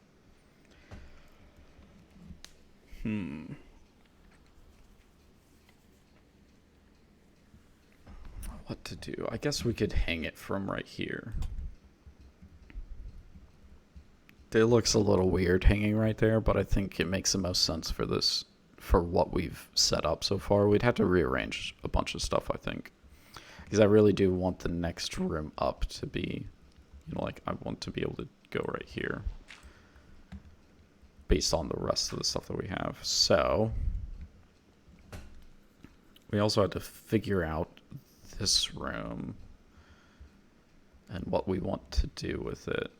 What to do? I guess we could hang it from right here. It looks a little weird hanging right there, but I think it makes the most sense for this, for what we've set up so far. We'd have to rearrange a bunch of stuff, I think, because I really do want the next room up to be, you know, like I want to be able to go right here based on the rest of the stuff that we have. So we also had to figure out this room and what we want to do with it.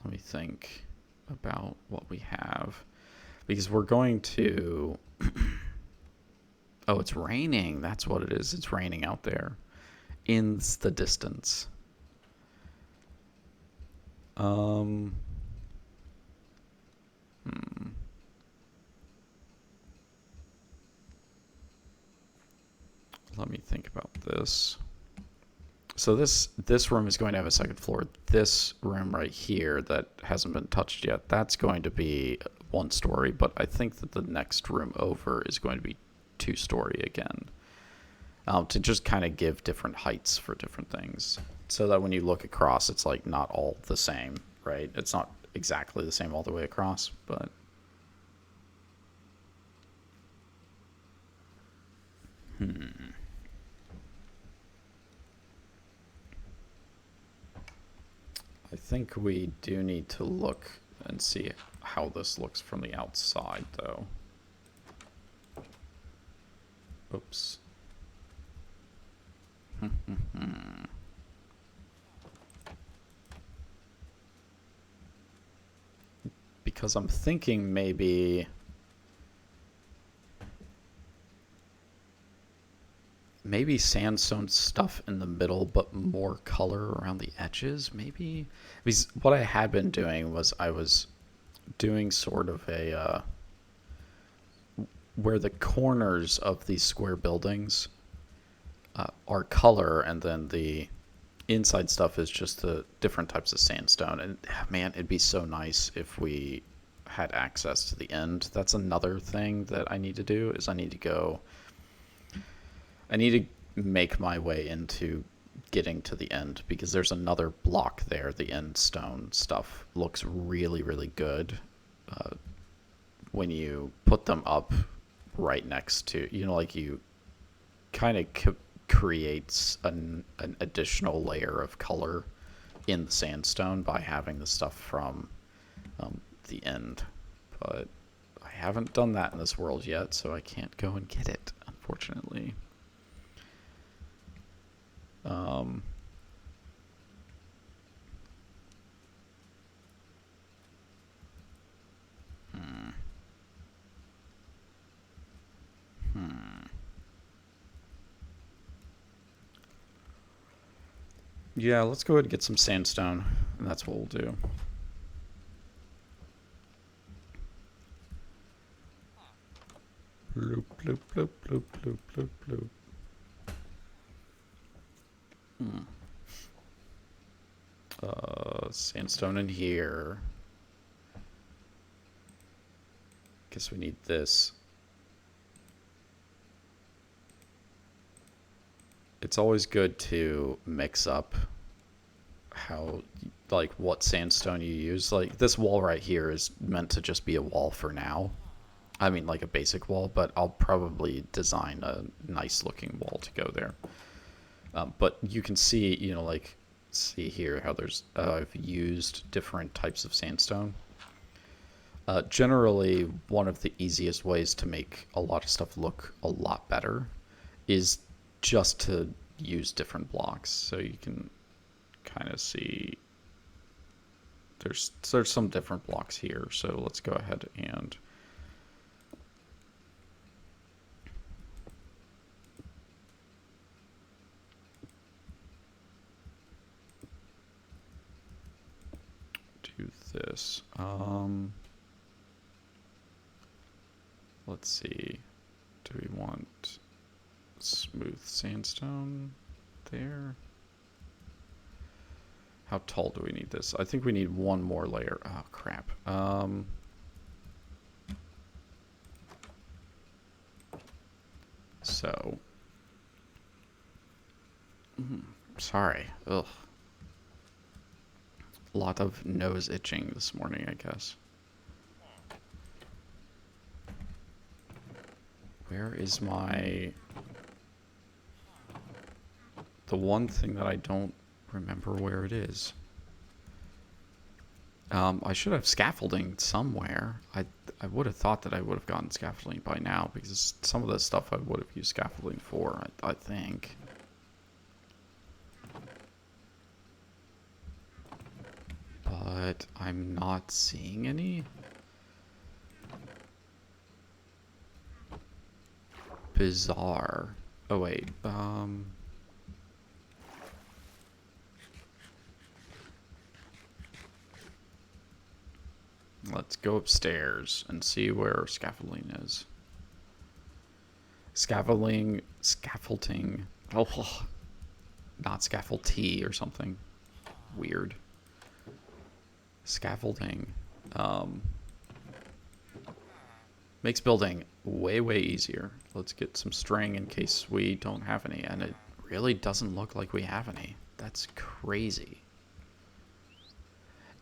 Let me think about what we have, because we're going to oh, it's raining. That's what it is. It's raining out there in the distance. Let me think about this. So this room is going to have a second floor. This room right here that hasn't been touched yet, that's going to be 1 story, but I think that the next room over is going to be 2-story again, to just kind of give different heights for different things, so that when you look across, it's like not all the same, right? It's not exactly the same all the way across, but I think we do need to look and see how this looks from the outside, though. Oops. Because I'm thinking maybe sandstone stuff in the middle, but more color around the edges, maybe? Because what I had been doing was I was doing sort of a, where the corners of these square buildings are color, and then the inside stuff is just the different types of sandstone. And man, it'd be so nice if we had access to the end. That's another thing that I need to do, is I need to make my way into getting to the end, because there's another block there. The end stone stuff looks really, really good when you put them up right next to, like, you kind of creates an additional layer of color in the sandstone by having the stuff from the end. But I haven't done that in this world yet, so I can't go and get it, unfortunately. Yeah, let's go ahead and get some sandstone, and that's what we'll do. Bloop, bloop, bloop, bloop, bloop, bloop, bloop. Sandstone in here. Guess we need this. It's always good to mix up what sandstone you use. Like, this wall right here is meant to just be a wall for now. I mean, like a basic wall, but I'll probably design a nice looking wall to go there. But you can see, see here how I've used different types of sandstone. Generally, one of the easiest ways to make a lot of stuff look a lot better is just to use different blocks. So you can kind of see there's some different blocks here. So let's go ahead and do this. Let's see. Do we want smooth sandstone there? How tall do we need this? I think we need one more layer. Oh, crap. So. Sorry. Ugh. A lot of nose itching this morning, I guess. Where is the one thing that I don't remember where it is? I should have scaffolding somewhere. I would have thought that I would have gotten scaffolding by now, because some of the stuff I would have used scaffolding for, I think. But I'm not seeing any. Bizarre. Oh wait, let's go upstairs and see where scaffolding is. Scaffolding, oh, not scaffold T or something weird. Scaffolding, makes building way, way easier. Let's get some string in case we don't have any, and it really doesn't look like we have any. That's crazy.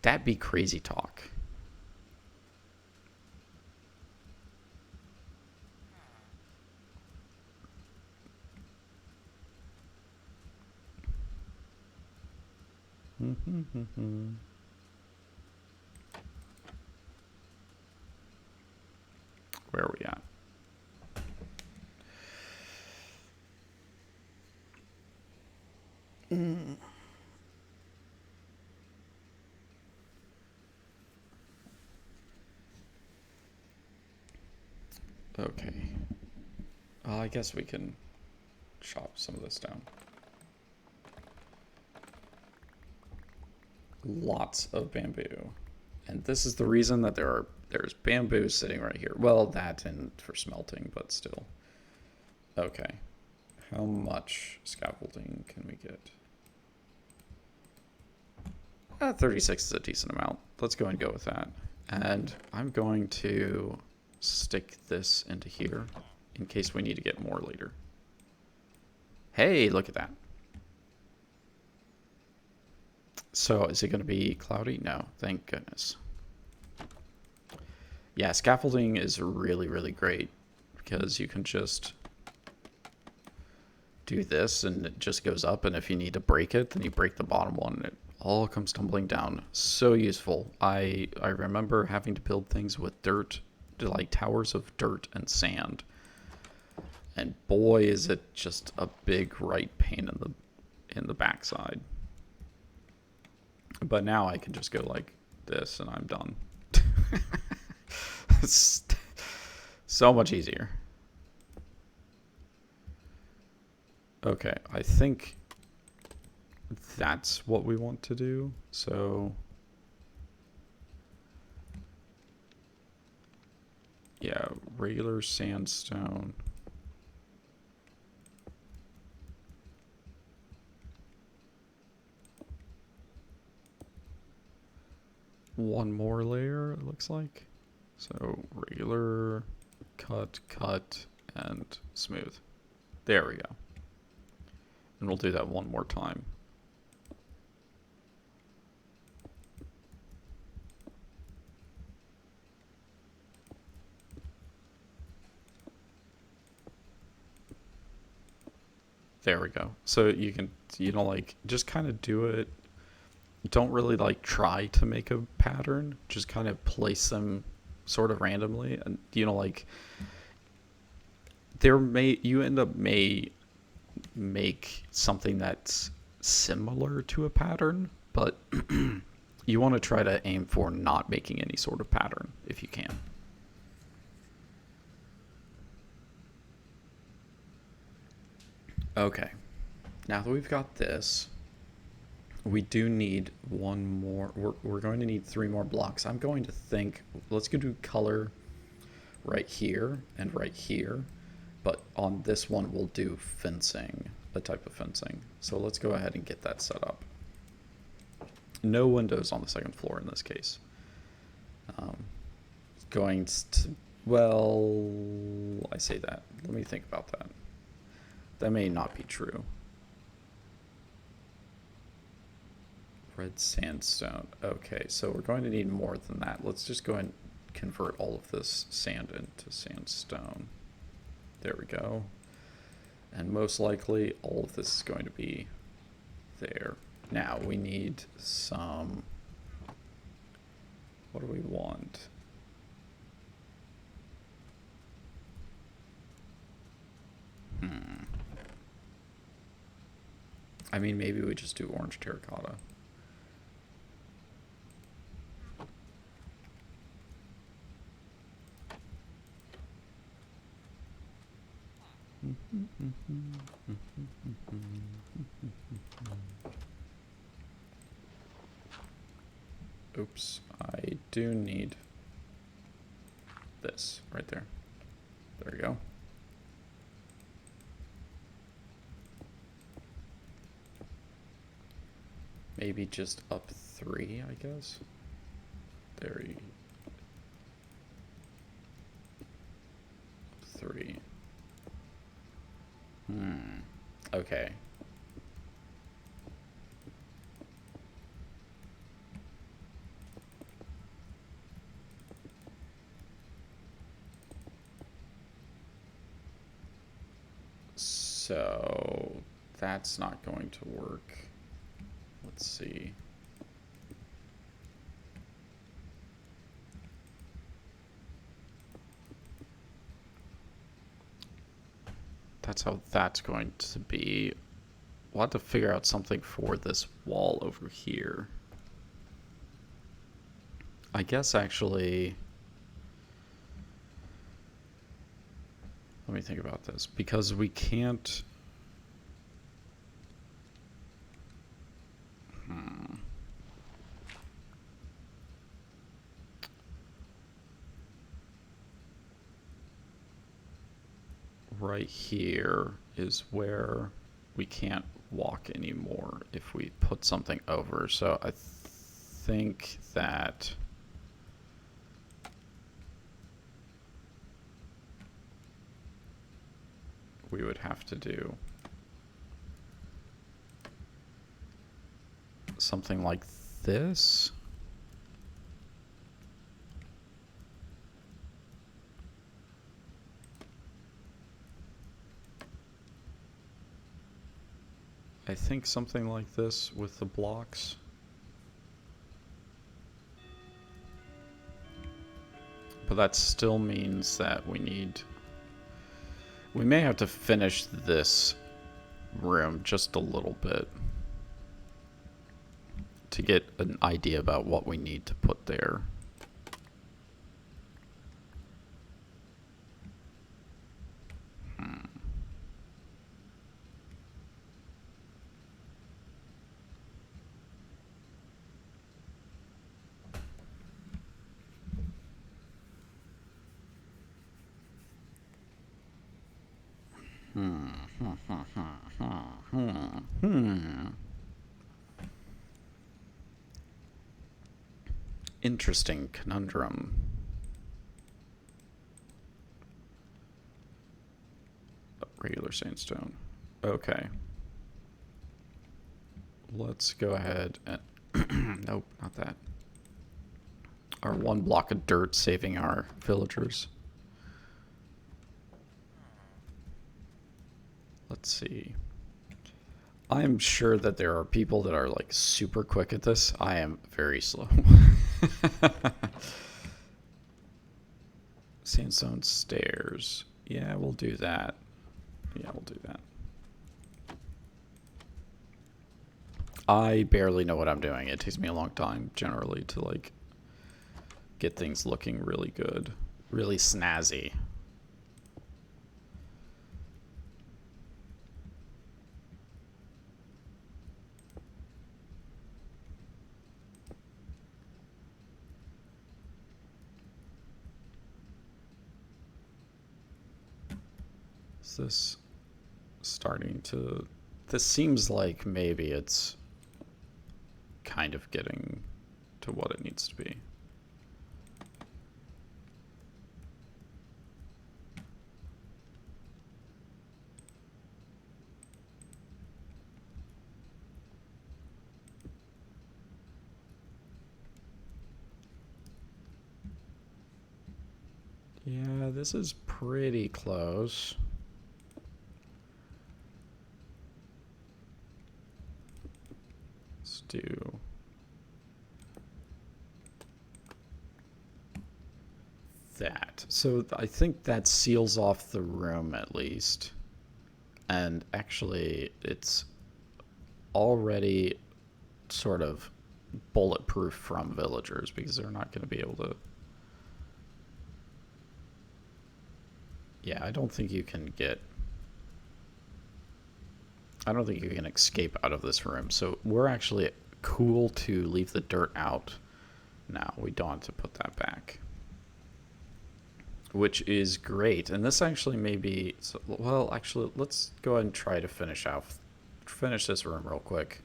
That'd be crazy talk. Where are we at? Okay. I guess we can chop some of this down. Lots of bamboo. And this is the reason that there's bamboo sitting right here. Well, that and for smelting, but still. Okay. How much scaffolding can we get? 36 is a decent amount. Let's go and go with that. And I'm going to stick this into here in case we need to get more later. Hey, look at that. So is it going to be cloudy? No, thank goodness. Yeah, scaffolding is really, really great because you can just do this and it just goes up, and if you need to break it, then you break the bottom one and it all comes tumbling down. So useful. I remember having to build things with dirt, like towers of dirt and sand. And boy, is it just a big right pain in the backside. But now I can just go like this and I'm done. It's so much easier. Okay, I think that's what we want to do. So yeah, regular sandstone. One more layer, it looks like. So regular, cut, and smooth. There we go. And we'll do that one more time. There we go. So you can, like, just kind of do it. Don't really, like, try to make a pattern. Just kind of place them sort of randomly. And, like, you end up may make something that's similar to a pattern, but you want to try to aim for not making any sort of pattern if you can. Okay, now that we've got this, we do need one more. We're going to need 3 more blocks. I'm going to think, let's go do color right here and right here. But on this one, we'll do fencing, a type of fencing. So let's go ahead and get that set up. No windows on the 2nd floor in this case. Going to, well, I say that. Let me think about that. That may not be true. Red sandstone. Okay, so we're going to need more than that. Let's just go and convert all of this sand into sandstone. There we go. And most likely all of this is going to be there. Now we need some, what do we want? I mean, maybe we just do orange terracotta. Oops, I do need this right there. There we go. Maybe just up 3, I guess. There you 3. Okay. So that's not going to work. Let's see. that's how that's going to be. We'll have to figure out something for this wall over here. I guess actually, let me think about this, because we can't. Right here is where we can't walk anymore if we put something over. So I think that we would have to do something like this. I think something like this with the blocks. But that still means that we may have to finish this room just a little bit to get an idea about what we need to put there. Interesting conundrum. Regular sandstone. Okay. Let's go ahead and nope, not that. Our one block of dirt saving our villagers. Let's see. I'm sure that there are people that are like super quick at this. I am very slow. Sandstone stairs. Yeah, we'll do that. Yeah, we'll do that. I barely know what I'm doing. It takes me a long time generally to like get things looking really good, really snazzy. Is this starting to... This seems like maybe it's kind of getting to what it needs to be. Yeah, this is pretty close. Let's do that. So I think that seals off the room at least. And actually, it's already sort of bulletproof from villagers because they're not going to be able to... Yeah, I don't think you can get... I don't think you can escape out of this room. So we're actually cool to leave the dirt out now. We don't have to put that back, which is great. And this actually may be... Well, actually, let's go ahead and try to finish this room real quick.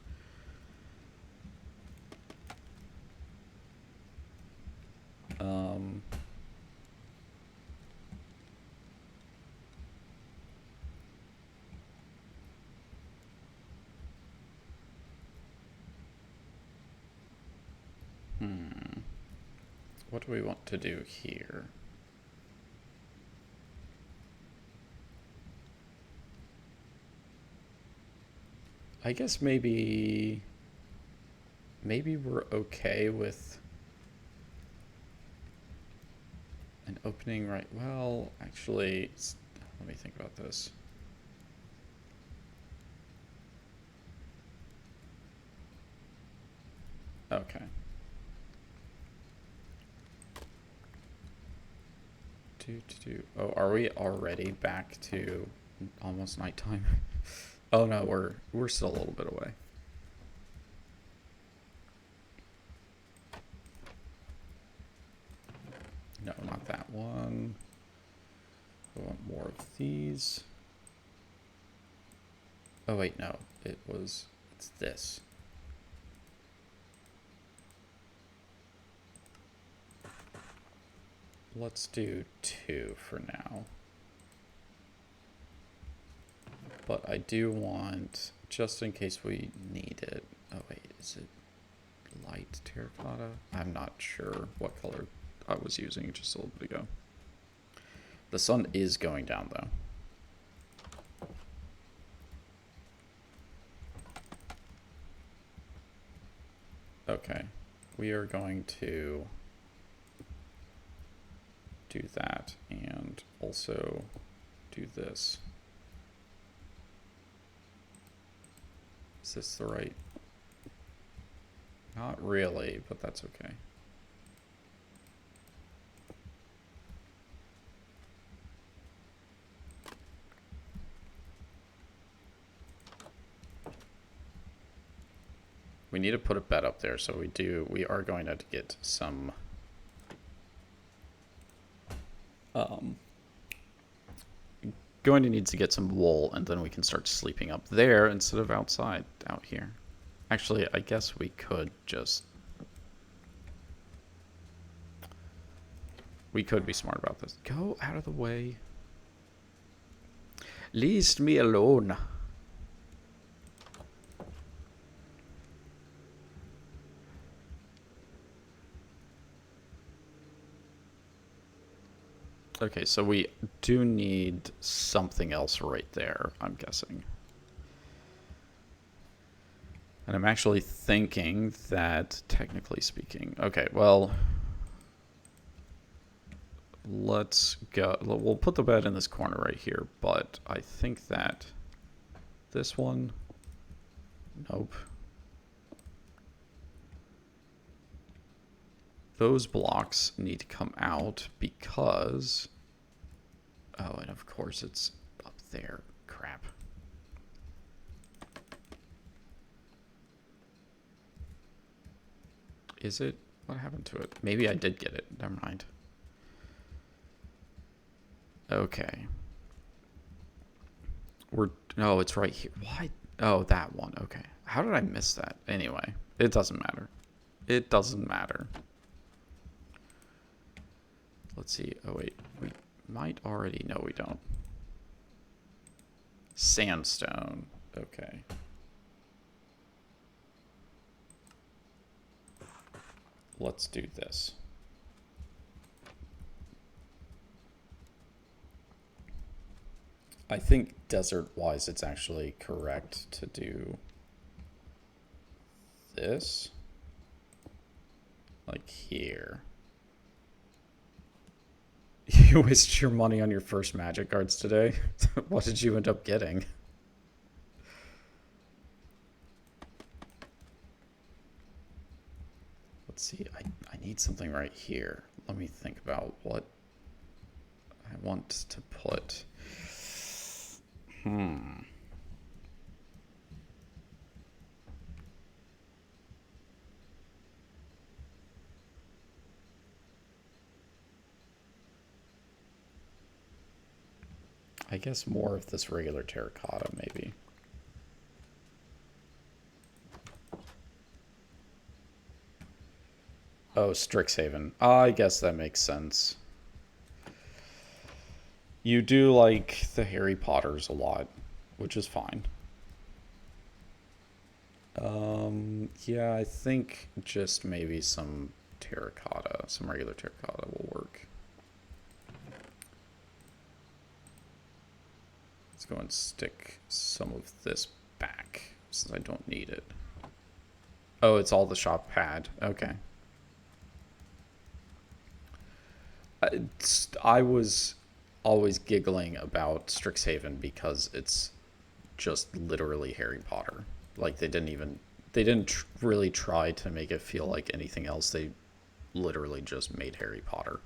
What do we want to do here? I guess maybe we're okay with an opening right... Well, actually, let me think about this. Okay. Oh, are we already back to almost nighttime? Oh no, we're still a little bit away. No, not that one. I want more of these. Oh wait, no. It's this. Let's do 2 for now. But I do want, just in case we need it. Oh wait, is it light terracotta? I'm not sure what color I was using just a little bit ago. The sun is going down though. Okay, we are going to do that and also do this. Is this the right? Not really, but that's okay. We need to put a bed up there, so we are going to get some going to need to get some wool, and then we can start sleeping up there instead of outside out here. Actually, I guess we could just be smart about this. Go out of the way. Leave me alone. Okay, so we do need something else right there, I'm guessing. And I'm actually thinking that, technically speaking, okay, well, let's go. We'll put the bed in this corner right here, but I think that this one, nope. Those blocks need to come out because, oh, and of course it's up there. Crap. Is it? What happened to it? Maybe I did get it. Never mind. Okay. No, it's right here. Why? Oh, that one. Okay. How did I miss that? Anyway, it doesn't matter. It doesn't matter. Let's see. Oh, wait. We might already. No, we don't. Sandstone. Okay. Let's do this. I think desert-wise, it's actually correct to do this. Like here. You wasted your money on your first magic cards today. What did you end up getting? Let's see. I need something right here. Let me think about what I want to put. I guess more of this regular terracotta, maybe. Oh, Strixhaven. I guess that makes sense. You do like the Harry Potters a lot, which is fine. Yeah, I think just maybe some terracotta, some regular terracotta will work. Let's go and stick some of this back since I don't need it. Oh, it's all the shop pad. Okay. I was always giggling about Strixhaven because it's just literally Harry Potter. Like they didn't they didn't really try to make it feel like anything else. They literally just made Harry Potter.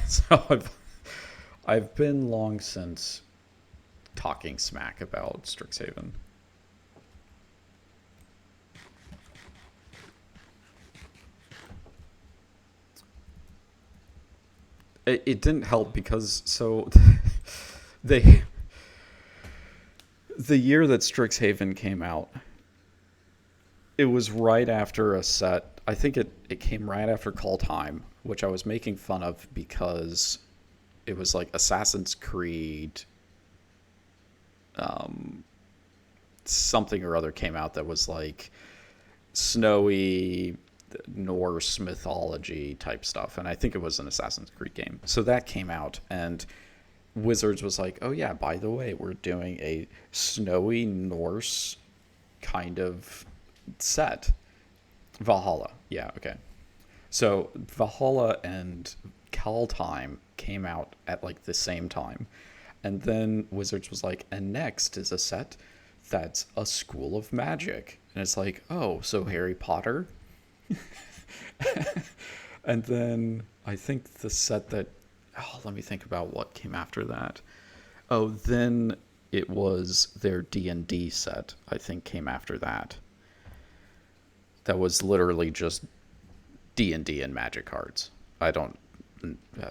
So I've been long since talking smack about Strixhaven. It didn't help because so they the year that Strixhaven came out, it was right after a set. I think it came right after Call Time, which I was making fun of because it was like Assassin's Creed something or other came out that was like snowy Norse mythology type stuff. And I think it was an Assassin's Creed game. So that came out, and Wizards was like, oh, yeah, by the way, we're doing a snowy Norse kind of set. Valhalla. Yeah, okay. So Valhalla and Kaldheim came out at like the same time. And then Wizards was like, and next is a set that's a school of magic. And it's like, oh, so Harry Potter? And then I think the set that, oh, let me think about what came after that. Oh, then it was their D&D set, I think, came after that. That was literally just D&D and magic cards. I don't,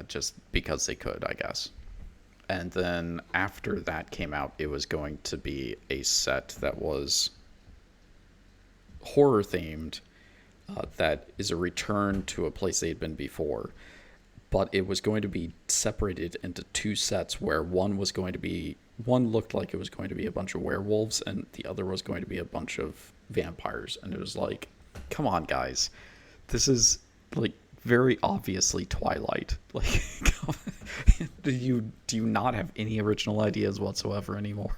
just because they could, I guess. And then after that came out, it was going to be a set that was horror themed, that is a return to a place they had been before. But it was going to be separated into two sets where one looked like it was going to be a bunch of werewolves and the other was going to be a bunch of vampires. And it was like, come on, guys. This is like very obviously Twilight. Like, do you not have any original ideas whatsoever anymore?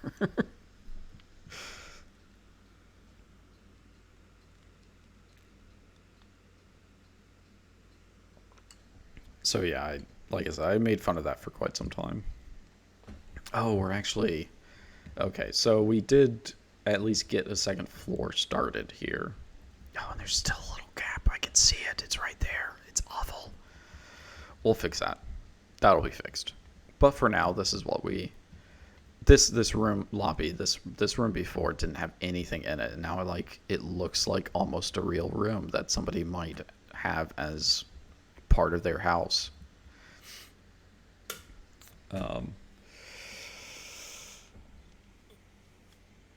So yeah, like I said, I made fun of that for quite some time. Oh, we're actually okay. So we did at least get a second floor started here. Oh, and there's still a little gap. I can see it. It's right there. It's awful. We'll fix that. That'll be fixed. But for now, this is what we this room lobby this room before didn't have anything in it, and now it looks like almost a real room that somebody might have as part of their house.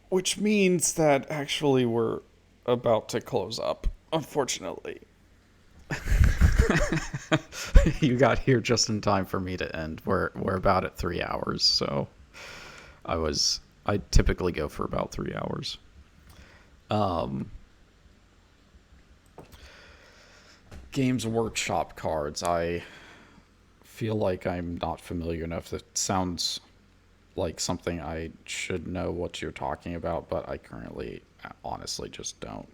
Which means that actually we're about to close up, unfortunately. You got here just in time for me to end. We're about at 3 hours, so I typically go for about 3 hours. Games Workshop cards. I feel like I'm not familiar enough. That sounds like something I should know what you're talking about, but I currently honestly just don't.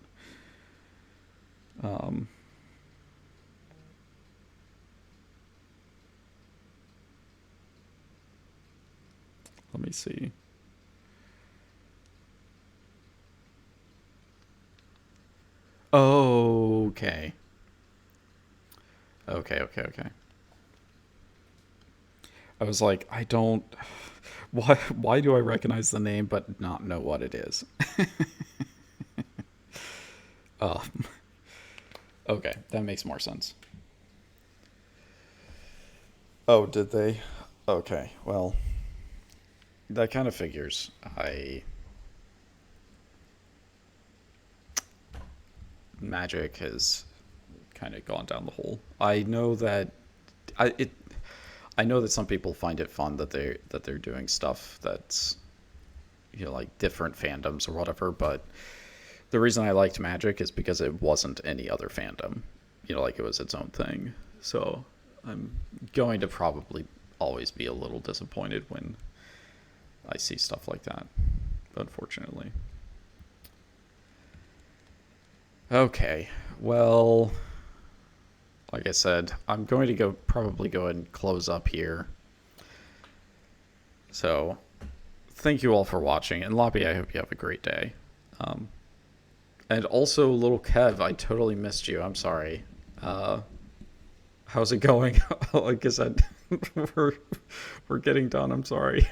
Let me see. Okay. Okay. I was like, I don't. Why do I recognize the name but not know what it is? Oh, okay, that makes more sense. Oh, did they? Okay, well, that kind of figures. Magic has kind of gone down the hole. I know that I it I know that some people find it fun that they're doing stuff that's, like different fandoms or whatever, but the reason I liked Magic is because it wasn't any other fandom. Like it was its own thing. So I'm going to probably always be a little disappointed when I see stuff like that, unfortunately. Okay, well, like I said, I'm going to probably go ahead and close up here. So, thank you all for watching, and Lobby, I hope you have a great day. And also, little Kev, I totally missed you. I'm sorry. Uh, how's it going? Like I said, we're we're getting done. I'm sorry.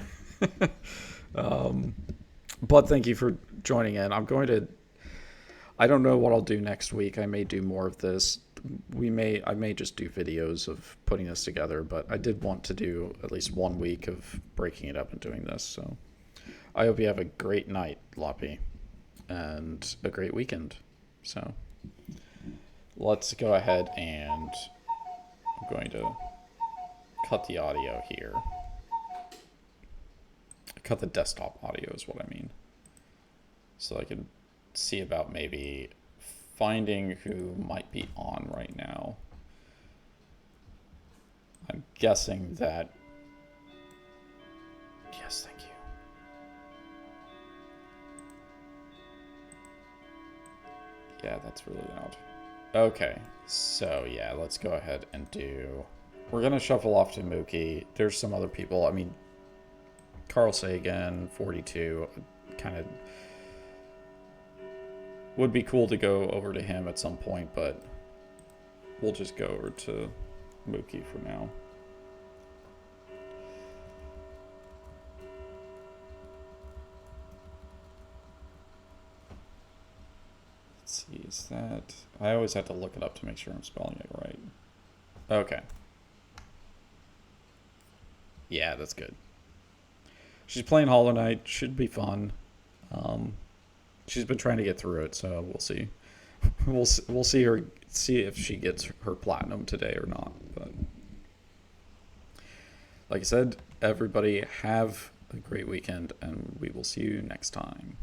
But thank you for joining in. I don't know what I'll do next week. I may do more of this. I may just do videos of putting this together, but I did want to do at least 1 week of breaking it up and doing this. So I hope you have a great night, Loppy, and a great weekend. So let's go ahead and I'm going to cut the audio here. Cut the desktop audio is what I mean. So I can see about maybe finding who might be on right now. I'm guessing that... Yes, thank you. Yeah, that's really loud. Okay, so yeah, let's go ahead and do... We're going to shuffle off to Mookie. There's some other people. I mean, Carl Sagan, 42, kind of... Would be cool to go over to him at some point, but we'll just go over to Mookie for now. Let's see, is that... I always have to look it up to make sure I'm spelling it right. Okay. Yeah, that's good. She's playing Hollow Knight. Should be fun. She's been trying to get through it, so we'll see. We'll see if she gets her platinum today or not. But like I said, everybody have a great weekend, and we will see you next time.